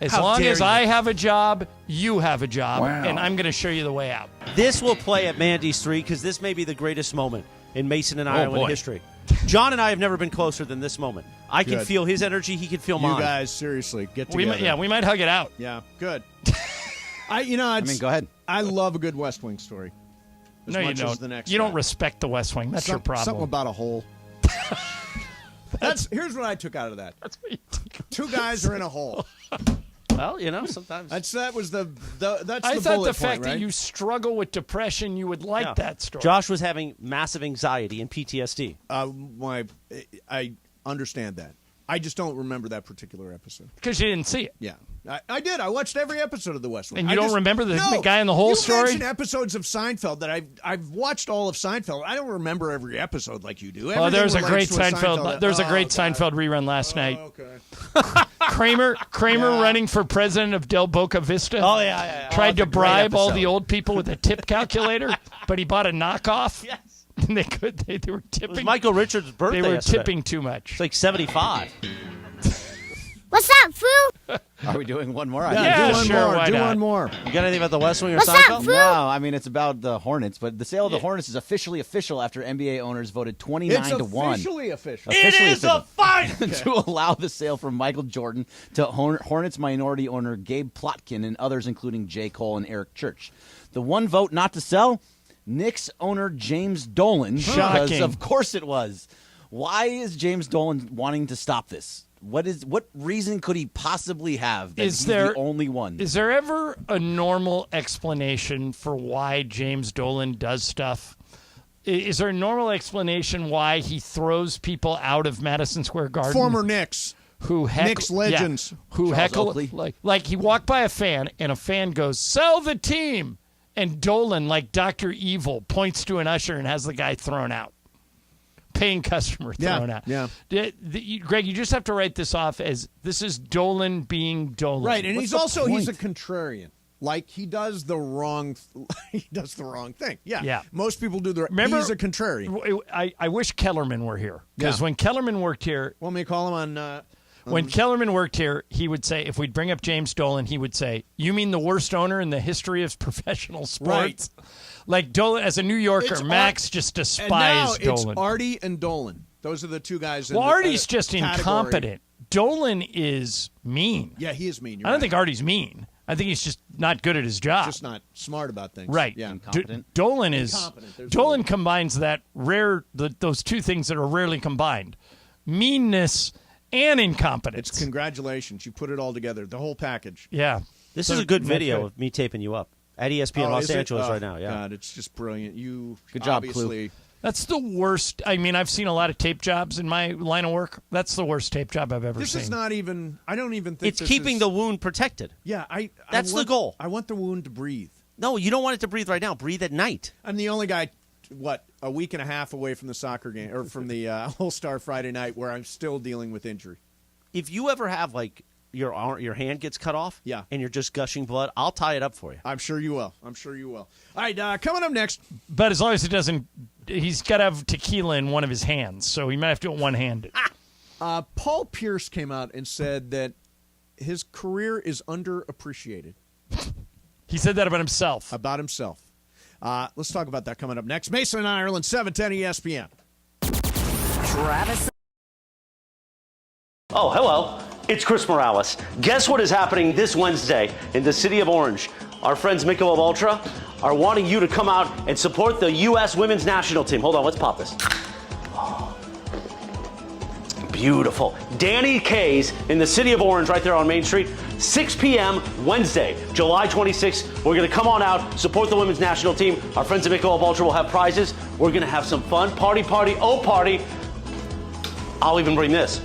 as long as I have a job, you have a job, and I'm going to show you the way out. This will play at Mandy Street because this may be the greatest moment in Mason and Ireland history. John and I have never been closer than this moment. I can feel his energy. He can feel mine. You guys, seriously, get together. We might hug it out. Yeah, good. Go ahead. I love a good West Wing story. No, you don't. The next you guy. don't respect the West Wing. That's your problem. Something about a hole. Here's what I took out of that. That's what you took. Two guys are in a hole. Well, sometimes that was the I the thought bullet the fact point, right? that you struggle with depression, you would like that story. Josh was having massive anxiety and PTSD. I understand that. I just don't remember that particular episode. Because you didn't see it. Yeah. I did. I watched every episode of The West Wing. And you don't remember the guy in the hole story? You mentioned episodes of Seinfeld that I've watched all of Seinfeld. I don't remember every episode like you do. Well, there's a great Seinfeld. Seinfeld rerun last night. Okay. Kramer running for president of Del Boca Vista. Oh, yeah. Tried to bribe all the old people with a tip calculator, but he bought a knockoff. Yes. And they were tipping. It was Michael Richards' birthday They were yesterday. tipping too much. It's like 75. What's up, fool? Are we doing one more? Yeah, do one sure, more. why Do not? one more. You got anything about the West Wing or What's up, Seinfeld? fool? No, I mean it's about the Hornets, but the sale of the Hornets is officially official after NBA owners voted 29 It's to 1. officially official. It is a fight! to allow the sale from Michael Jordan to Hornets minority owner Gabe Plotkin and others, including J. Cole and Eric Church. The one vote not to sell, Knicks owner James Dolan. Shocking. Because of course it was. Why is James Dolan wanting to stop this? What reason could he possibly have that he's the only one? Is there ever a normal explanation for why James Dolan does stuff? Is there a normal explanation why he throws people out of Madison Square Garden? Former Knicks. Knicks legends. Who heckle like he walked by a fan and a fan goes, "Sell the team." And Dolan, like Dr. Evil, points to an usher and has the guy thrown out. Paying customer thrown out. Yeah. Greg, you just have to write this off as this is Dolan being Dolan. Right, and What's he's the a contrarian. Like he does the wrong thing. Yeah. Yeah. Most people do Remember, he's a contrarian. I wish Kellerman were here. Because Yeah. when Kellerman worked here, Want me to call him on when Kellerman worked here, he would say, if we'd bring up James Dolan, he would say, "You mean the worst owner in the history of professional sports?" Right. Like Dolan, as a New Yorker, It's Max just and now despised Dolan. it's Artie and Dolan. Those are the two guys. Well, in the, Artie's just category. incompetent. Dolan is mean. Yeah, he is mean. You're I don't right. think Artie's mean. I think he's just not good at his job. Just not smart about things. Right. Yeah. Incompetent. Dolan is. Incompetent. There's Dolan combines that those two things that are rarely combined: meanness and incompetence. It's congratulations. You put it all together, the whole package. Yeah. This So is a good that's video right. of me taping you up at ESPN Los is it? Angeles Oh, right now. Yeah. God, it's just brilliant. You Good job, obviously, That's the worst. I mean, I've seen a lot of tape jobs in my line of work. That's the worst tape job I've ever This seen. is not even. I don't even think It's this keeping is, the wound protected. Yeah, That's the want- goal. I want the wound to breathe. No, you don't want it to breathe right now. Breathe at night. I'm the only guy. A week and a half away from the soccer game or from the All-Star Friday night where I'm still dealing with injury. If you ever have your hand gets cut off, Yeah. and you're just gushing blood, I'll tie it up for you. I'm sure you will. All right, coming up next. But as long as it doesn't, he's got to have tequila in one of his hands, so he might have to do it one-handed. Paul Pierce came out and said that his career is underappreciated. He said that about himself. Let's talk about that coming up next. Mason and Ireland, 710 ESPN. Travis. Oh, hello. It's Chris Morales. Guess what is happening this Wednesday in the city of Orange? Our friends Michelob Ultra are wanting you to come out and support the U.S. women's national team. Hold on, let's pop this. Oh, beautiful. Danny K's in the city of Orange right there on Main Street. 6 p.m. Wednesday, July 26th. We're going to come on out, support the women's national team. Our friends at Michelob Ultra will have prizes. We're going to have some fun. Party, oh party. I'll even bring this.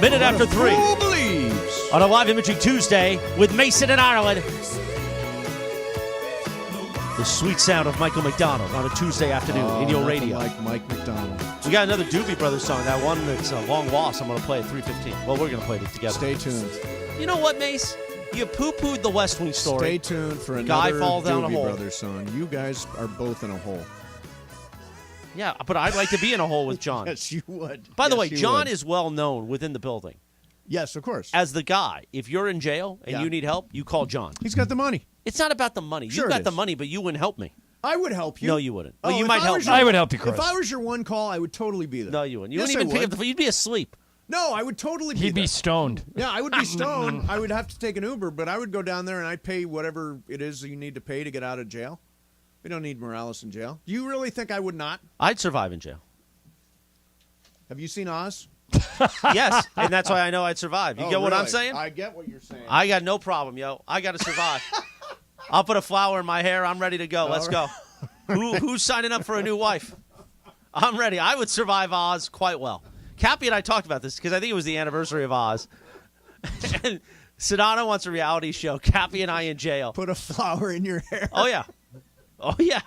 Minute after 3 on a live imaging Tuesday with Mason and Ireland. The sweet sound of Michael McDonald on a Tuesday afternoon in your radio. Like Mike McDonald. We got another Doobie Brothers song, that one that's a long loss. I'm going to play at 3:15. Well, we're going to play it together. Stay tuned. You know what, Mace? You poo-pooed the West Wing story. Stay tuned for Guy another falls down a Doobie hole. Brothers song. You guys are both in a hole. Yeah, but I'd like to be in a hole with John. Yes, you would. By the way, you John would. is well known within the building. Yes, of course. As the guy, if you're in jail and Yeah. you need help, you call John. He's got the money. It's not about the money. Sure You it got the is. money, but you wouldn't help me. I would help you. No, you wouldn't. Well, you if might I help was me. your- I would help you, Chris. If I was your one call, I would totally be there. No, you wouldn't. You Yes, wouldn't even I pick up would. the phone. You'd be asleep. No, I would totally be He'd there. be stoned. Yeah, I would be stoned. I would have to take an Uber, but I would go down there and I'd pay whatever it is you need to pay to get out of jail. We don't need Morales in jail. Do you really think I would not? I'd survive in jail. Have you seen Oz? Yes, and that's why I know I'd survive. You Oh, get what I'm really? saying? I get what you're saying. I got no problem, yo. I got to survive. I'll put a flower in my hair. I'm ready to go. Let's go. Who's signing up for a new wife? I'm ready. I would survive Oz quite well. Cappy and I talked about this because I think it was the anniversary of Oz. And Sedano wants a reality show. Cappy and I in jail. Put a flower in your hair. Oh, yeah. Oh, yeah.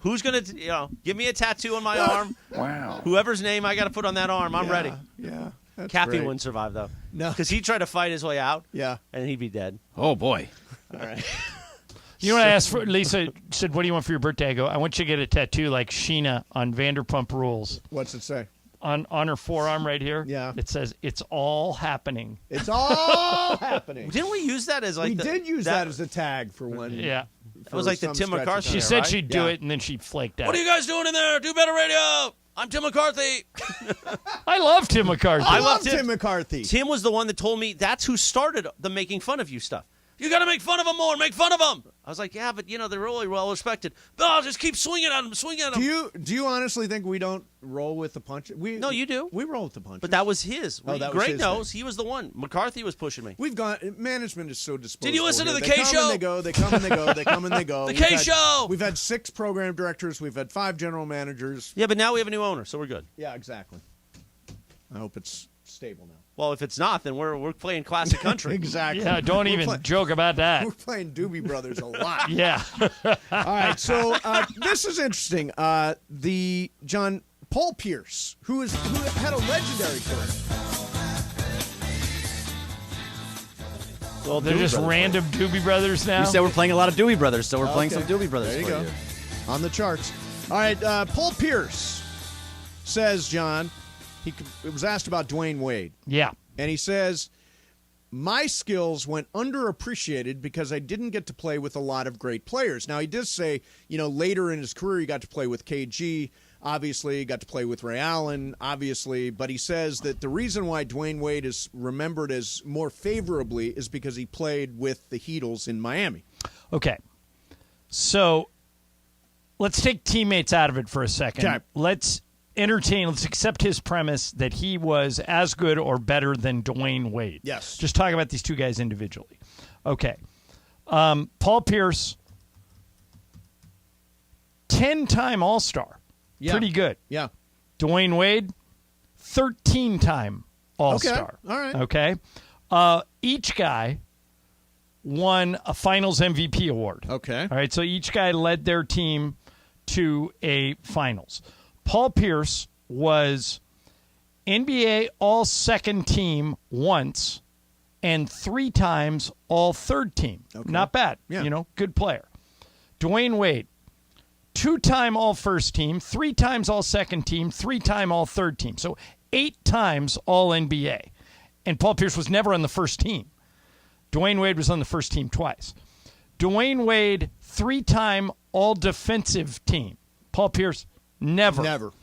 Who's going to, give me a tattoo on my arm? Wow. Whoever's name I got to put on that arm, I'm ready. Yeah. That's Cappy great. wouldn't survive, though. No. Because he'd try to fight his way out. Yeah. And he'd be dead. Oh, boy. All right. You know what I asked for? Lisa said, what do you want for your birthday? I go, I want you to get a tattoo like Sheena on Vanderpump Rules. What's it say? on her forearm right here. Yeah. It says, "It's all happening." It's all happening. Didn't we use that as like we did use that as a tag for one. Yeah. It was like the Tim McCarthy. She there, said right? she'd do it, and then she flaked out. What are you guys doing in there? Do better radio. I'm Tim McCarthy. I love Tim McCarthy. I love Tim McCarthy. Tim was the one that told me that's who started the making fun of you stuff. You got to make fun of them more. Make fun of them. I was like, yeah, but they're really well respected. No, just keep swinging at them. Swing at them. Do you honestly think we don't roll with the punch? No, you do. We roll with the punch. But that was his. Oh, that was Greg his knows. He was the one. McCarthy was pushing me. We've gone. Management is so disposable. Did you listen to here. the They K come show? And they go. They come and they go. They come and they go. The K show. We've had 6 program directors. We've had 5 general managers. Yeah, but now we have a new owner, so we're good. Yeah, exactly. I hope it's stable now. Well, if it's not, then we're playing classic country. Exactly. Yeah, don't even joke about that. We're playing Doobie Brothers a lot. Yeah. All right, so this is interesting. Paul Pierce, who had a legendary career. Well, they're just random Doobie Brothers now. You said we're playing a lot of Doobie Brothers, so we're playing Okay. some Doobie Brothers There you for go. you. On the charts. All right, Paul Pierce says, John, he was asked about Dwayne Wade. Yeah. And he says, my skills went underappreciated because I didn't get to play with a lot of great players. Now, he did say, later in his career, he got to play with KG, obviously, he got to play with Ray Allen, obviously, but he says that the reason why Dwayne Wade is remembered as more favorably is because he played with the Heatles in Miami. Okay. So let's take teammates out of it for a second. Okay. Let's accept his premise that he was as good or better than Dwayne Wade. Yes. Just talk about these two guys individually. Okay. Paul Pierce, 10-time All-Star. Yeah. Pretty good. Yeah. Dwayne Wade, 13-time All-Star. Okay. All right. Okay. Each guy won a Finals MVP award. Okay. All right, so each guy led their team to a Finals. Paul Pierce was NBA All-Second Team once and 3 times All-Third Team. Okay. Not bad. Yeah. Good player. Dwayne Wade, 2-time All-First Team, 3 times All-Second Team, 3-time All-Third Team. So 8 times All-NBA. And Paul Pierce was never on the first team. Dwayne Wade was on the first team twice. Dwayne Wade, 3-time All-Defensive Team. Paul Pierce, never. Never.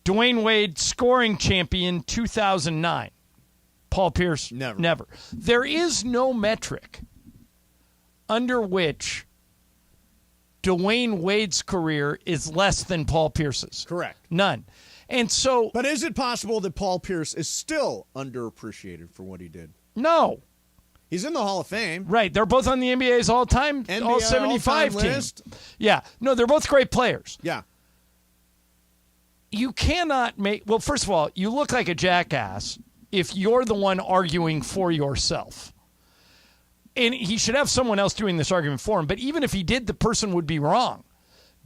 Dwayne Wade, scoring champion, 2009. Paul Pierce, Never. There is no metric under which Dwayne Wade's career is less than Paul Pierce's. Correct. None. And so... But is it possible that Paul Pierce is still underappreciated for what he did? No. He's in the Hall of Fame. Right. They're both on the NBA's all-time, NBA all-75 all-time team. list. Yeah. No, they're both great players. Yeah. You cannot make... Well, first of all, you look like a jackass if you're the one arguing for yourself. And he should have someone else doing this argument for him. But even if he did, the person would be wrong.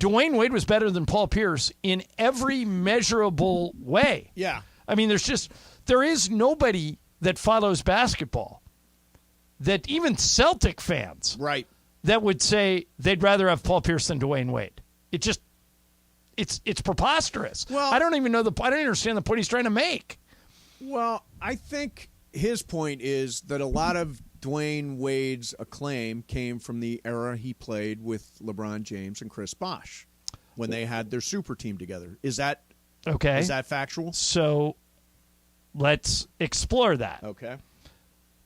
Dwayne Wade was better than Paul Pierce in every measurable way. Yeah. I mean, there is nobody that follows basketball that even Celtic fans right that would say they'd rather have Paul Pierce than Dwayne Wade. It's preposterous. Well, I don't even know I don't understand the point he's trying to make. Well, I think his point is that a lot of Dwayne Wade's acclaim came from the era he played with LeBron James and Chris Bosh when they had their super team together. Is that okay? Is that factual? So let's explore that. Okay.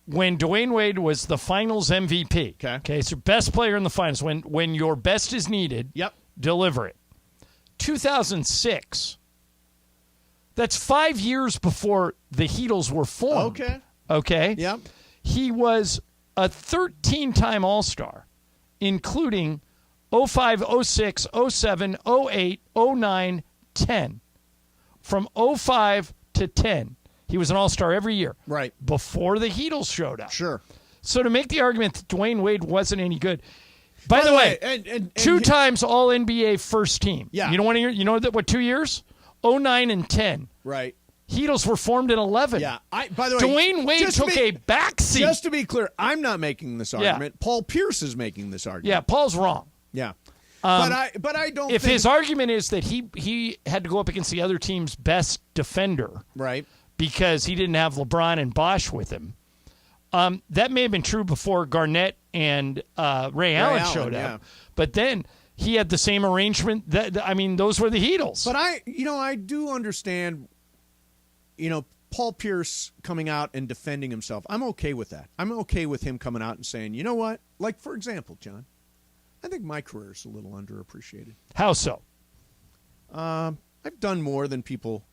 When Dwayne Wade was the Finals MVP, okay, so best player in the Finals, when your best is needed, deliver it. 2006. That's 5 years before the Heatles were formed. Okay. Yep. He was a 13-time All-Star, including 05, 06, 07, 08, 09, 10. From 05 to 10, he was an All-Star every year. Right. Before the Heatles showed up. Sure. So to make the argument that Dwayne Wade wasn't any good. By the way, and 2 times All-NBA first team. Yeah. You know what 2 years? 09 and 10. Right. Heatles were formed in 11. Yeah. By the way, Dwayne Wade took a backseat. Just to be clear, I'm not making this argument. Paul Pierce is making this argument. Yeah, Paul's wrong. Yeah. But I don't. If think, his argument is that he had to go up against the other team's best defender, right, because he didn't have LeBron and Bosh with him, that may have been true before Garnett and Ray Allen showed up. But then he had the same arrangement. Those were the Heatles. But I do understand. Paul Pierce coming out and defending himself. I'm okay with that. I'm okay with him coming out and saying, you know what? Like, for example, John, I think my career is a little underappreciated. How so? I've done more than people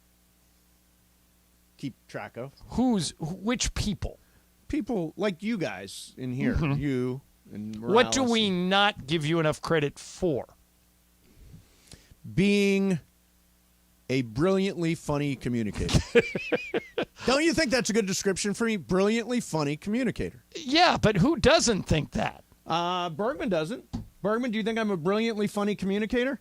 keep track of. Which people? People like you guys in here. Mhm. You and Morales. What do we not give you enough credit for? Being a brilliantly funny communicator. Don't you think that's a good description for me? Brilliantly funny communicator. Yeah, but who doesn't think that? Bergman doesn't. Bergman, do you think I'm a brilliantly funny communicator?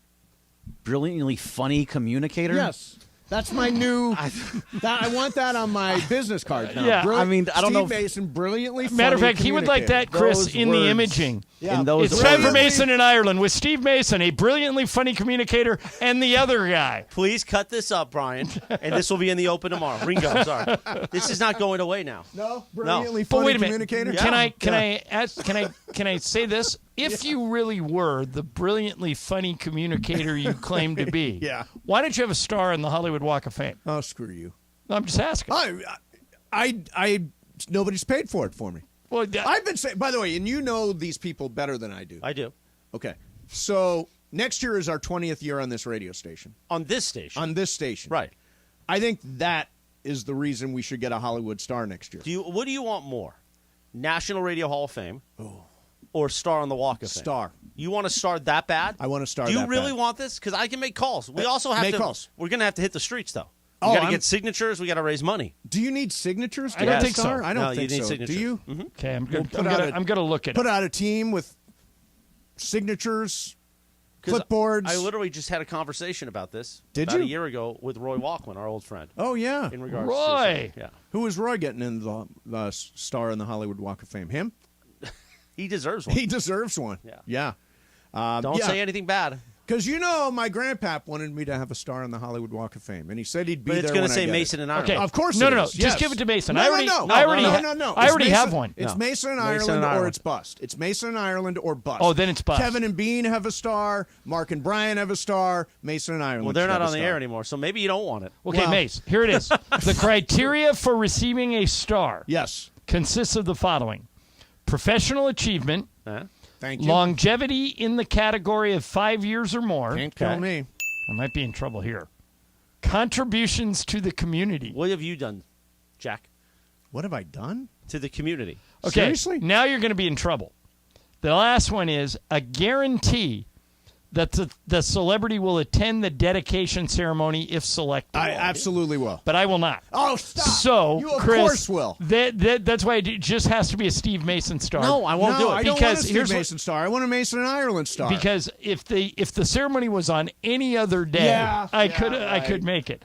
Brilliantly funny communicator? Yes. That's my new. I want that on my business card now. Yeah, I don't know. Steve Mason, brilliantly funny. Matter of fact, he would like that, Chris, Those in words. the imaging. Yeah. It's time for Mason in Ireland with Steve Mason, a brilliantly funny communicator, and the other guy. Please cut this up, Brian, and this will be in the open tomorrow. Ringo, sorry, this is not going away now. No, brilliantly But funny wait a minute. communicator. Can I say this? If you really were the brilliantly funny communicator you claim to be, Yeah. why don't you have a star in the Hollywood Walk of Fame? Oh, screw you. I'm just asking. I nobody's paid for it for me. Well, I've been saying, by the way, and you know these people better than I do. I do. Okay. So next year is our 20th year on this radio station. On this station. On this station. Right. I think that is the reason we should get a Hollywood star next year. What do you want more? National Radio Hall of Fame or star on the Walk of Fame? Star. You want a star that bad? I want a star Do you that really bad. want this? Because I can make calls. We also have Make to. calls. We're going to have to hit the streets, though. We Oh, got to I'm- get signatures. We got to raise money. Do you need signatures to I don't get a think so. star? I don't No, you think need so. signatures. Do you? Mhm. Okay, I'm good. We'll I'm gonna look at Put it. out a team with signatures, 'Cause clipboards. I literally just had a conversation about this. Did about you? a year ago with Roy Walkman, our old friend. Oh, yeah. In regards Roy. to yeah, Who was Roy getting in the star in the Hollywood Walk of Fame? Him? he deserves one. He deserves one. Yeah. Yeah. Don't say anything bad. Because my grandpap wanted me to have a star in the Hollywood Walk of Fame, and he said he'd be But it's there gonna when I say get Mason it. and Ireland. Okay. Of course No, it no, is. just Yes. give it to Mason. No, I already no. I already It's have Mason- one. It's No. Mason and Mason Ireland, and or Ireland. it's bust. It's Mason and Ireland or bust. Oh, then it's bust. Kevin and Bean have a star. Mark and Brian have a star. Mason and Ireland. Well, they're should not have on a the star. air anymore, so maybe you don't want it. Okay, Well- Mace, here it is. The criteria for receiving a star Yes. consists of the following: professional achievement, Thank you. longevity in the category of 5 years or more. Can't kill me. I might be in trouble here. Contributions to the community. What have you done, Jack, What have I done? to the community? Okay, Seriously? now you're going to be in trouble. The last one is a guarantee that the celebrity will attend the dedication ceremony if selected. I absolutely will. But I will not. Oh, stop. So, You of Chris, course will. That's why it just has to be a Steve Mason star. No, I won't do it. I don't want Because a Steve here's what- Mason star. I want a Mason and Ireland star. Because if the ceremony was on any other day, Yeah, I yeah, could make it.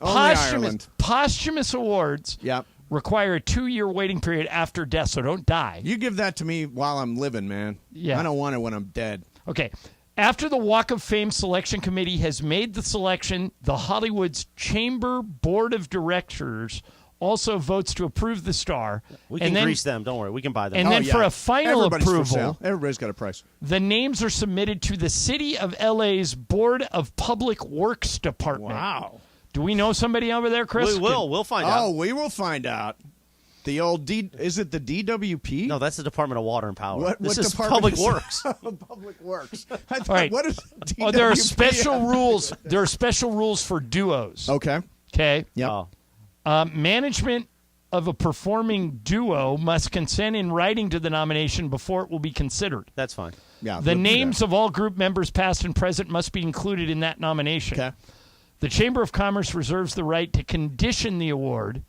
Ireland. Posthumous awards Yep. require a 2-year waiting period after death, so don't die. You give that to me while I'm living, man. Yeah. I don't want it when I'm dead. Okay. After the Walk of Fame selection committee has made the selection, the Hollywood's Chamber Board of Directors also votes to approve the star. We can grease them. Don't worry. We can buy them. And then for a final Everybody's for approval, sale. Everybody's got a price. the names are submitted to the City of LA's Board of Public Works Department. Wow. Do we know somebody over there, Chris? We will. We'll find out. Oh, we will find out. The old is it the DWP? No, that's the Department of Water and Power. This what is department Public is- Works. Public Works. I thought, All right. What is Oh, there are DWP? special rules. There are special rules for duos. Okay. Okay. Yep. Management of a performing duo must consent in writing to the nomination before it will be considered. That's fine. Yeah. The names of all group members, past and present, must be included in that nomination. Okay. The Chamber of Commerce reserves the right to condition the award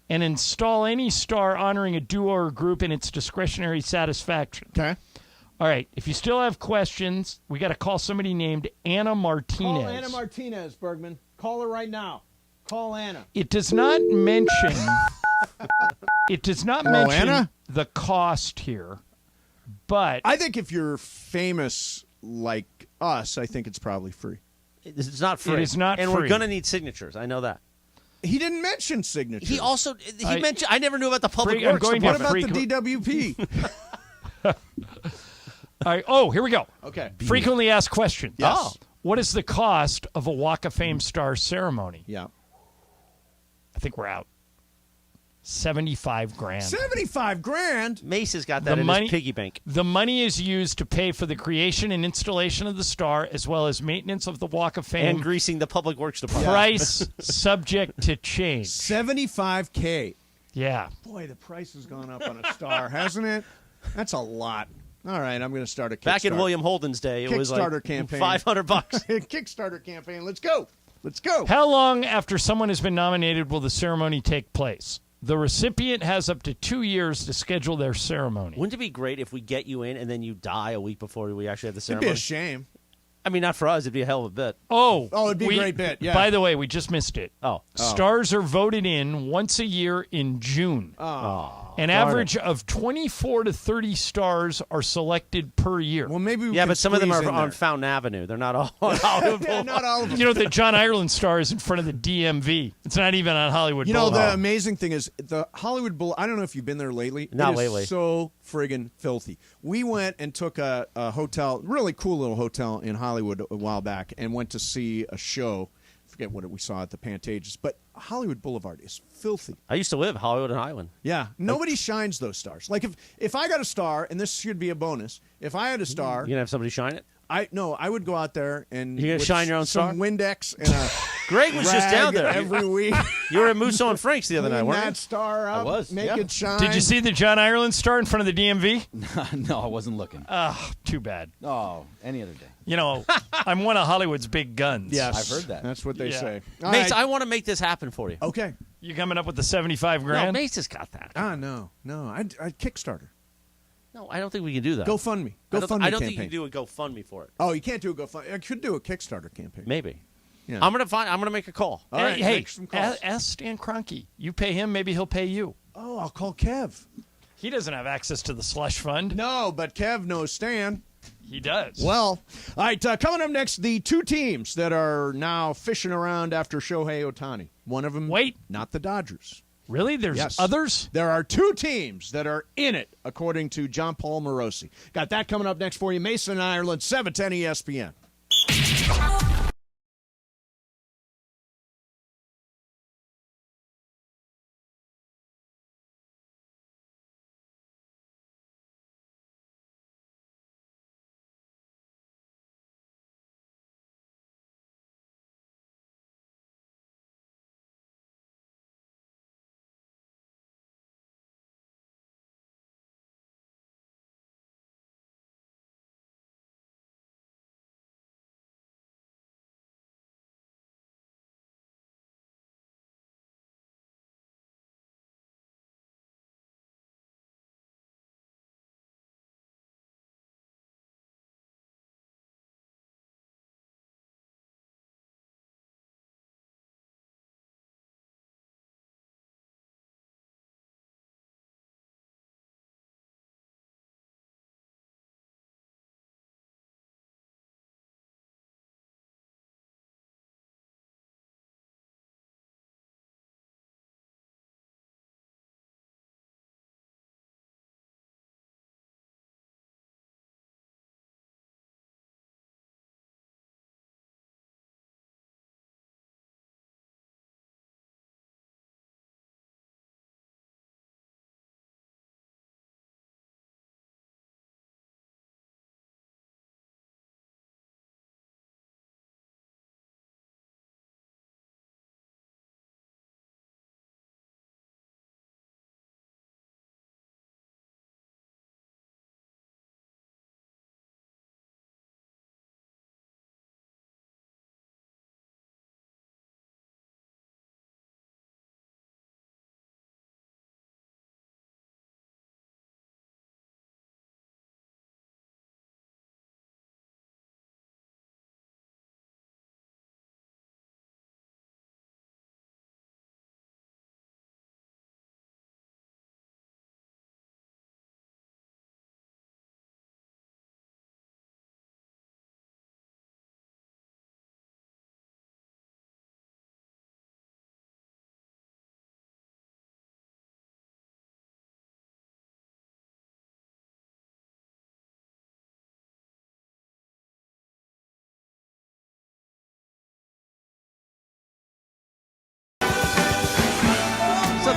and install any star honoring a duo or group in its discretionary satisfaction. Okay. All right. If you still have questions, we got to call somebody named Anna Martinez. Call Anna Martinez, Bergman. Call her right now. Call Anna. It does not mention. It does not mention Anna? the cost here, but I think if you're famous like us, I think it's probably free. It's not free. It is not and free. we're going to need signatures. I know that. He didn't mention signatures. He also mentioned. I never knew about the public I'm works. going to What about the frequent- DWP? All right. Oh, here we go. Okay. Frequently asked questions. Yes. Oh. What is the cost of a Walk of Fame star ceremony? Yeah. I think we're out. $75,000. $75,000. Mace has got that in his piggy bank. The money is used to pay for the creation and installation of the star, as well as maintenance of the Walk of Fame. And greasing the public works department. Price subject to change. $75,000. Yeah. Boy, the price has gone up on a star, hasn't it? That's a lot. All right, I'm going to start a Kickstarter. Back in William Holden's day, it was like Kickstarter campaign. $500. Kickstarter campaign. Let's go. Let's go. How long after someone has been nominated will the ceremony take place? The recipient has up to 2 years to schedule their ceremony. Wouldn't it be great if we get you in and then you die a week before we actually have the It'd ceremony? be a shame. I mean, not for us. It'd be a hell of a bit. Oh, it'd be a great bit. Yeah. By the way, we just missed it. Oh. Stars are voted in once a year in June. An average of 24 to 30 stars are selected per year. Well, maybe we Yeah, can but some of them squeeze are in on there. Fountain Avenue. They're not all on Hollywood Boulevard. Not all of them. You know, the John Ireland star is in front of the DMV. It's not even on Hollywood You know, Boulevard. the amazing thing is the Hollywood Bowl. I don't know if you've been there lately. Not It is lately. So friggin' filthy. We went and took a hotel, really cool little hotel in Hollywood a while back, and went to see a show. I forget what we saw at the Pantages, but Hollywood Boulevard is filthy. I used to live Hollywood and Highland. Yeah, nobody shines those stars. Like if I got a star, and this should be a bonus, if I had a star, You gonna have somebody shine it? I would go out there and You gonna with shine your own some star? Windex and a Greg was just rag down there every week. You were at Musso and Frank's the other night, Clean weren't that you? star up, I was, make yeah. it shine. Did you see the John Ireland star in front of the DMV? No, I wasn't looking. Oh, too bad. Oh, any other day. You know, I'm one of Hollywood's big guns. Yes, I've heard that. That's what they Yeah. say. All Mace, right. I want to make this happen for you. Okay. You coming up with the $75,000? No, Mace has got that. No. I'd Kickstarter. No, I don't think we can do that. GoFundMe. I don't GoFundMe think you campaign. can do a GoFundMe for it. Oh, you can't do a GoFundMe. I could do a Kickstarter campaign. Maybe. Yeah. I'm gonna make a call. All right, hey, make some calls. ask Stan Kroenke. You pay him, maybe he'll pay you. Oh, I'll call Kev. He doesn't have access to the slush fund. No, but Kev knows Stan. He does. Well, all right, coming up next, the two teams that are now fishing around after Shohei Ohtani. One of them, not the Dodgers. Really? There's Yes. others? There are two teams that are in it, according to John Paul Morosi. Got that coming up next for you. Mason, Ireland, 710 ESPN.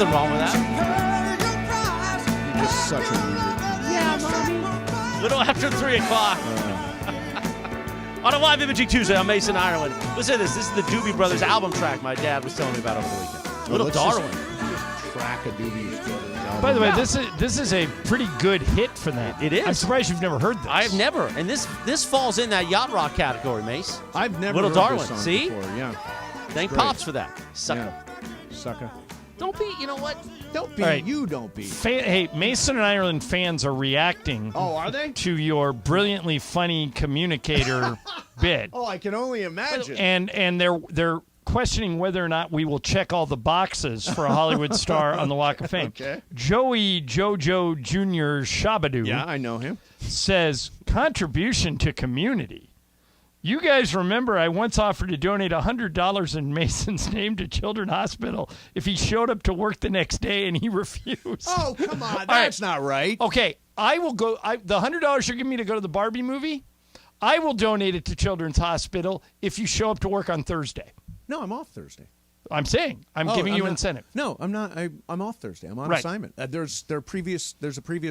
Nothing wrong with that. You're just such a weird. Yeah, mommy. Little after 3 o'clock. On a live imaging Tuesday on Mason, Ireland. Listen to this. This is the Doobie Brothers album track my dad was telling me about over the weekend. Little Darling. Just track a Doobie Brothers album. By the way, this is a pretty good hit for them. It is. I'm surprised you've never heard this. I have never. And this falls in that Yacht Rock category, Mace. I've never Little heard Darling. this song See? before. Yeah. Thank Great. Pops for that. Sucker. Yeah. Sucker. Don't be, you know what? Don't be. All right. You don't be. Hey, Mason and Ireland fans are reacting. Oh, are they? To your brilliantly funny communicator bit. Oh, I can only imagine. And they're questioning whether or not we will check all the boxes for a Hollywood star on the Walk of Fame. Okay. Joey Jojo Jr. Shabadoo. Yeah, I know him. Says contribution to community. You guys remember I once offered to donate $100 in Mason's name to Children's Hospital if he showed up to work the next day, and he refused. Oh, come on. All That's not right. Okay, I will go. The $100 you're giving me to go to the Barbie movie, I will donate it to Children's Hospital if you show up to work on Thursday. No, I'm off Thursday. I'm saying. I'm giving you incentive. No, I'm not. I'm off Thursday. I'm on Right. assignment. There's a previous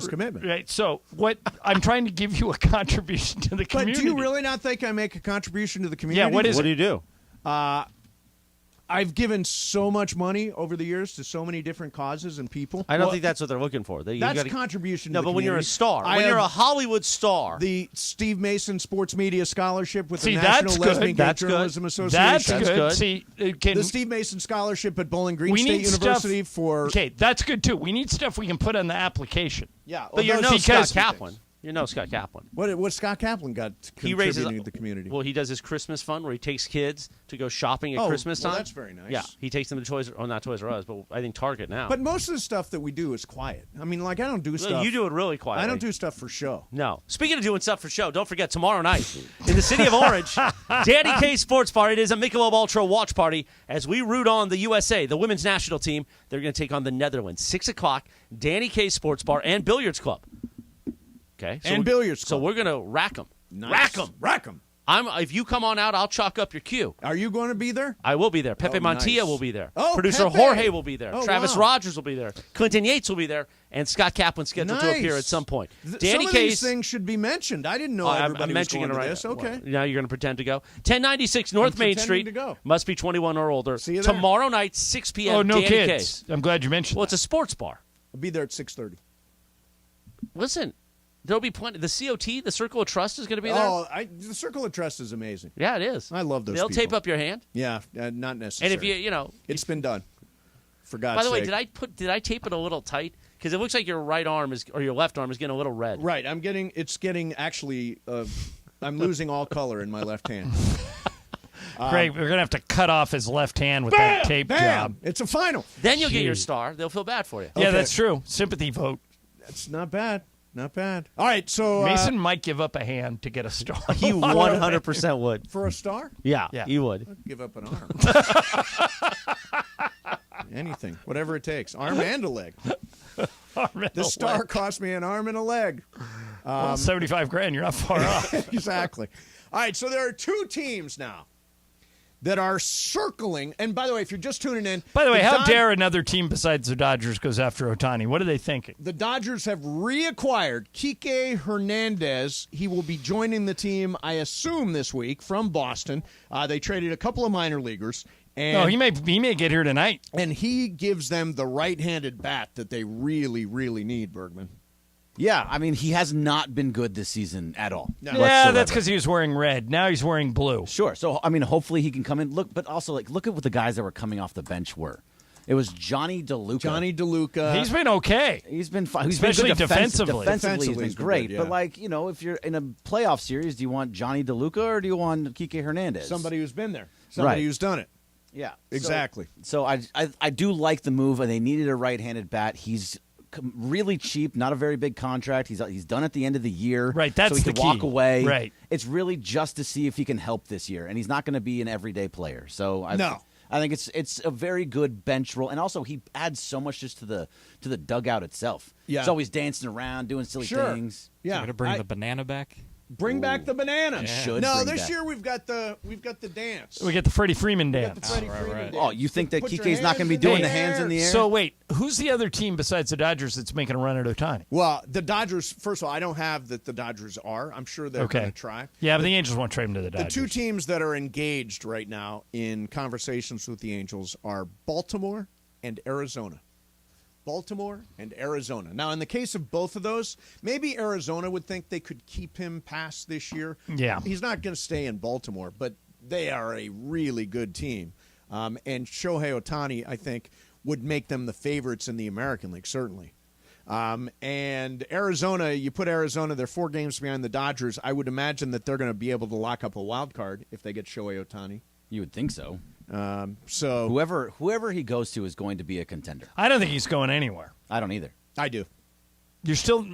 commitment. Right. So what I'm trying to give you a contribution to the But community. do you really not think I make a contribution to the community? Yeah. What do you do? I've given so much money over the years to so many different causes and people. I don't think that's what they're looking for. That's contribution to No, the but when you're a community. star, when you're a Hollywood star. The Steve Mason Sports Media Scholarship with See, the National that's Lesbian good. Gay That's good. Journalism Association. That's good. See, the Steve Mason Scholarship at Bowling Green we State need University stuff, for... Okay, that's good too. We need stuff we can put on the application. Yeah, But you're those- no because- Scott Kaplan. You're no Scott Kaplan. What's Scott Kaplan got He raises contributing to the community? Well, he does his Christmas fund where he takes kids to go shopping at Christmas time. Well, that's very nice. Yeah, he takes them to Toys not Toys R Us, but I think Target now. But most of the stuff that we do is quiet. I mean, like, I don't do Well, stuff... you do it really quietly. I don't do stuff for show. No. Speaking of doing stuff for show, don't forget tomorrow night in the city of Orange, Danny K Sports Bar. It is a Michelob Ultra watch party as we root on the USA, the women's national team. They're going to take on the Netherlands. 6 o'clock, Danny K Sports Bar and Billiards Club. Okay. And Billiards Club. So we're going to rack them. Nice. Rack them. If you come on out, I'll chalk up your cue. Are you going to be there? I will be there. Pepe Montilla nice. will be there. Oh, Producer Pepe. Jorge will be there. Oh, Travis wow. Rogers will be there. Clinton Yates will be there. And Scott Kaplan's scheduled to appear at some point. Danny some of K's, these things should be mentioned. I didn't know everybody I'm mentioning was it going right to this. Okay. Well, now you're going to pretend to go. 1096 North Main pretending Street. to go. Must be 21 or older. See you there. Tomorrow night, 6 p.m. Oh, no Danny kids. K's. I'm glad you mentioned. Well, it's a sports bar. I'll be there at 6:30. Listen, there'll be plenty. The COT, the Circle of Trust, is going to be there. Oh, the Circle of Trust is amazing. Yeah, it is. I love those They'll people. tape up your hand. Yeah, not necessary. And if you know, it's been done. For God's by the way, sake. did I tape it a little tight? Because it looks like your right arm or your left arm is getting a little red. Right, it's getting actually. I'm losing all color in my left hand. Great. We're going to have to cut off his left hand with that tape job. It's a final. Then you'll get your Jeez. star. They'll feel bad for you. Yeah, that's true. Sympathy vote. That's not bad. Not bad. All right, so Mason might give up a hand to get a star. He 100% would. For a star? Yeah, Yeah. he would. I'd give up an arm. Anything, whatever it takes. Arm and a leg. This star cost me an arm and a leg. Well, $75,000. You're not far off. Exactly. All right, so there are two teams now that are circling. And by the way, if you're just tuning in. By the way, how dare another team besides the Dodgers goes after Ohtani? What are they thinking? The Dodgers have reacquired Kike Hernandez. He will be joining the team, I assume, this week from Boston. They traded a couple of minor leaguers. And, he may get here tonight. And he gives them the right-handed bat that they really, really need, Bergman. Yeah, I mean, he has not been good this season at all. No. Yeah, whatsoever. that's because he was wearing red. Now he's wearing blue. Sure. So, I mean, hopefully he can come in. Look at what the guys that were coming off the bench were. It was Johnny DeLuca. He's been okay. He's been fine. He's Especially been good defensively. Defensively, he's been great. good, yeah. But, if you're in a playoff series, do you want Johnny DeLuca or do you want Kike Hernandez? Somebody who's been there. Somebody who's done it. Yeah. Exactly. So I do like the move, and they needed a right-handed bat. He's really cheap, not a very big contract. He's done at the end of the year. Right, that's so he the can walk key. away. Right. It's really just to see if he can help this year, and he's not going to be an everyday player. So I think it's a very good bench role, and also he adds so much just to the dugout itself. Yeah. He's always dancing around, doing silly things. Yeah. Going to bring the banana back. Bring back the banana. Should No, bring this back- year we've got the dance. We get the Freddie Freeman dance. The Freddie Freeman dance. Oh, you think that Put your Kike's not going to be hands in doing the the hands in the air? So wait, who's the other team besides the Dodgers that's making a run at Ohtani? Well, the Dodgers, first of all, I don't have that the Dodgers are. I'm sure they're going to try. Yeah, but the Angels won't trade him to the Dodgers. The two teams that are engaged right now in conversations with the Angels are Baltimore and Arizona. Baltimore and Arizona. Now, in the case of both of those, maybe Arizona would think they could keep him past this year. Yeah. He's not going to stay in Baltimore, but they are a really good team. And Shohei Ohtani, I think, would make them the favorites in the American League, certainly. And Arizona, you put Arizona, they're 4 games behind the Dodgers. I would imagine that they're going to be able to lock up a wild card if they get Shohei Ohtani. You would think so. So whoever he goes to is going to be a contender. I don't think he's going anywhere. I don't either. I do. You're still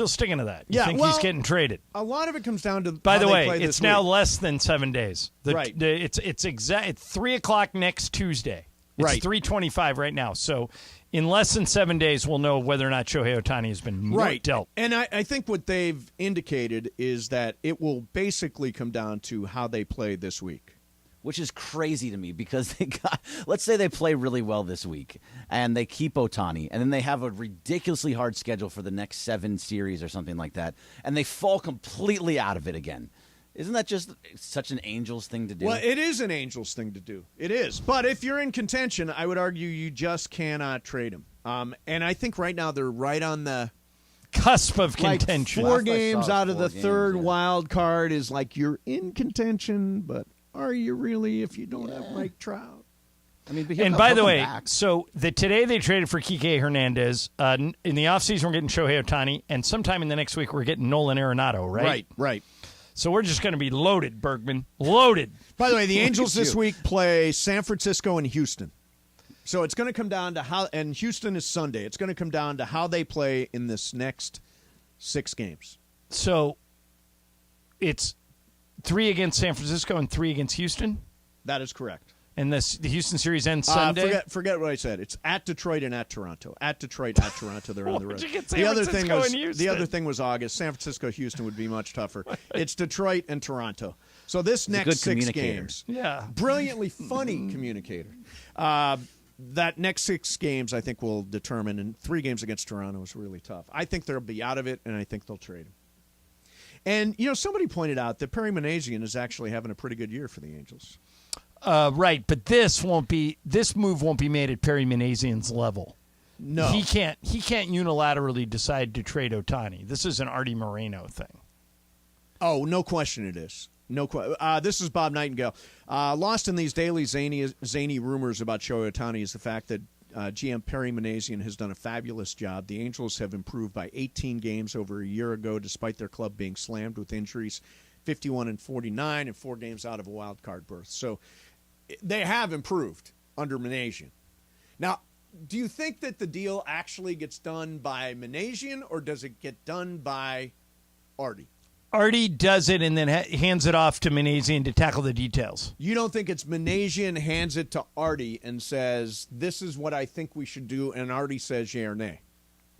sticking to that. You Yeah, think well, he's getting traded. A lot of it comes down to By how the they way, play it's this now week. less than 7 days. Right. It's 3:00 next Tuesday. It's Right. 3:25 right now. So in less than 7 days, we'll know whether or not Shohei Ohtani has been dealt. And I think what they've indicated is that it will basically come down to how they play this week. Which is crazy to me because let's say they play really well this week and they keep Ohtani and then they have a ridiculously hard schedule for the next 7 series or something like that and they fall completely out of it again. Isn't that just such an Angels thing to do? Well, it is an Angels thing to do. It is. But if you're in contention, I would argue you just cannot trade him. And I think right now they're right on the cusp of contention. 4 games out of the 4 third games, wild card is like you're in contention, but are you really if you don't have Mike Trout? I mean, And by the way, so today they traded for Kike Hernandez. In the offseason, we're getting Shohei Ohtani, and sometime in the next week, we're getting Nolan Arenado, right? Right. So we're just going to be loaded, Bergman. Loaded. By the way, the Angels at this you. week play San Francisco and Houston. So it's going to come down to how, and Houston is Sunday. It's going to come down to how they play in this next 6 games. So it's 3 against San Francisco and 3 against Houston? That is correct. And the Houston series ends Sunday? Forget what I said. It's at Detroit and at Toronto. At Detroit, at Toronto. They're on the road. Why'd you get San Francisco and Houston? The other thing was August. San Francisco, Houston would be much tougher. It's Detroit and Toronto. So this He's a next good 6 communicator. games, Yeah. brilliantly funny communicator. That next 6 games, I think, will determine. And 3 games against Toronto is really tough. I think they'll be out of it, and I think they'll trade him. And somebody pointed out that Perry Minasian is actually having a pretty good year for the Angels. Right, but this move won't be made at Perry Minasian's level. No, He can't unilaterally decide to trade Ohtani. This is an Artie Moreno thing. Oh, no question it is. This is Bob Nightingale. Lost in these daily zany rumors about Shohei Ohtani is the fact that GM Perry Minasian has done a fabulous job. The Angels have improved by 18 games over a year ago, despite their club being slammed with injuries, 51-49, and 4 games out of a wild card berth. So they have improved under Minasian. Now, do you think that the deal actually gets done by Minasian, or does it get done by Artie? Artie does it and then hands it off to Minasian to tackle the details. You don't think it's Minasian hands it to Artie and says, this is what I think we should do, and Artie says yea or nay?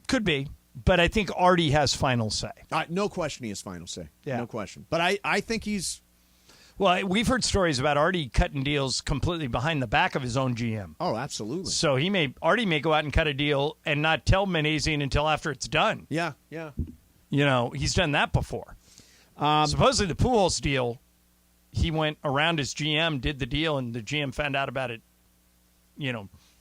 Could be, but I think Artie has final say. No question he has final say. Yeah. No question. But I think he's... Well, we've heard stories about Artie cutting deals completely behind the back of his own GM. Oh, absolutely. So Artie may go out and cut a deal and not tell Minasian until after it's done. Yeah. He's done that before. Supposedly the Pujols deal, he went around his GM, did the deal, and the GM found out about it,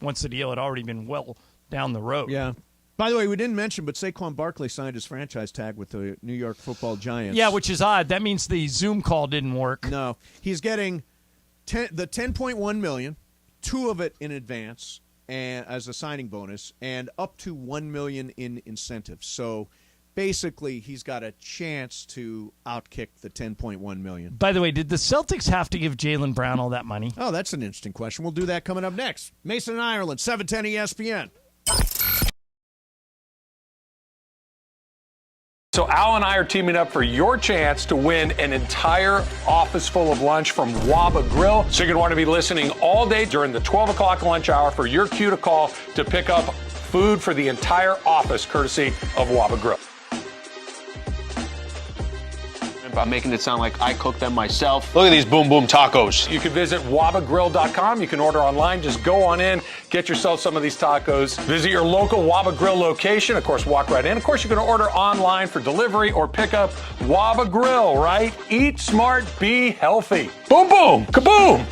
once the deal had already been well down the road. Yeah. By the way, we didn't mention, but Saquon Barkley signed his franchise tag with the New York Football Giants. Yeah, which is odd. That means the Zoom call didn't work. No. He's getting the $10.1 million, 2 of it in advance and as a signing bonus, and up to $1 million in incentives. So basically, he's got a chance to outkick the $10.1 million. By the way, did the Celtics have to give Jaylen Brown all that money? Oh, that's an interesting question. We'll do that coming up next. Mason and Ireland, 710 ESPN. So Al and I are teaming up for your chance to win an entire office full of lunch from Waba Grill. So you're going to want to be listening all day during the 12 o'clock lunch hour for your cue to call to pick up food for the entire office, courtesy of Waba Grill. I'm making it sound like I cook them myself. Look at these boom boom tacos. You can visit wabagrill.com. You can order online. Just go on in, get yourself some of these tacos. Visit your local Waba Grill location. Of course, walk right in. Of course, you can order online for delivery or pickup. Waba Grill, right? Eat smart, be healthy. Boom boom, kaboom.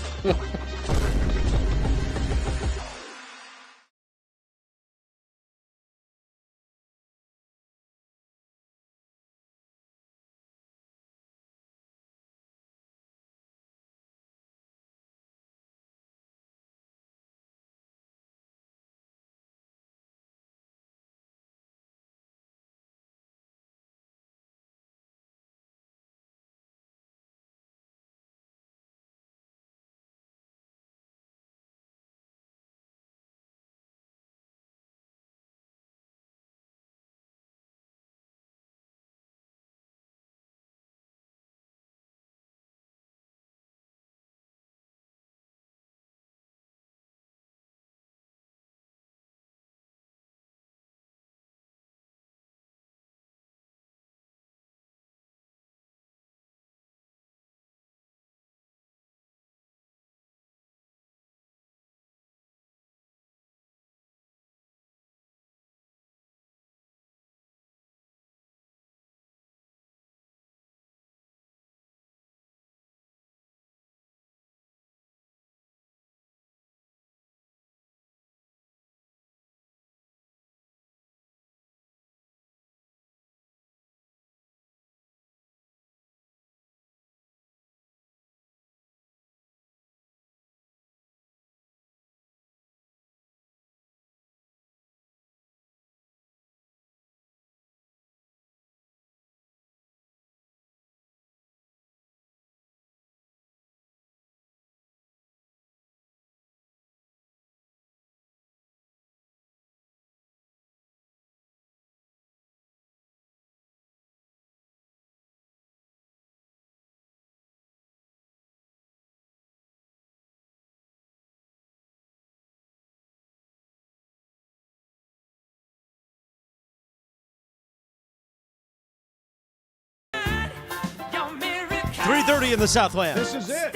3:30 in the Southland. This is it.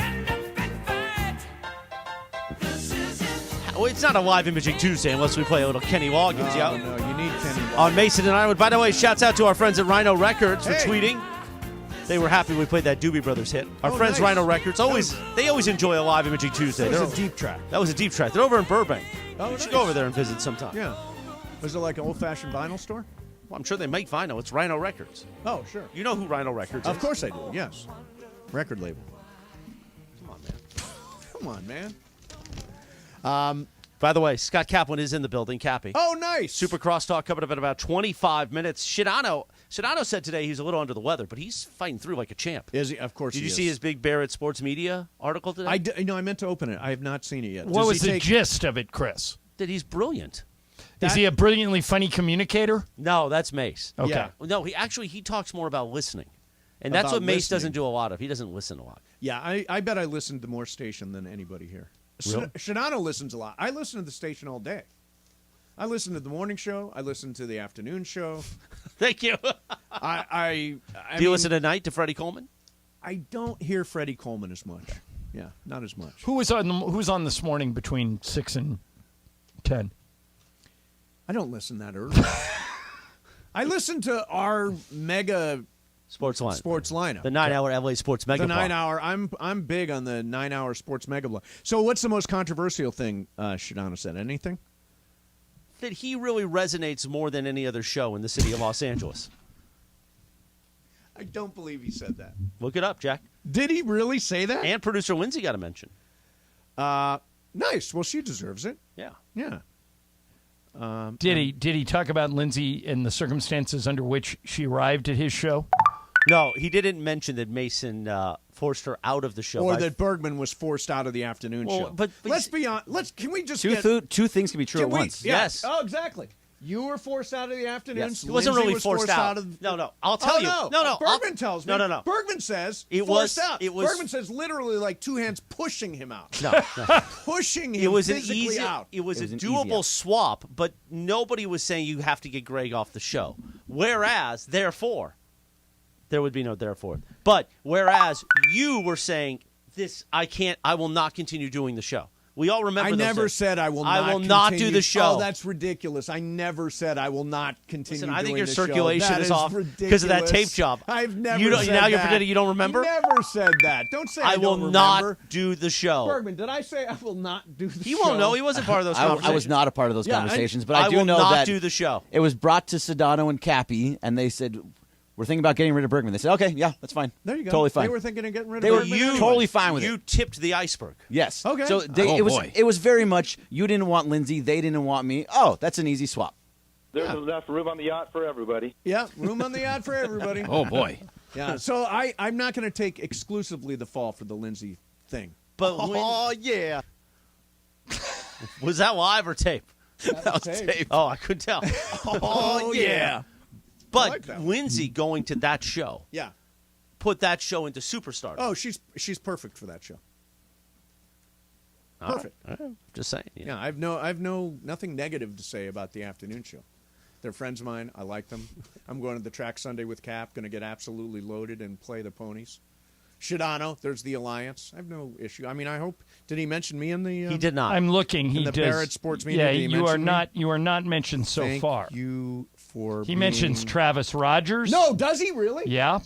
Well, it's not a live imaging Tuesday unless we play a little Kenny Loggins. No, you need Kenny Loggins. On Mason and Ironwood. By the way, shouts out to our friends at Rhino Records for tweeting. They were happy we played that Doobie Brothers hit. Our friends nice. Rhino Records they always enjoy a live imaging Tuesday. That was a deep track. That was a deep track. They're over in Burbank. Oh, we should nice. go over there and visit sometime. Yeah. Was it like an old-fashioned vinyl store? Well, I'm sure they make vinyl. It's Rhino Records. Oh, sure. You know who Rhino Records is? Of course I do, yes. Record label. Come on, man. Come on, man. By the way, Scott Kaplan is in the building. Cappy. Oh, nice. Super Crosstalk coming up in about 25 minutes. Shadano said today he's a little under the weather, but he's fighting through like a champ. Is he? Of course Did he you is. see his Big Bear at Sports Media article today? I meant to open it. I have not seen it yet. What was the gist of it, Chris? That he's brilliant. Is he a brilliantly funny communicator? No, that's Mace. Okay. Yeah. No, he talks more about listening. And that's About what Mace listening. doesn't do a lot of. He doesn't listen a lot. Yeah, I bet I listened to more station than anybody here. Really? Shadano listens a lot. I listen to the station all day. I listen to the morning show. I listen to the afternoon show. Thank you. I Do you listen at night to Freddie Coleman? I don't hear Freddie Coleman as much. Yeah, not as much. Who's on this morning between 6 and 10? I don't listen that early. I listen to our mega Sports lineup. The 9-hour LA Sports Mega The Block. 9 hour. I'm big on the 9 hour sports mega block. So what's the most controversial thing Shadano said? Anything? That he really resonates more than any other show in the city of Los Angeles. I don't believe he said that. Look it up, Jack. Did he really say that? And producer Lindsay got a mention. Nice. Well, she deserves it. Yeah. Yeah. Did he talk about Lindsay and the circumstances under which she arrived at his show? No, he didn't mention that Mason forced her out of the show. Or that Bergman was forced out of the afternoon show. But let's be on. Can we just two things can be true at once. Yes. Oh, exactly. You were forced out of the afternoon. Yes. It wasn't really forced out. No. I'll tell you. No. Bergman tells me. No. Bergman says it forced was out. It was. Bergman says literally like two hands pushing him out. No. Pushing him It was physically out. It was a doable swap, but nobody was saying you have to get Greg off the show. Whereas, therefore, There would be no therefore. But whereas you were saying, I will not continue doing the show. We all remember I those never days. said I will I not will not do continue- the show. Oh, that's ridiculous. I never said I will not continue Listen, I think doing your the show. circulation That is off ridiculous. because of that tape job. I've never You don't- said now you're that. pretending you don't remember? Never said that. Don't say I will don't not remember. do the show. Bergman, did I say I will not do the show? He won't know. He wasn't part of those conversations. I was not a part of those Yeah, conversations, but I I do will know not that do the show. It was brought to Sedano and Cappy, and they said, we're thinking about getting rid of Bergman. They said, okay, yeah, that's fine. There you go. Totally fine. They were thinking of getting rid of They were Bergman anyway. totally fine with You it. tipped the iceberg. Yes. Okay. So it was very much, you didn't want Lindsay, they didn't want me. Oh, that's an easy swap. There's enough room on the yacht for everybody. Yeah, room on the yacht for everybody. Oh, boy. Yeah, so I'm not going to take exclusively the fall for the Lindsay thing. But yeah. Was that live or tape? That was tape. Oh, I couldn't tell. Oh, yeah. But like that one. Lindsay going to that show Yeah. put that show into superstar. Oh, she's perfect for that show. All right. Perfect. All right. Just saying. Yeah, I've nothing negative to say about the afternoon show. They're friends of mine. I like them. I'm going to the track Sunday with Cap. Going to get absolutely loaded and play the ponies. Shadano, there's the Alliance. I have no issue. I mean, I hope. Did he mention me in the? He did not. I'm looking. In He the does. Barrett Sports Media. Yeah, did he you are mention me? not. You are not mentioned so Thank far. you for. He mentions being- Travis Rogers. No, does he really? Yeah.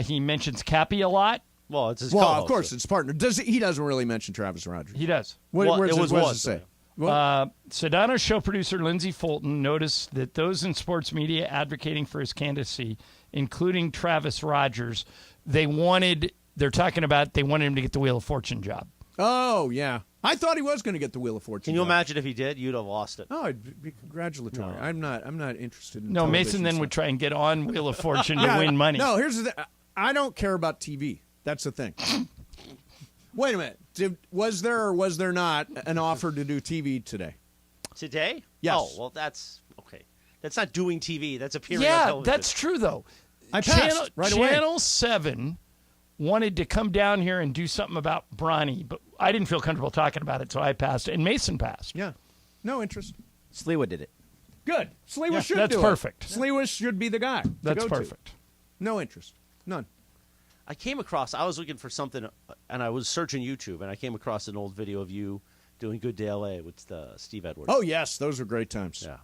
He mentions Cappy a lot. Well, it's his Well, co-host. of course, it's partner. He doesn't really mention Travis Rogers. He does. What does it say? Sedano's show producer Lindsay Fulton noticed that those in sports media advocating for his candidacy, including Travis Rogers, they wanted him to get the Wheel of Fortune job. Oh, yeah. I thought he was going to get the Wheel of Fortune. Can you job. imagine if he did? You'd have lost it. Oh, it'd be congratulatory. No. I'm not interested in No, television Mason then stuff. would try and get on Wheel of Fortune to Yeah, win money. No, here's the thing. I don't care about TV. That's the thing. Wait a minute. Was there or was there not an offer to do TV today? Today? Yes. Oh, well, that's okay. That's not doing TV. That's appearing on Yeah, television. that's true, though. I passed right away. Channel 7 wanted to come down here and do something about Bronny, but I didn't feel comfortable talking about it, so I passed, and Mason passed. Yeah. No interest. Sliwa did it. Good. Sliwa Yeah, should that's do perfect. it. Sliwa should be the guy. to That's go to. perfect. No interest. None. I was looking for something, and I was searching YouTube, and I came across an old video of you doing Good Day L.A. with Steve Edwards. Oh, yes. Those are great times. Yeah.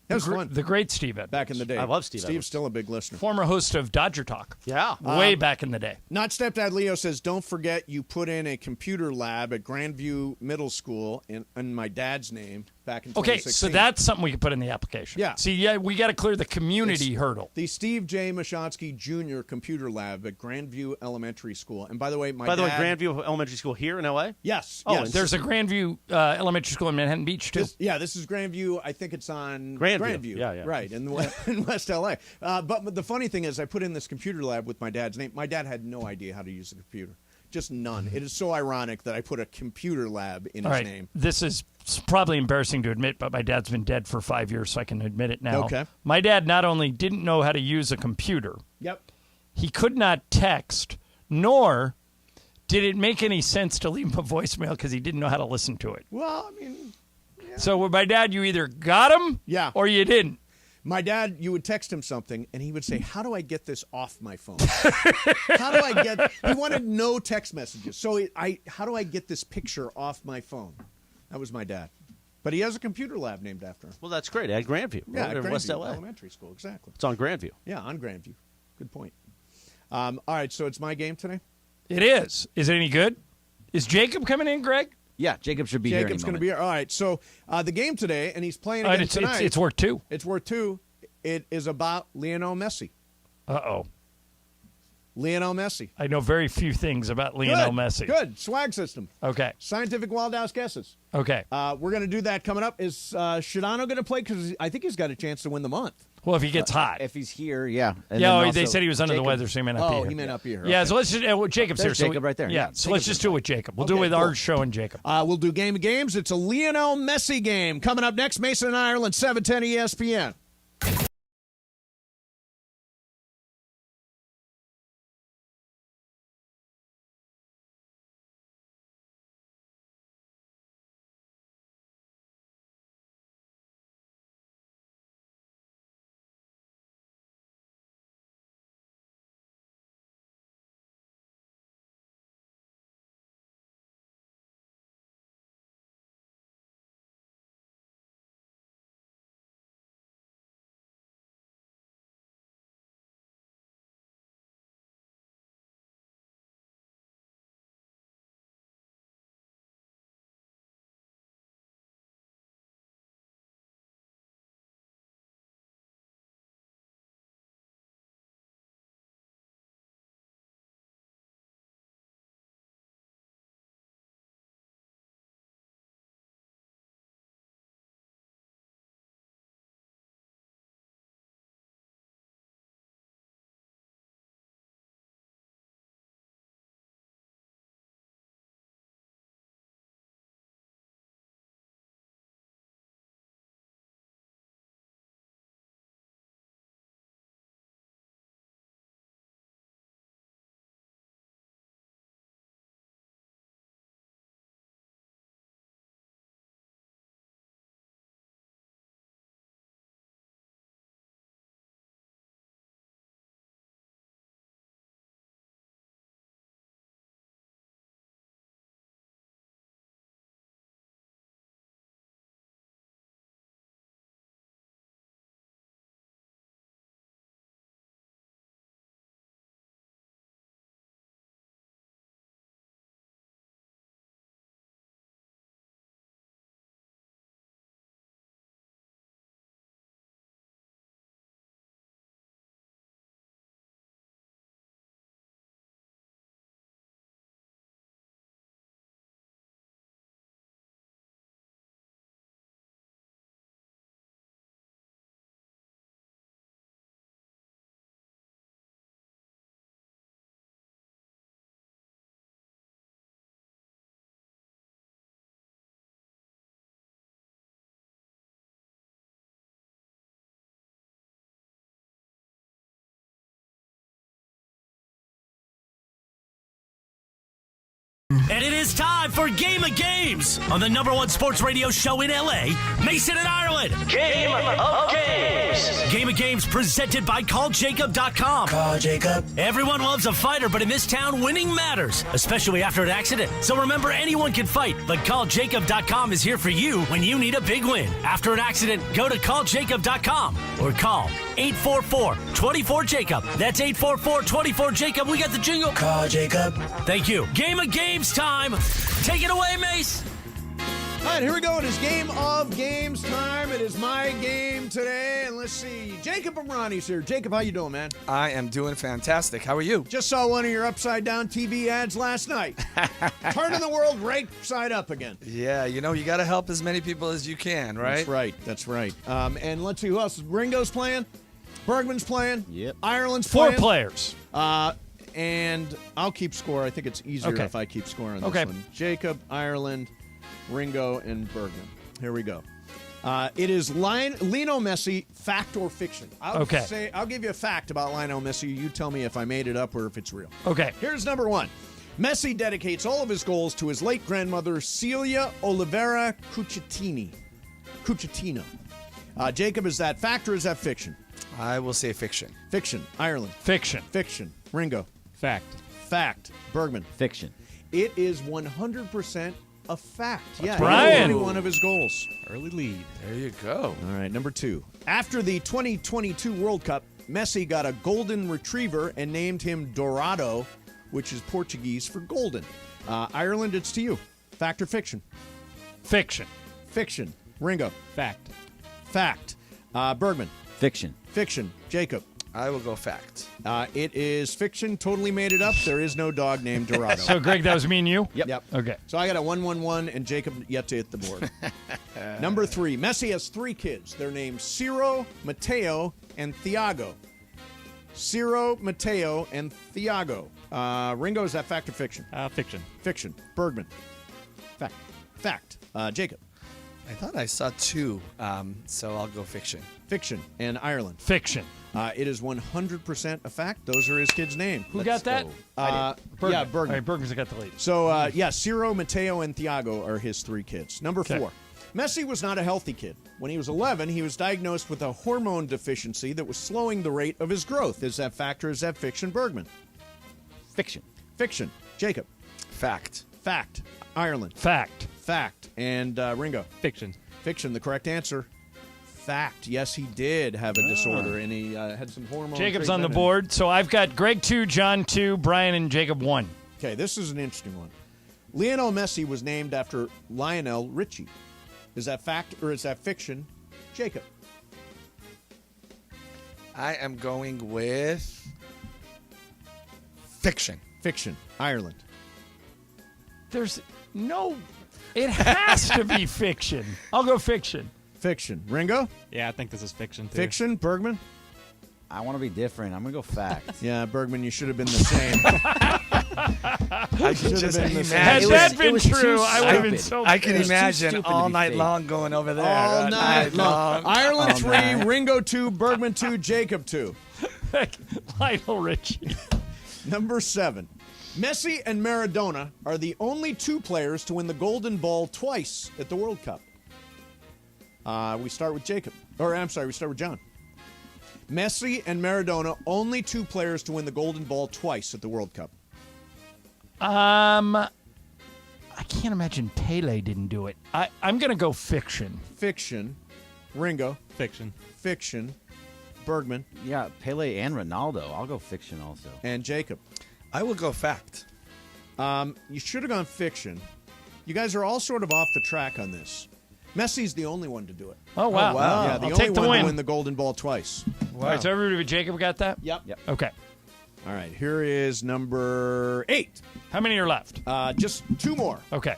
That was fun. The great Steve Edwards. Back in the day. I love Steve Steve's Edwards. still a big listener. Former host of Dodger Talk. Yeah. Way back in the day. Not Stepdad Leo says, don't forget you put in a computer lab at Grandview Middle School in my dad's name back in 2016. Okay, so that's something we could put in the application. Yeah. See, yeah, we got to clear the community hurdle. The Steve J. Mashonsky Jr. Computer Lab at Grandview Elementary School. And by the way, By the way, Grandview Elementary School here in L.A.? Yes. Oh, yes. there's a Grandview Elementary School in Manhattan Beach, too. This is Grandview. I think it's on Grandview. Yeah. Right, in West L.A. But the funny thing is I put in this computer lab with my dad's name. My dad had no idea how to use a computer. Just none. It is so ironic that I put a computer lab in All his right, name. this is probably embarrassing to admit, but my dad's been dead for 5 years, so I can admit it now. Okay. My dad not only didn't know how to use a computer, Yep. he could not text, nor did it make any sense to leave him a voicemail because he didn't know how to listen to it. Well, I mean, So with my dad, you either got him or you didn't. my dad, you would text him something, and he would say, how do I get this off my phone? How do I get... He wanted no text messages. So how do I get this picture off my phone? That was my dad. But he has a computer lab named after him. Well, that's great. At Grandview. Yeah, right at in West Grandview L.A. Elementary School, exactly. It's on Grandview. Yeah, on Grandview. Good point. All right, so it's my game today? It is. Is it any good? Is Jacob coming in, Greg? Yeah, Jacob should be here. Jacob's going to be here. All right, so the game today, and he's playing All right, again tonight. it's worth two. It's worth two. It is about Lionel Messi. Uh-oh. Lionel Messi. I know very few things about Lionel Messi. Good. Swag system. Okay. Scientific wild house guesses. Okay. We're going to do that coming up. Is Shadano going to play? Because I think he's got a chance to win the month. Well, if he gets hot. If he's here, yeah. And Yeah, then they also said he was under Jacob- the weather, so he may not be here. he may not be here. Yeah, Okay. so let's just Jacob's There's here. Jacob right there. Yeah, so let's just do it with Jacob. We'll do it Okay, with our cool. show and Jacob. We'll do Game of Games. It's a Lionel Messi game. Coming up next, Mason and Ireland, 710 ESPN. And it is time for Game of Games on the #1 sports radio show in L.A., Mason and Ireland. Game of Games. Game of Games presented by CallJacob.com. Call Jacob. Everyone loves a fighter, but in this town, winning matters, especially after an accident. So remember, anyone can fight, but CallJacob.com is here for you when you need a big win. After an accident, go to CallJacob.com or call 844-24-JACOB. That's 844-24-JACOB. We got the jingle. Call Jacob. Thank you. Game of Games time. Take it away, Mace. All right, here we go. It is Game of Games time. It is my game today. And let's see. Jacob and Ronnie's here. Jacob, how you doing, man? I am doing fantastic. How are you? Just saw one of your upside-down TV ads last night. Turning the world right side up again. Yeah, you got to help as many people as you can, right? That's right. That's right. And let's see who else. Ringo's playing. Bergman's playing. Yep. Ireland's 4 playing. players. And I'll keep score. I think it's easier if I keep score on this one. Jacob, Ireland, Ringo, and Bergman. Here we go. It is Lionel Messi, fact or fiction. I'll give you a fact about Lionel Messi. You tell me if I made it up or if it's real. Okay. Here's number 1. Messi dedicates all of his goals to his late grandmother, Celia Oliveira Cucitino. Jacob, is that fact or is that fiction? I will say fiction. Fiction. Ireland. Fiction. Fiction. Ringo. Fact. Fact. Bergman. Fiction. It is 100% a fact. Yeah, Brian. he one of his goals. Early lead. There you go. All right, number 2. After the 2022 World Cup, Messi got a golden retriever and named him Dourado, which is Portuguese for golden. Ireland, it's to you. Fact or fiction? Fiction. Fiction. Ringo. Fact. Fact. Bergman. Fiction. Fiction. Jacob. I will go fact. It is fiction. Totally made it up. There is no dog named Dorado. So, Greg, that was me and you? Yep. Okay. So I got a 1-1-1, and Jacob yet to hit the board. Number 3. Messi has 3 kids. They're named Ciro, Matteo, and Thiago. Ciro, Matteo, and Thiago. Ringo, is that fact or fiction? Fiction. Fiction. Bergman. Fact. Fact. Jacob. I thought I saw 2, so I'll go fiction. Fiction. And Ireland. Fiction. It is 100% a fact. Those are his kids' names. Who got that? Bergman. Yeah, Bergman. All right, Bergman's got the lead. So, Ciro, Matteo, and Thiago are his 3 kids. Number 4. Messi was not a healthy kid. When he was 11, he was diagnosed with a hormone deficiency that was slowing the rate of his growth. Is that fact or is that fiction, Bergman? Fiction. Fiction. Jacob. Fact. Fact. Ireland. Fact. Fact. And Ringo. Fiction. Fiction. The correct answer. Fact. Yes, he did have a disorder, and he had some hormones. Jacob's on the board. So I've got Greg 2, John 2, Brian and Jacob 1. Okay, this is an interesting one. Lionel Messi was named after Lionel Richie. Is that fact or is that fiction? Jacob. I am going with fiction. Fiction. Ireland. There's no... It has to be fiction. I'll go fiction. Fiction. Ringo? Yeah, I think this is fiction, too. Fiction. Bergman? I want to be different. I'm going to go fact. Yeah, Bergman, you should have been the same. I should have been the same. Had that been true, I would have been so I can imagine all night long going over there. All night long. Ireland 3, Ringo 2, Bergman 2, Jacob 2. Lionel Richie. Number 7. Messi and Maradona are the only 2 players to win the Golden Ball twice at the World Cup. We start with Jacob. We start with John. Messi and Maradona, only 2 players to win the Golden Ball twice at the World Cup. I can't imagine Pele didn't do it. I'm going to go fiction. Fiction. Ringo. Fiction. Fiction. Bergman. Yeah, Pele and Ronaldo. I'll go fiction also. And Jacob. I will go fact. You should have gone fiction. You guys are all sort of off the track on this. Messi's the only one to do it. Oh, wow. Yeah, the I'll only take the one win. to win the Golden Ball twice. Wow. All right, so everybody but Jacob got that? Yep. Okay. All right, here is number 8. How many are left? Just 2 more. Okay.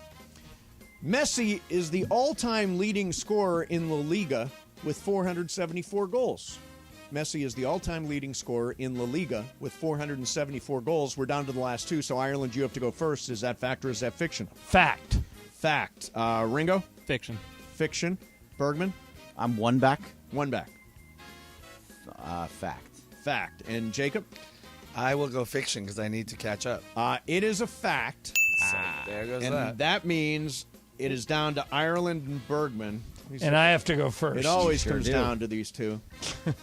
Messi is the all-time leading scorer in La Liga with 474 goals. Messi is the all-time leading scorer in La Liga with 474 goals. We're down to the last 2, so Ireland, you have to go first. Is that fact or is that fiction? Fact. Fact. Ringo? Fiction. Fiction. Bergman? I'm 1 back. 1 back. Fact. Fact. And Jacob? I will go fiction because I need to catch up. It is a fact. So there goes And that. that means it is down to Ireland and Bergman. And I have to go first. It always Sure comes do. down to these two.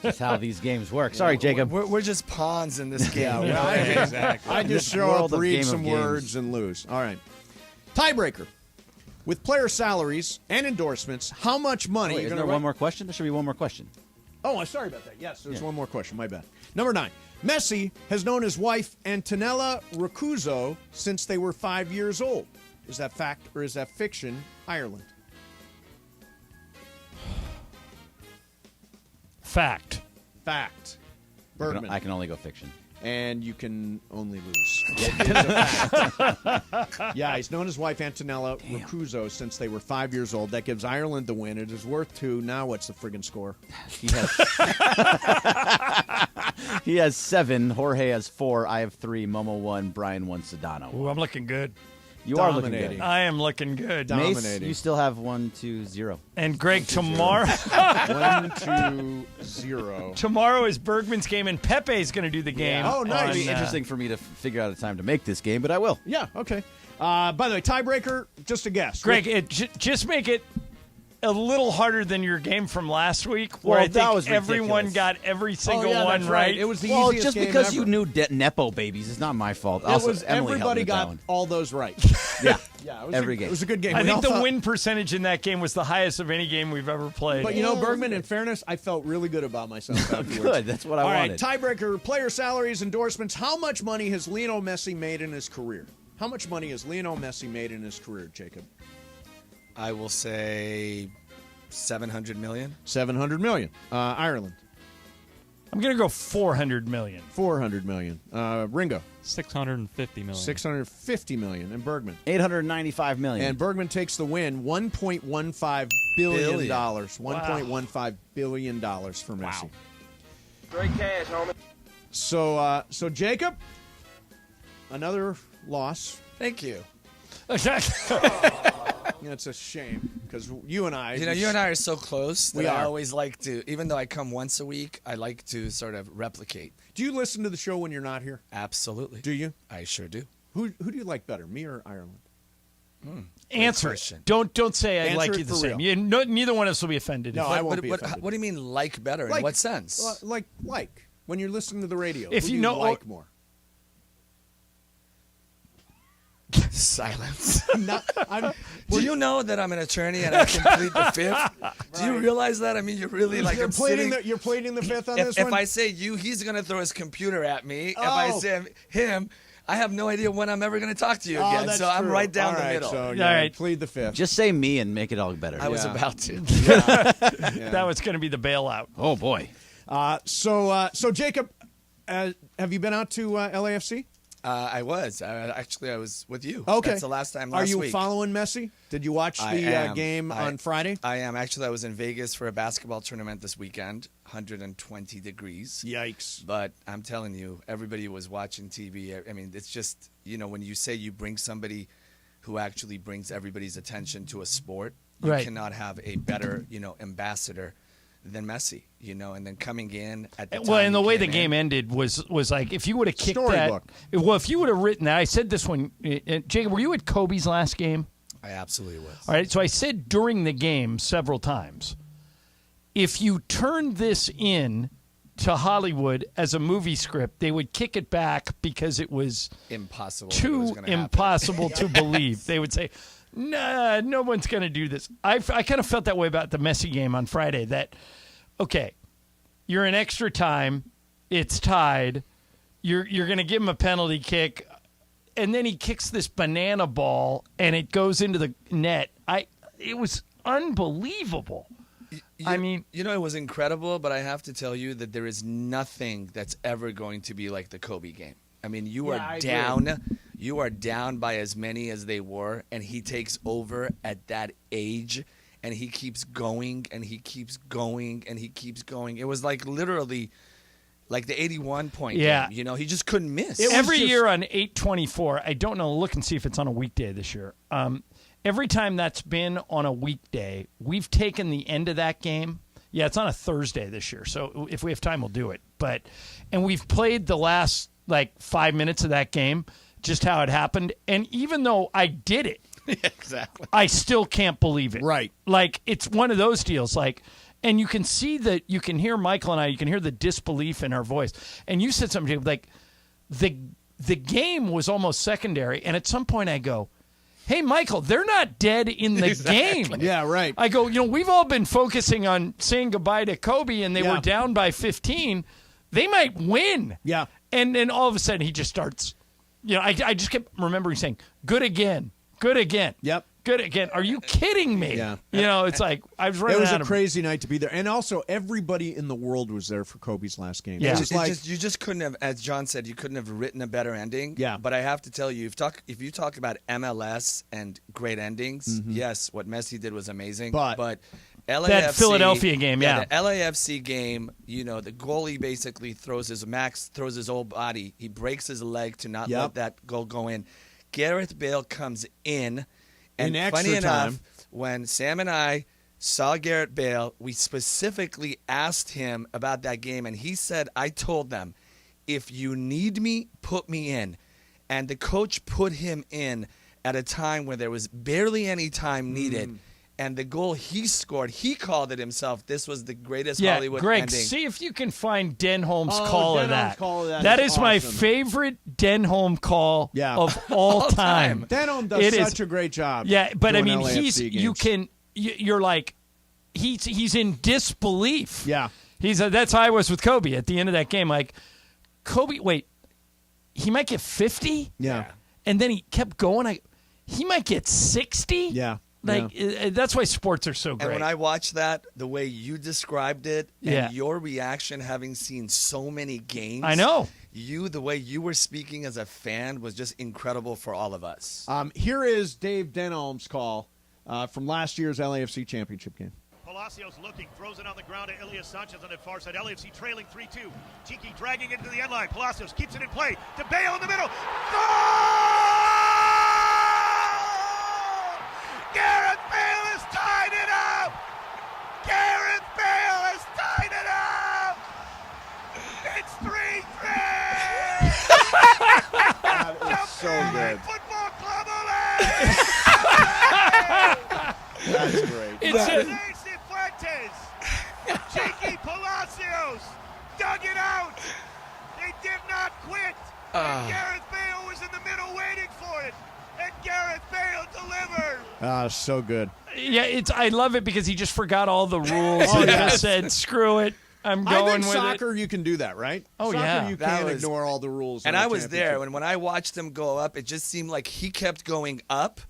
That's how these games work. Sorry, Jacob. We're just pawns in this game. Exactly. I just show World up, of read game some of games. words, and lose. All right. Tiebreaker. With player salaries and endorsements, how much money... Wait, you're is gonna there one more question? There should be one more question. Oh, I'm sorry about that. Yes, there's one more question. My bad. Number 9. Messi has known his wife, Antonella Rocuzzo, since they were 5 years old. Is that fact or is that fiction? Ireland. Fact. Fact. Bergman. I can only go fiction. And you can only lose. Yeah, he's known his wife Antonella Rocuzzo since they were 5 years old. That gives Ireland the win. It is worth 2. Now what's the friggin' score? He has 7. Jorge has 4. I have 3. Momo 1. Brian 1. Sedano. Ooh, I'm looking good. You are looking good. I am looking good. Mace, you still have 1, 2, 0. And Greg, tomorrow... 1, 2, 0. Tomorrow is Bergman's game, and Pepe's going to do the game. Oh, nice. It'll be interesting for me to figure out a time to make this game, but I will. Yeah, okay. By the way, tiebreaker, just a guess. Greg, just make it a little harder than your game from last week, where Well, I that think was everyone ridiculous. got every single yeah, one that's right. It was the easiest just game because ever. you knew Nepo babies is not my fault. It Also, was Emily helped everybody me with that got one. all those right. Yeah, Yeah, it was every game. It was a good game. I We think all the thought- win percentage in that game was the highest of any game we've ever played. But you know, Bergman, in fairness, I felt really good about myself afterwards. Good, that's what I All wanted. right, tiebreaker, player salaries, endorsements. How much money has Lionel Messi made in his career? How much money has Lionel Messi made in his career, Jacob? I will say 700 million. 700 million. Ireland. I'm going to go 400 million. 400 million. Ringo. 650 million. 650 million. And Bergman. 895 million. And Bergman takes the win. $1.15 billion. $1.15 billion for Messi. Wow. Straight cash, homie. So Jacob, another loss. Thank you. It's a shame because you and I. You and I are so close that We I are. always like to, even though I come once a week, I like to sort of replicate. Do you listen to the show when you're not here? Absolutely. Do you? I sure do. Who do you like better, me or Ireland? Answer question. it. Don't say I Answer like it you the for same. real. Neither one of us will be offended. No, If- I won't be What offended. do you mean like better? Like- In what sense? Like when you're listening to the radio. If who you do know- like more. Silence. I'm, Do you know that I'm an attorney and I can plead the fifth? Do you realize that? I mean, you're really like you're I'm pleading sitting. you're pleading the fifth on If, this if one. I say you, he's gonna throw his computer at me. If I Oh. say him, I have no idea when I'm ever gonna talk to you Oh, again. that's So I'm true. right down All the right, middle. So All right. plead the fifth. Just say me and make it all better. I was Yeah. about to. That was going to be the bailout. Oh, boy. So Jacob, have you been out to LAFC? I was. Actually, I was with you. Okay. That's the last time last Are you week. following Messi? Did you watch I the am. game on Friday? I am. Actually, I was in Vegas for a basketball tournament this weekend. 120 degrees. Yikes. But I'm telling you, everybody was watching TV. I mean, it's just, when you say you bring somebody who actually brings everybody's attention to a sport, you Right. cannot have a better, ambassador than Messi, and then coming in at the Well, time and the he way the came game in, ended was like if you would have kicked Storybook. that. Well, if you would have written that, I said this one. Jacob, were you at Kobe's last game? I absolutely was. All right, so I said during the game several times, if you turned this in to Hollywood as a movie script, they would kick it back because it was Impossible. that it was too gonna happen. impossible to believe. They would say, nah, no one's going to do this. I kind of felt that way about the Messi game on Friday, that, okay, you're in extra time, it's tied, you're going to give him a penalty kick, and then he kicks this banana ball, and it goes into the net. It was unbelievable. I mean, it was incredible, but I have to tell you that there is nothing that's ever going to be like the Kobe game. I mean, you are down. You are down by as many as they were, and he takes over at that age, and he keeps going, and he keeps going, and he keeps going. It was like literally like the 81-point Yeah. game. He just couldn't miss. Every year on 8/24, I don't know, look and see if it's on a weekday this year. Every time that's been on a weekday, we've taken the end of that game. Yeah, it's on a Thursday this year, so if we have time, we'll do it. And we've played the last, 5 minutes of that game just how it happened. And even though I did it, exactly, I still can't believe it. Right. Like, it's one of those deals. Like, and you can see that, you can hear Michael and I, you can hear the disbelief in our voice. And you said something, Jacob, like, the game was almost secondary. And at some point I go, hey, Michael, they're not dead in the game. Yeah, right. I go, we've all been focusing on saying goodbye to Kobe, and they were down by 15. They might win. Yeah. And then all of a sudden he just starts, I just kept remembering saying, good again. Yep. Good again. Are you kidding me? Yeah. It's like I was running It was out a of crazy night to be there. And also, everybody in the world was there for Kobe's last game. Yeah. You just couldn't have, as John said, you couldn't have written a better ending. Yeah. But I have to tell you, if you talk about MLS and great endings, yes, what Messi did was amazing. But LAFC, that Philadelphia game, the LAFC game, the goalie basically throws his whole body. He breaks his leg to not let that goal go in. Gareth Bale comes in. And funny enough, when Sam and I saw Gareth Bale, we specifically asked him about that game, and he said, I told them, if you need me, put me in. And the coach put him in at a time where there was barely any time needed. And the goal he scored, he called it himself. This was the greatest Hollywood Greg, ending. see if you can find Denholm's call of that. That is awesome. my favorite Denholm call of all time. Denholm does such a great job. Yeah, but I mean, LAFC games. you're like, he's in disbelief. Yeah. That's how I was with Kobe at the end of that game. Like, Kobe, wait, he might get 50? Yeah. And then he kept going. He might get 60? Yeah. That's why sports are so great. And when I watched that, the way you described it, and your reaction, having seen so many games, I know. The way you were speaking as a fan was just incredible for all of us. Here is Dave Denholm's call from last year's LAFC championship game. Palacios looking, throws it on the ground to Elias Sanchez on the far side. LAFC trailing 3-2. Kike dragging it to the end line. Palacios keeps it in play. To Bale in the middle. Gareth Bale has tied it up! Gareth Bale has tied it up! It's 3-3! That is so good. Football Club That's great. Fuentes, Cheeky Palacios dug it out. They did not quit. And Gareth Bale was in the middle waiting for it. And Gareth Bale delivered. So good. Yeah, I love it because he just forgot all the rules and just said, screw it. I'm going I think with soccer, you can do that, right? Oh, soccer, yeah. you can't ignore all the rules. And I was there. When I watched him go up, it just seemed like he kept going up,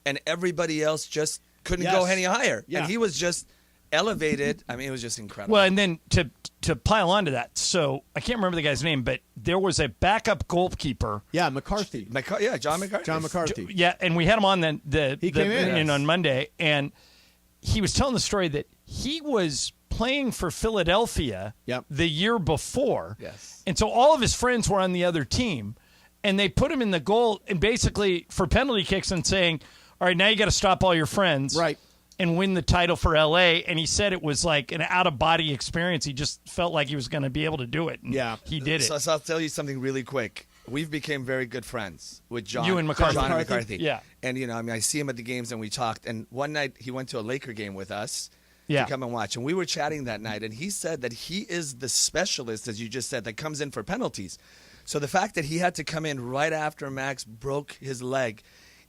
and everybody else just couldn't go any higher. Yeah. And he was just elevated. I mean, it was just incredible. Well, and then to pile onto that, so I can't remember the guy's name, but there was a backup goalkeeper. Yeah, McCarthy. John McCarthy. John McCarthy. Yeah, and we had him on He came in on Monday, and he was telling the story that he was playing for Philadelphia the year before. Yes. And so all of his friends were on the other team, and they put him in the goal and basically for penalty kicks and saying, all right, now you got to stop all your friends. Right. And win the title for LA. And he said it was like an out-of-body experience. He just felt like he was going to be able to do it. And he did it. So I'll tell you something really quick. We've become very good friends with John. You and McCarthy. John McCarthy. Yeah. And, I see him at the games and we talked. And one night he went to a Laker game with us to come and watch. And we were chatting that night. And he said that he is the specialist, as you just said, that comes in for penalties. So the fact that he had to come in right after Max broke his leg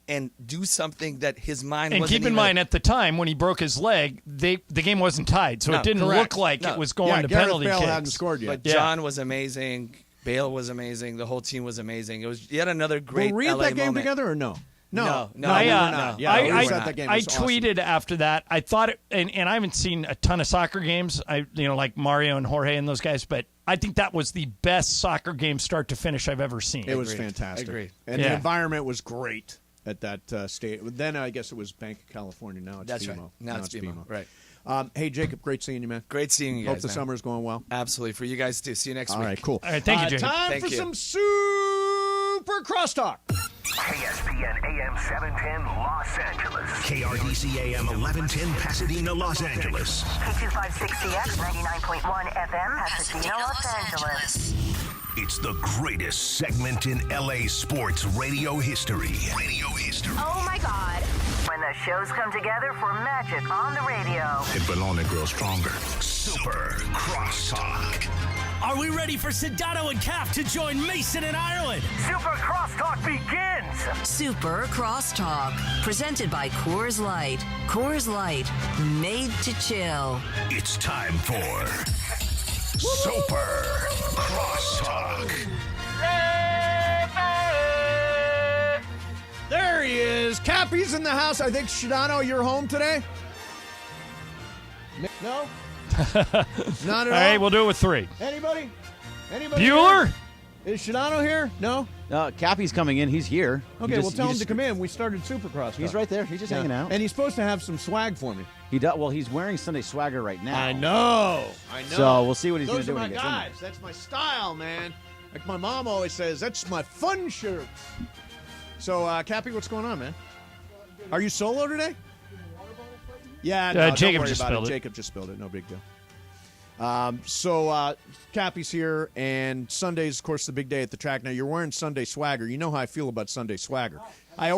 and do something that his mind and wasn't keep in mind, at the time when he broke his leg, the game wasn't tied, so it didn't look like it was going to Gareth penalty Bale kicks. hadn't scored yet. But John was amazing. Bale was amazing. The whole team was amazing. It was yet another great Were we at LA that game moment. together or no? No, we were not. Yeah, we were at that game. It I was awesome. tweeted after that. I thought, and I haven't seen a ton of soccer games. Like Mario and Jorge and those guys, but I think that was the best soccer game start to finish I've ever seen. It was fantastic. Agreed. And the environment was great at that state. Then I guess it was Bank of California. Now it's That's BMO. right. Now it's BMO. Right. Hey, Jacob, great seeing you, man. Great seeing you guys. Hope the summer's going well. Absolutely. For you guys, too. See you next week. All right, cool. All right, thank you, Jacob. Time for some super crosstalk. ESPN AM 710 Los Angeles. KRDC AM 1110 Pasadena, Los Angeles. K256CX 99.1 FM Pasadena, Los Angeles. It's the greatest segment in LA sports radio history. Oh my God. When the shows come together for magic on the radio. It will only grow stronger. Super Crosstalk. Are we ready for Sedano and Cap to join Mason in Ireland? Super Crosstalk begins. Super Crosstalk, presented by Coors Light. Coors Light, made to chill. It's time for Super Crosstalk. There he is. Cappy's in the house. I think, Shadano, you're home today? No? Not at all? All right, we'll do it with 3. Anybody? Bueller? Here? Is Shadano here? No? Cappy's coming in. He's here. Okay, well, tell him to come in. We started Supercross. He's right there. He's just hanging out. And he's supposed to have some swag for me. He does. Well, he's wearing Sunday Swagger right now. I know. So we'll see what he's going to do Those when are he my gets in guys. That's my style, man. Like my mom always says, that's my fun shirt. So, Cappy, what's going on, man? Are you solo today? Yeah, no, Jacob don't worry just about spilled it. Jacob just spilled it. No big deal. So Cappy's here, and Sunday's, of course, the big day at the track. Now, you're wearing Sunday Swagger. You know how I feel about Sunday Swagger. I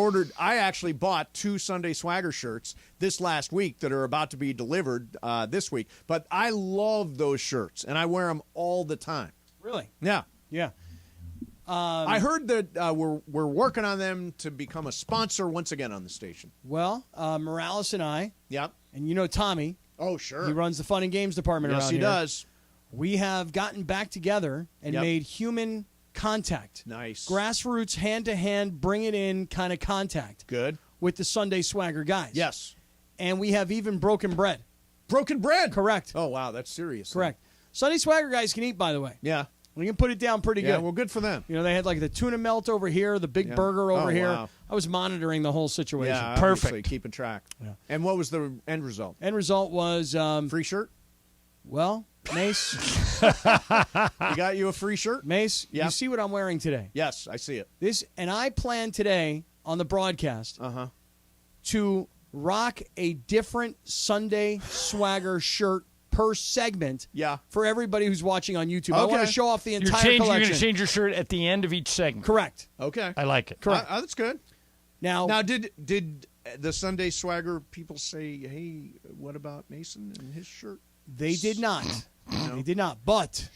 actually bought 2 Sunday Swagger shirts this last week that are about to be delivered this week. But I love those shirts, and I wear them all the time. Really? Yeah. Yeah. I heard that we're working on them to become a sponsor once again on the station. Well, Morales and I. Yep. And you know Tommy. Oh, sure. He runs the fun and games department around here. Yes, he does. We have gotten back together and made human contact. Nice. Grassroots, hand-to-hand, bring it in kind of contact. Good. With the Sunday Swagger guys. Yes. And we have even broken bread. Broken bread? Correct. Oh, wow, that's serious. Correct. Sunday Swagger guys can eat, by the way. Yeah. We can put it down pretty Yeah, good. well, good for them. You know, they had like the tuna melt over here, the big burger over here. Wow. I was monitoring the whole situation. Yeah, Perfect. obviously, keeping track. Yeah. And what was the end result? End result was free shirt. Well, Mace, we got you a free shirt. Mace, you see what I'm wearing today? Yes, I see it. And I plan today on the broadcast to rock a different Sunday Swagger shirt per segment. For everybody who's watching on YouTube. I want to show off the entire collection. You're going to change your shirt at the end of each segment. Correct. Okay. I like it. Correct. That's good. Now, did the Sunday Swagger people say, hey, what about Mason and his shirt? They did not. They did not. But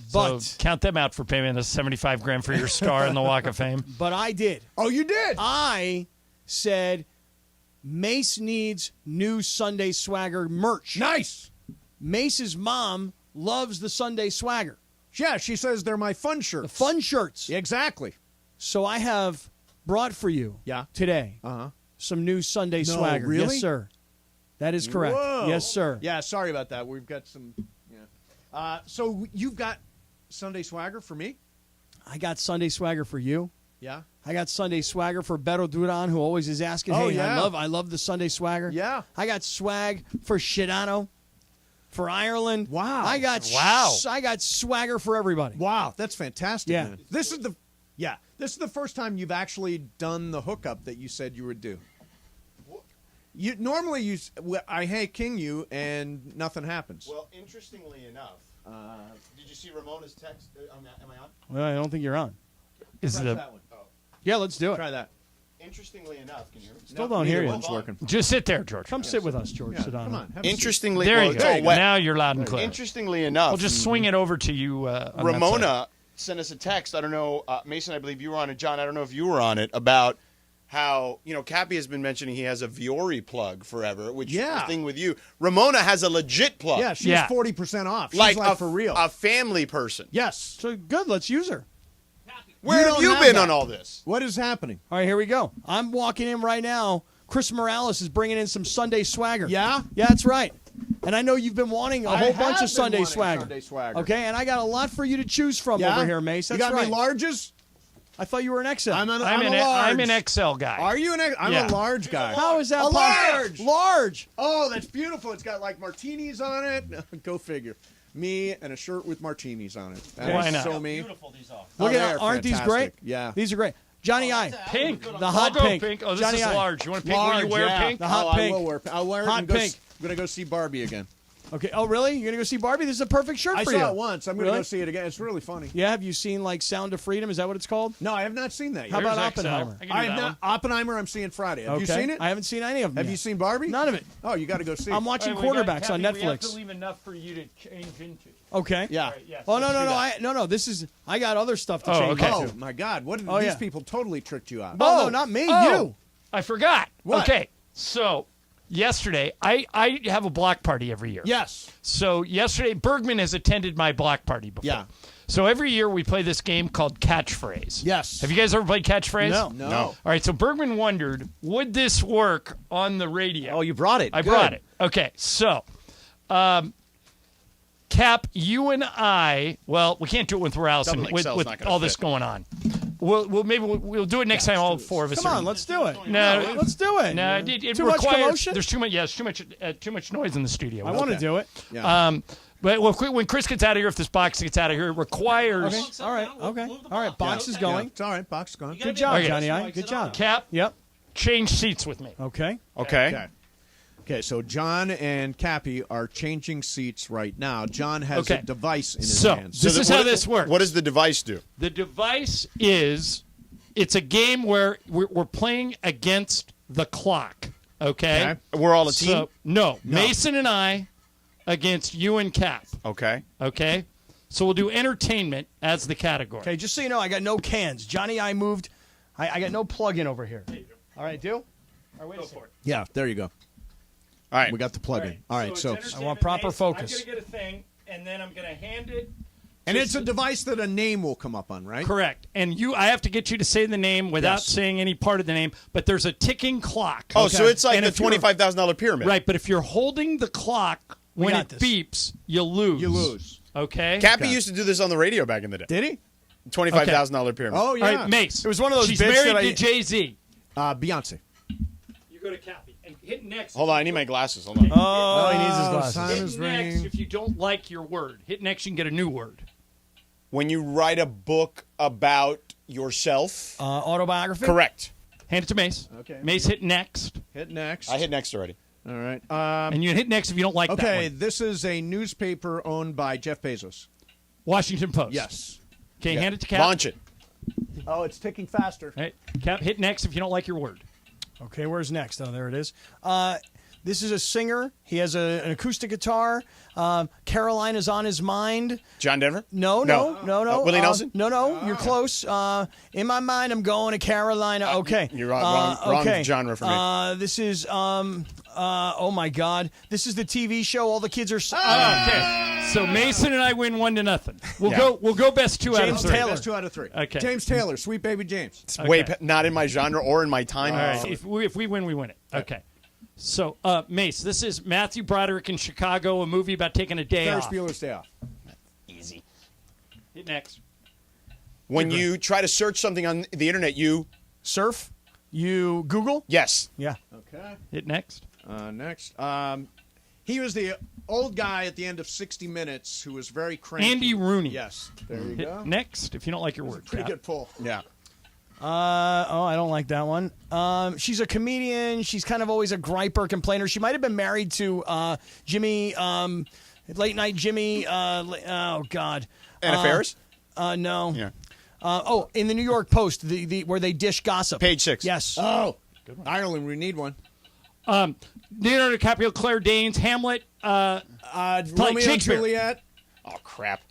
So count them out for payment of $75,000 for your star in the Walk of Fame. But I did. Oh, you did? I said Mace needs new Sunday Swagger merch. Nice. Mace's mom loves the Sunday Swagger. Yeah, she says they're my fun shirts. The fun shirts. Exactly. So I have brought for you today some new Sunday Swagger. Really? Yes, sir. That is correct. Whoa. Yes, sir. Yeah, sorry about that. We've got some. Yeah. So you've got Sunday Swagger for me? I got Sunday Swagger for you. Yeah. I got Sunday Swagger for Beto Duran, who always is asking, Oh, hey, yeah. I love the Sunday Swagger. Yeah. I got swag for Shadano, for Ireland. Wow. I got swagger for everybody. Wow, that's fantastic. Yeah. Man. This is the first time you've actually done the hookup that you said you would do. Normally I king you and nothing happens. Well, interestingly enough, did you see Ramona's text? Am I on? Well, I don't think you're on. Press that one. Oh. Yeah, let's do it. Try that. Interestingly enough, can you hear me? Still don't hear you. One's working. Just sit there, George. Come sit with us, George. Sit down. Come on. Have a seat. Interestingly, There you well, go. it's all wet. Now you're loud and clear. Interestingly enough, We'll just swing it over to you. On that side. Ramona sent us a text. I don't know, Mason, I believe you were on it. John, I don't know if you were on it, about how, Cappy has been mentioning he has a Viore plug forever, which is the thing with you. Ramona has a legit plug. Yeah, she's 40% off. She's like for real. A family person. Yes. So good, let's use her. Where have you been on all this? What is happening? All right, here we go. I'm walking in right now. Chris Morales is bringing in some Sunday Swagger. Yeah? Yeah, that's right. And I know you've been wanting a whole bunch of Sunday Swagger. Sunday Swagger. Okay, and I got a lot for you to choose from Yeah? over here, Mace. That's you got right. me larges? I thought you were an XL. I'm a I'm large. an XL guy. Are you an XL? I'm Yeah. a large guy. How is that a large? Large. Oh, that's beautiful. It's got like martinis on it. Go figure. Me and a shirt with martinis on it. That Why is not? So me. Beautiful these are. Look they're at aren't these fantastic. great? Yeah. These are great. Johnny I. Pink. The hot I'll go pink. Oh, this Johnny is I. large. You want pink? Will Large, you wear yeah. pink? The hot I pink. will wear. I'll wear it. Hot and go pink. I'm gonna go see Barbie again. Okay. Oh, really? You're gonna go see Barbie? This is a perfect shirt I for you. saw it once. I'm going to Really? go see it again. It's really funny. Yeah. Have you seen like Sound of Freedom? Is that what it's called? No, I have not seen that yet. How about There's Oppenheimer? XL. I can do I have that not. one. Oppenheimer, I'm seeing Friday. Have you Okay. seen it? I haven't seen any of them. Have yet. you seen Barbie? None of it. Oh, you got to go see I'm it. watching All right, we got- quarterbacks on Kathy, We have Netflix. to leave enough for you to change into. Okay. Yeah. Right, yes, Oh no let's no do no! that. No. This is I got other stuff to Oh, change. okay. into. Oh, my God. What did Oh, these yeah. people totally tricked you out? Oh, no, not me. You. I forgot. What? Okay, so yesterday, I have a block party every year. Yes. So yesterday, Bergman has attended my block party before. Yeah. So every year we play this game called Catchphrase. Yes. Have you guys ever played Catchphrase? No. No. All right, so Bergman wondered, would this work on the radio? Oh, you brought it. I Good. brought it. Okay, so, Cap, you and I, well, we can't do it with Allison Double with XL 's not gonna all this fit. going on. We'll do it next time. All four of us. Come are on, let's do it. No, let's do it. No, it Too much requires. commotion? There's too much. Yes, too much noise in the studio. I want to do it. Yeah. But when Chris gets out of here, if this box gets out of here, it requires. Okay. All right. Okay. All right. Box is going. It's all right. Box is gone. Good job, Okay. Johnny. I. Good job. Cap, Yep. change seats with me. Okay. Okay. Okay, so John and Cappy are changing seats right now. John has Okay. a device in his So hands. this is how this works. What does the device do? The device is, it's a game where we're playing against the clock. Okay. We're all a team? So, no, Mason and I against you and Cap. Okay. Okay. So we'll do entertainment as the category. Okay. Just so you know, I got no cans. Johnny, I moved. I got no plug-in over here. All right, do. All right, wait a second. Yeah, there you go. All right. We got the plug-in. All right, so it's I want proper entertainment. focus. I'm going to get a thing, and then I'm going to hand it. and it's a device that a name will come up on, right? Correct. And I have to get you to say the name without Yes. saying any part of the name, but there's a ticking clock. Oh, so it's like And the if you're- $25,000 pyramid. Right, but if you're holding the clock when got it this. beeps, you lose. You lose. Okay? Cappy used to do this on the radio back in the day. Did he? $25,000 pyramid. Oh, yeah. All right, Mace. It was one of those She's bits married that to Jay-Z. Beyonce. You go to Cappy and hit next. Hold on, I need my glasses. Hold on. Oh, he needs his glasses. Time Hit is next ringing. if you don't like your word. Hit next, you can get a new word. When you write a book about yourself. Autobiography? Correct. Hand it to Mace. Okay. Mace, hit next. Hit next. I hit next already. All right. And you hit next if you don't like that Okay, one. this is a newspaper owned by Jeff Bezos. Washington Post. Yes. Okay, Yeah. hand it to Cap. Launch it. Oh, it's ticking faster. All right, Cap, hit next if you don't like your word. Okay, where's next? Oh, there it is. This is a singer. He has an acoustic guitar. Carolina's on his mind. John Denver? No. Willie Nelson? No, you're close. In my mind, I'm going to Carolina. Okay. You're wrong okay. genre for me. This is, oh my God. This is the TV show. All the kids are. Okay, so Mason and I win 1-0. We'll go best two out of James three. Taylor. That's 2 out of 3. Okay. James Taylor, Sweet Baby James. It's way not in my genre or in my time. All right, if we win, we win it. Okay. So, Mace, this is Matthew Broderick in Chicago, a movie about taking a day Ferris off. Bueller's Day Off. Easy. Hit next. When you try to search something on the internet, you Surf? You Google? yes. Yeah. Okay. Hit next. Next. He was the old guy at the end of 60 Minutes who was very cranky. Andy Rooney. Yes. There you Hit go. next if you don't like your word. Pretty Cap. good pull. Yeah. I don't like that one. She's a comedian. She's kind of always a griper, complainer. She might have been married to Jimmy, late night Jimmy. Oh God. Anna Faris? No. Yeah. In the New York Post, the where they dish gossip. Page 6. Yes. Oh. Ireland, we need one. Leonardo DiCaprio, Claire Danes, Hamlet. Romeo and Shakespeare. Juliet. Oh crap.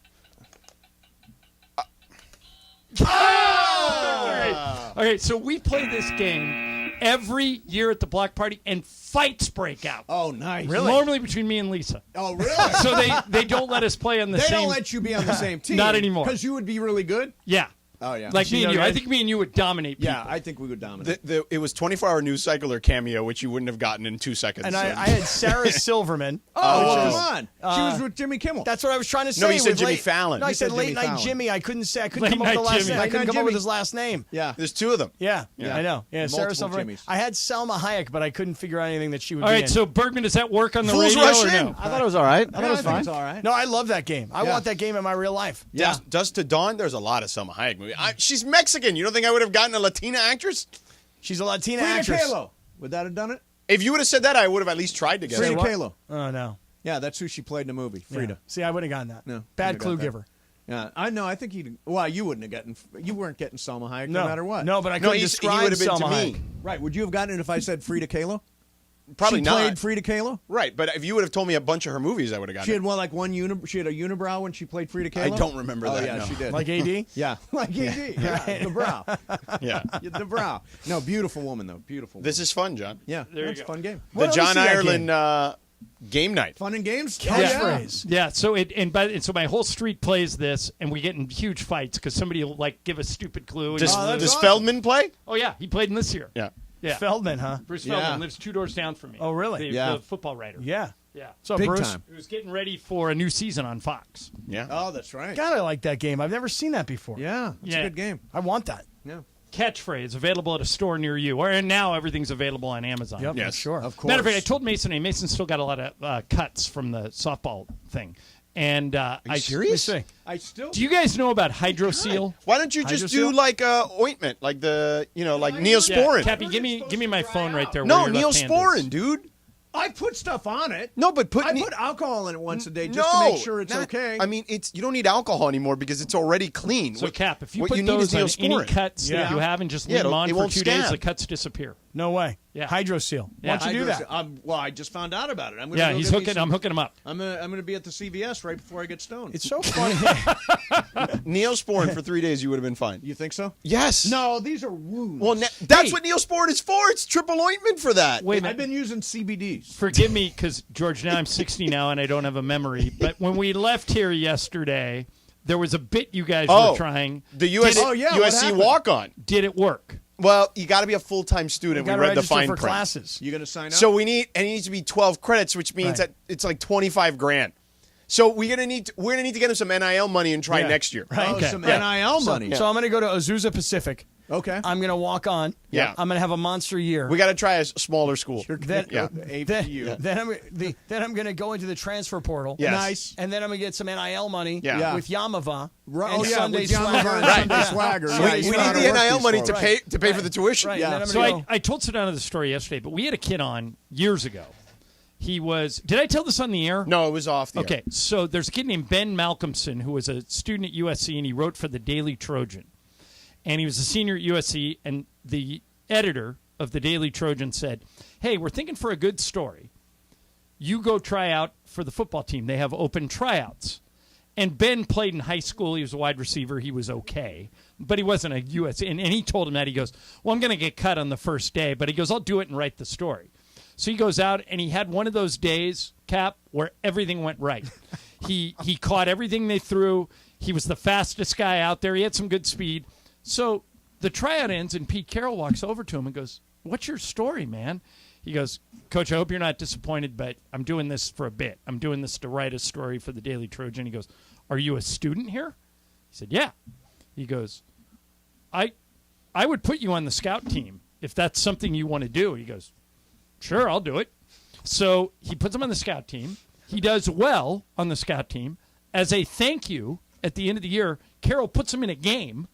Okay, so we play this game every year at the block party, and fights break out. Oh, nice. Normally between me and Lisa. Oh, really? So they don't let us play on the They same. don't let you be on the same team. Not anymore. Because you would be really good? Yeah. Oh, yeah. Like me and you. I think me and you would dominate people. Yeah, I think we would dominate. It was 24-hour news cycle or cameo, which you wouldn't have gotten in 2 seconds. And I had Sarah Silverman. Oh, come on. She was with Jimmy Kimmel. That's what I was trying to say. No, you said with Jimmy late- Fallon. No, I You said said late Jimmy night Fallon. Jimmy. I couldn't say. I couldn't Late come up with the Night last Jimmy. name. I Late couldn't Night come up with Jimmy. his last name. Yeah. There's 2 of them. Yeah, Yeah. I know. Yeah, Sarah Multiple Silverman. Jimmys. I had Selma Hayek, but I couldn't figure out anything that she would All be right, in. so Bergman, does that work on the Fools radio Rush or In. no? I thought it was all right. I thought Yeah, it was I think fine. it's all right. No, I love that game. I Yeah. want that game in my real life. Yeah. Dust to Dawn, there's a lot of Selma Hayek movies. She's Mexican. You don't think I would have gotten a Latina actress? She's a Latina Frida actress. Kahlo. Would that have done it? If you would have said that, I would have at least tried to get Frida it. Kahlo. Oh no. Yeah, that's who she played in the movie, Frida. Yeah. See, I wouldn't have gotten that. No, Bad wouldn't have clue got that. giver. Yeah, I know. I think he. Well, you wouldn't have gotten. You weren't getting Selma Hayek No. no matter what. No, but I couldn't describe he would have been Selma to me. Hayek. Right? Would you have gotten it if I said Frida Kahlo? Probably she not. played Frida Kahlo. Right, but if you would have told me a bunch of her movies, I would have gotten She it. had one like she had a unibrow when she played Frida Kahlo. I don't remember Oh that, yeah, no. she did. Like AD? Yeah, like AD. Yeah, the brow. Yeah. The brow. No, beautiful woman though. Beautiful. This is fun, John. Yeah, There you that's a go. fun game. The John Ireland game night. Fun and games. Catchphrase. Yeah, so so my whole street plays this, and we get in huge fights because somebody will like give a stupid clue. And Does, you lose. does Feldman play? Oh yeah, he played in this year. Yeah. Yeah, Feldman, huh? Bruce Yeah. Feldman lives 2 doors down from me. Oh, really? The football writer. Yeah. Yeah. So, Big Bruce? time. He was getting ready for a new season on Fox. Yeah. Oh, that's right. God, I like that game. I've never seen that before. Yeah, it's a good game. I want that. Yeah. Catchphrase available at a store near you, and now everything's available on Amazon. Yep, Yes. sure. Of course. Matter of fact, I told Mason, and Mason still got a lot of cuts from the softball thing. And I serious? I still. Do you guys know about Hydroseal? Why don't you just do Hydroseal? like ointment, like the like Neosporin? Cappy, give me my phone right there. No, where your left hand Neosporin, is. dude. I put stuff on it. No, but I put alcohol in it once a day just to make sure it's okay. I mean, you don't need alcohol anymore because it's already clean. So, Cap, if you what put you need those is on any Neosporin. cuts that you have and just leave them on for 2 days, the cuts disappear. No way. Yeah. Hydroseal. Why don't you do that? Well, I just found out about it. I'm gonna Yeah, go he's get me hooking. some- I'm hooking him up. I'm gonna be at the CVS right before I get stoned. It's so funny. Neosporin for 3 days, you would have been fine. You think so? Yes. No, these are wounds. Well, that's what Neosporin is for. It's triple ointment for that. Wait a minute. I've been using CBDs. Forgive me, because George, now I'm 60 now and I don't have a memory. But when we left here yesterday, there was a bit you guys were trying. The USC walk-on. Did it work? Well, you got to be a full-time student. You We gotta read the register fine for print. classes. You gonna sign up? So it needs to be 12 credits, which means that it's like 25 grand. So we're gonna need to get him some NIL money and try next year. Oh, some NIL money. So I'm going to go to Azusa Pacific. Okay. I'm going to walk on. Yeah. I'm going to have a monster year. We got to try a smaller school. Then, Yeah. then I'm going to go into the transfer portal. Yes. Nice. And then I'm going to get some NIL money Yeah. with Yamava. Right. and Oh, yeah, Sunday with Yamava Swagger. and Sunday Swagger. We Yeah, need you know how to the work NIL these money folks. to pay for the tuition. Right. Yeah. And then I'm So gonna go, I told Sedona the story yesterday, but we had a kid on years ago. He was. Did I tell this on the air? No, it was off the air. Okay, so there's a kid named Ben Malcolmson who was a student at USC, and he wrote for the Daily Trojan. And he was a senior at USC, and the editor of the Daily Trojan said, hey, we're thinking for a good story. You go try out for the football team. They have open tryouts. And Ben played in high school. He was a wide receiver. He was okay. But he wasn't a USC. And he told him that. He goes, well, I'm going to get cut on the first day. But he goes, I'll do it and write the story. So he goes out, and he had one of those days, Cap, where everything went right. He caught everything they threw. He was the fastest guy out there. He had some good speed. So the tryout ends, and Pete Carroll walks over to him and goes, what's your story, man? He goes, Coach, I hope you're not disappointed, but I'm doing this for a bit. I'm doing this to write a story for the Daily Trojan. He goes, are you a student here? He said, yeah. He goes, I would put you on the scout team if that's something you want to do. He goes, sure, I'll do it. So he puts him on the scout team. He does well on the scout team. As a thank you, at the end of the year, Carroll puts him in a game.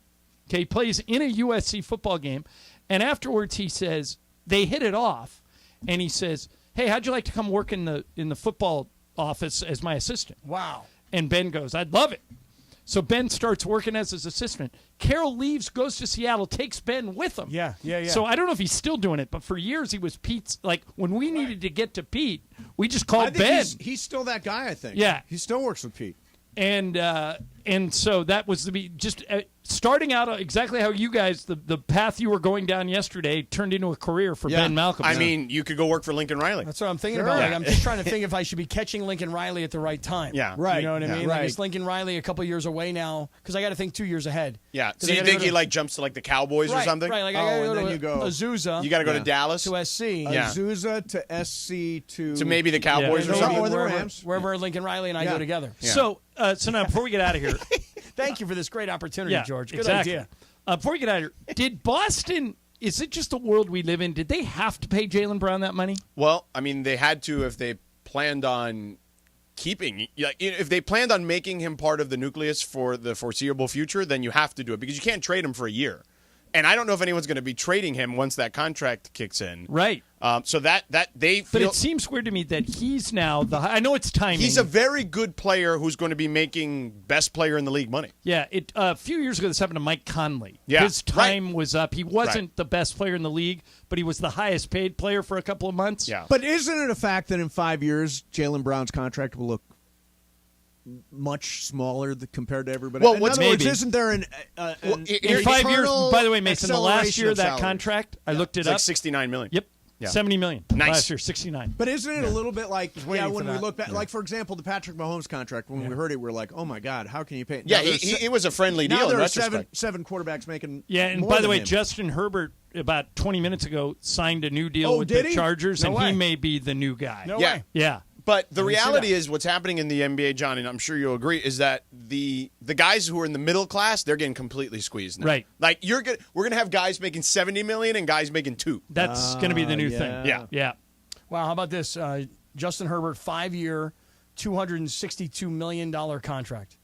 Okay, he plays in a USC football game. And afterwards he says, they hit it off. And he says, hey, how'd you like to come work in the football office as my assistant? wow. And Ben goes, I'd love it. So Ben starts working as his assistant. Carroll leaves, goes to Seattle, takes Ben with him. Yeah. So I don't know if he's still doing it, but for years he was Pete's. Like when we needed to get to Pete, we just called I think Ben. he's still that guy, I think. Yeah. He still works with Pete. And so that was just starting out exactly how you guys, the path you were going down yesterday turned into a career for Ben Malcolm. I mean, you could go work for Lincoln Riley. That's what I'm thinking Sure. about. Like, Yeah. I'm just trying to think if I should be catching Lincoln Riley at the right time. Yeah. Right. You know what I Yeah. mean? Right. Like, is Lincoln Riley a couple years away now? Because I got to think 2 years ahead. Yeah. 'Cause So I you gotta think go he to- like jumps to like the Cowboys or something? Right. Like I Oh, got to and go then to you go- Azusa. You got to go to Dallas. to SC. Yeah. Azusa to SC to maybe the Cowboys Yeah. or Or something. the wherever, Rams. wherever Lincoln Riley and I Yeah. go together. Yeah. So now before we get out of here, Thank you for this great opportunity, yeah, George. Good exactly. idea. Before we get out of here, did Boston? Is it just the world we live in? Did they have to pay Jaylen Brown that money? Well, I mean, they had to if they planned on keeping. If they planned on making him part of the nucleus for the foreseeable future, then you have to do it because you can't trade him for a year. And I don't know if anyone's going to be trading him once that contract kicks in. Right. So that they feel. But it seems weird to me that he's now I know it's timing. He's a very good player who's going to be making best player in the league money. Yeah. A few years ago, this happened to Mike Conley. Yeah, His time was up. He wasn't the best player in the league, but he was the highest paid player for a couple of months. Yeah. But isn't it a fact that in 5 years, Jaylen Brown's contract will look much smaller compared to everybody? Well, in other words, isn't there an in 5 years? By the way, Mason, the last acceleration year of that salaries? contract, I looked it It's up. like $69 million. Yep. Yeah. $70 million. Nice. Last year, 69. But isn't it a little bit like waiting when for we that. look back, like for example, the Patrick Mahomes contract? When we heard it, we were like, "Oh my God, how can you pay?" Yeah, Now there's it was a friendly now deal in there are retrospect. seven quarterbacks making. Yeah, and more by the than way, him. Justin Herbert about 20 minutes ago signed a new deal Oh, with did the he? Chargers, No and way. he may be the new guy. No Yeah. way. Yeah. But the I didn't see reality that. is what's happening in the NBA, John, and I'm sure you'll agree, is that the guys who are in the middle class, they're getting completely squeezed now. Right. Like we're gonna have guys making $70 million and guys making $2 million. That's going to be the new thing. Yeah. Yeah. Wow, how about this? Justin Herbert, 5-year, $262 million contract.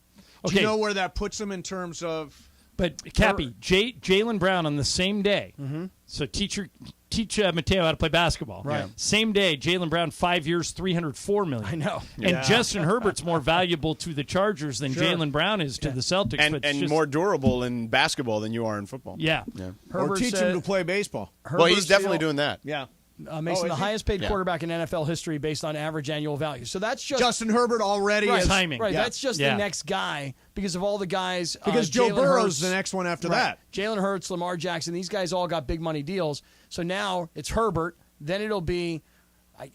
Do you know where that puts him in terms of? But Cappy, Jaylen Brown on the same day. Mm-hmm. So teach Mateo how to play basketball. Right. Yeah. Same day, Jaylen Brown, 5 years, $304 million. I know. And Yeah. Justin Herbert's more valuable to the Chargers than Sure. Jaylen Brown is to the Celtics. And but it's just- more durable in basketball than you are in football. Yeah. Or Herbert teach said- him to play baseball. Well, he's Herbert's definitely deal- doing that. Yeah. Mason, Oh, the is he? highest paid Yeah. quarterback in NFL history based on average annual value. So that's just Justin Herbert already right, is timing. Right, Yeah. that's just Yeah. the next guy because of all the guys. Because Joe Jalen Burrow's Hurts, the next one after right. that. Jalen Hurts, Lamar Jackson, these guys all got big money deals. So now it's Herbert. Then it'll be,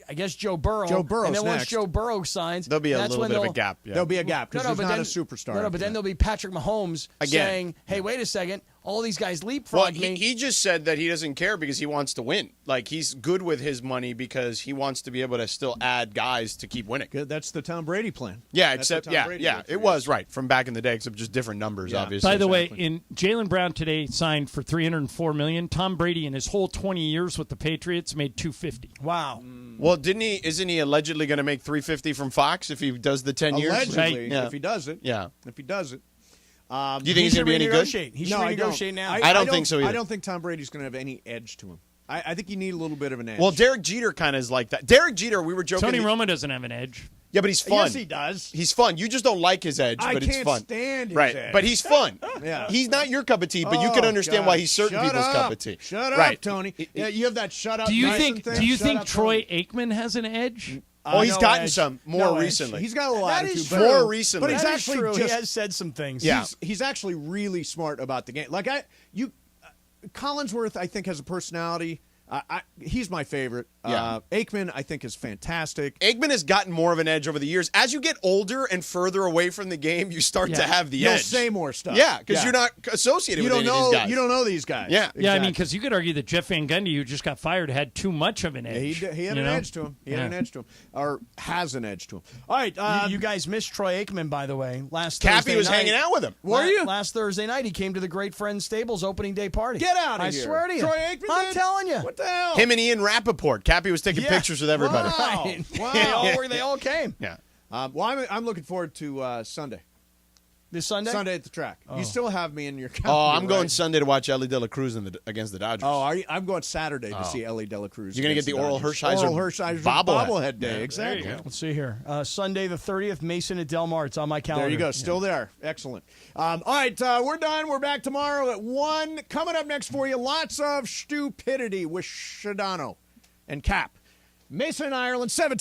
I guess, Joe Burrow. Joe Burrow's and then once next. Joe Burrow signs, There'll be a that's little when bit of a they'll- gap. Yeah. There'll be a gap because but he's not then, a superstar. No, after but then that. there'll be Patrick Mahomes Again. saying, "Hey, wait a second, all these guys Well, leapfrog me." he just said that he doesn't care because he wants to win. Like, he's good with his money because he wants to be able to still add guys to keep winning. Good. That's the Tom Brady plan. Yeah, That's the except, Tom Brady plan for it years. was right from back in the day, except just different numbers, Yeah. obviously. By the way, Exactly. in Jaylen Brown today signed for $304 million. Tom Brady in his whole 20 years with the Patriots made $250. Wow. Well, isn't he allegedly going to make $350 from Fox if he does the 10 years? Allegedly, Yeah. if he does it. Yeah. If he does it. Do you think he's going to be any good? He should No, I don't. renegotiate now. I don't think so either. I don't think Tom Brady's going to have any edge to him. I think you need a little bit of an edge. Well, Derek Jeter kind of is like that. Derek Jeter, we were joking. Tony Romo doesn't have an edge. Yeah, but he's fun. Yes, he does. He's fun. You just don't like his edge, I but it's can't fun. stand his right, edge. but he's fun. Yeah. He's not your cup of tea, but you can Oh, understand God. why he's certain Shut people's up. cup of tea. Shut right. up, Tony. Yeah, you have that shut up. Do you Tyson think? thing? Do you Shut think up, Troy Tony. Aikman has an edge? Oh, he's no gotten edge. some more No edge. recently. He's got a little That attitude. is but- true. More recently. But he's That is actually true. just, He has said some things. Yeah. He's actually really smart about the game. Like Collinsworth, I think, has a personality. He's my favorite. Yeah. Aikman, I think, is fantastic. Aikman has gotten more of an edge over the years. As you get older and further away from the game, you start to have the He'll edge. say more stuff. Yeah, because you're not associated You with don't any of know. these guys. You don't know these guys. Yeah. Yeah, I mean, Exactly. because you could argue that Jeff Van Gundy, who just got fired, had too much of an Yeah, edge. he had you an know? edge to him. He had Yeah. an edge to him, or has an edge to him. All right, You guys missed Troy Aikman, by the way. Last Cappy Thursday was night. hanging out with him. Were you? Last Thursday night, he came to the Great Friends Stables opening day party. Get out of I here. swear to you. Troy Aikman I'm did? telling you. What the hell? Him and Ian Rappaport. Cappy was taking Yeah. pictures with everybody. Wow. Right. Wow. They all came. Yeah. Well, I'm looking forward to Sunday. This Sunday? Sunday at the track. You still have me in your calendar. Oh, I'm going right? Sunday to watch Ellie De La Cruz against the Dodgers. Oh, are you? I'm going Saturday to see Ellie De La Cruz. You're gonna get against the Oral Dodgers. Hershiser Oral Hershiser bobblehead. day. Yeah, Exactly. there you go. Let's see here. Sunday the 30th, Mason at Del Mar. It's on my calendar. There you go. Still there. Excellent. All right, we're done. We're back tomorrow at 1. Coming up next for you, lots of stupidity with Shadano and Cap. Mason and Ireland, 7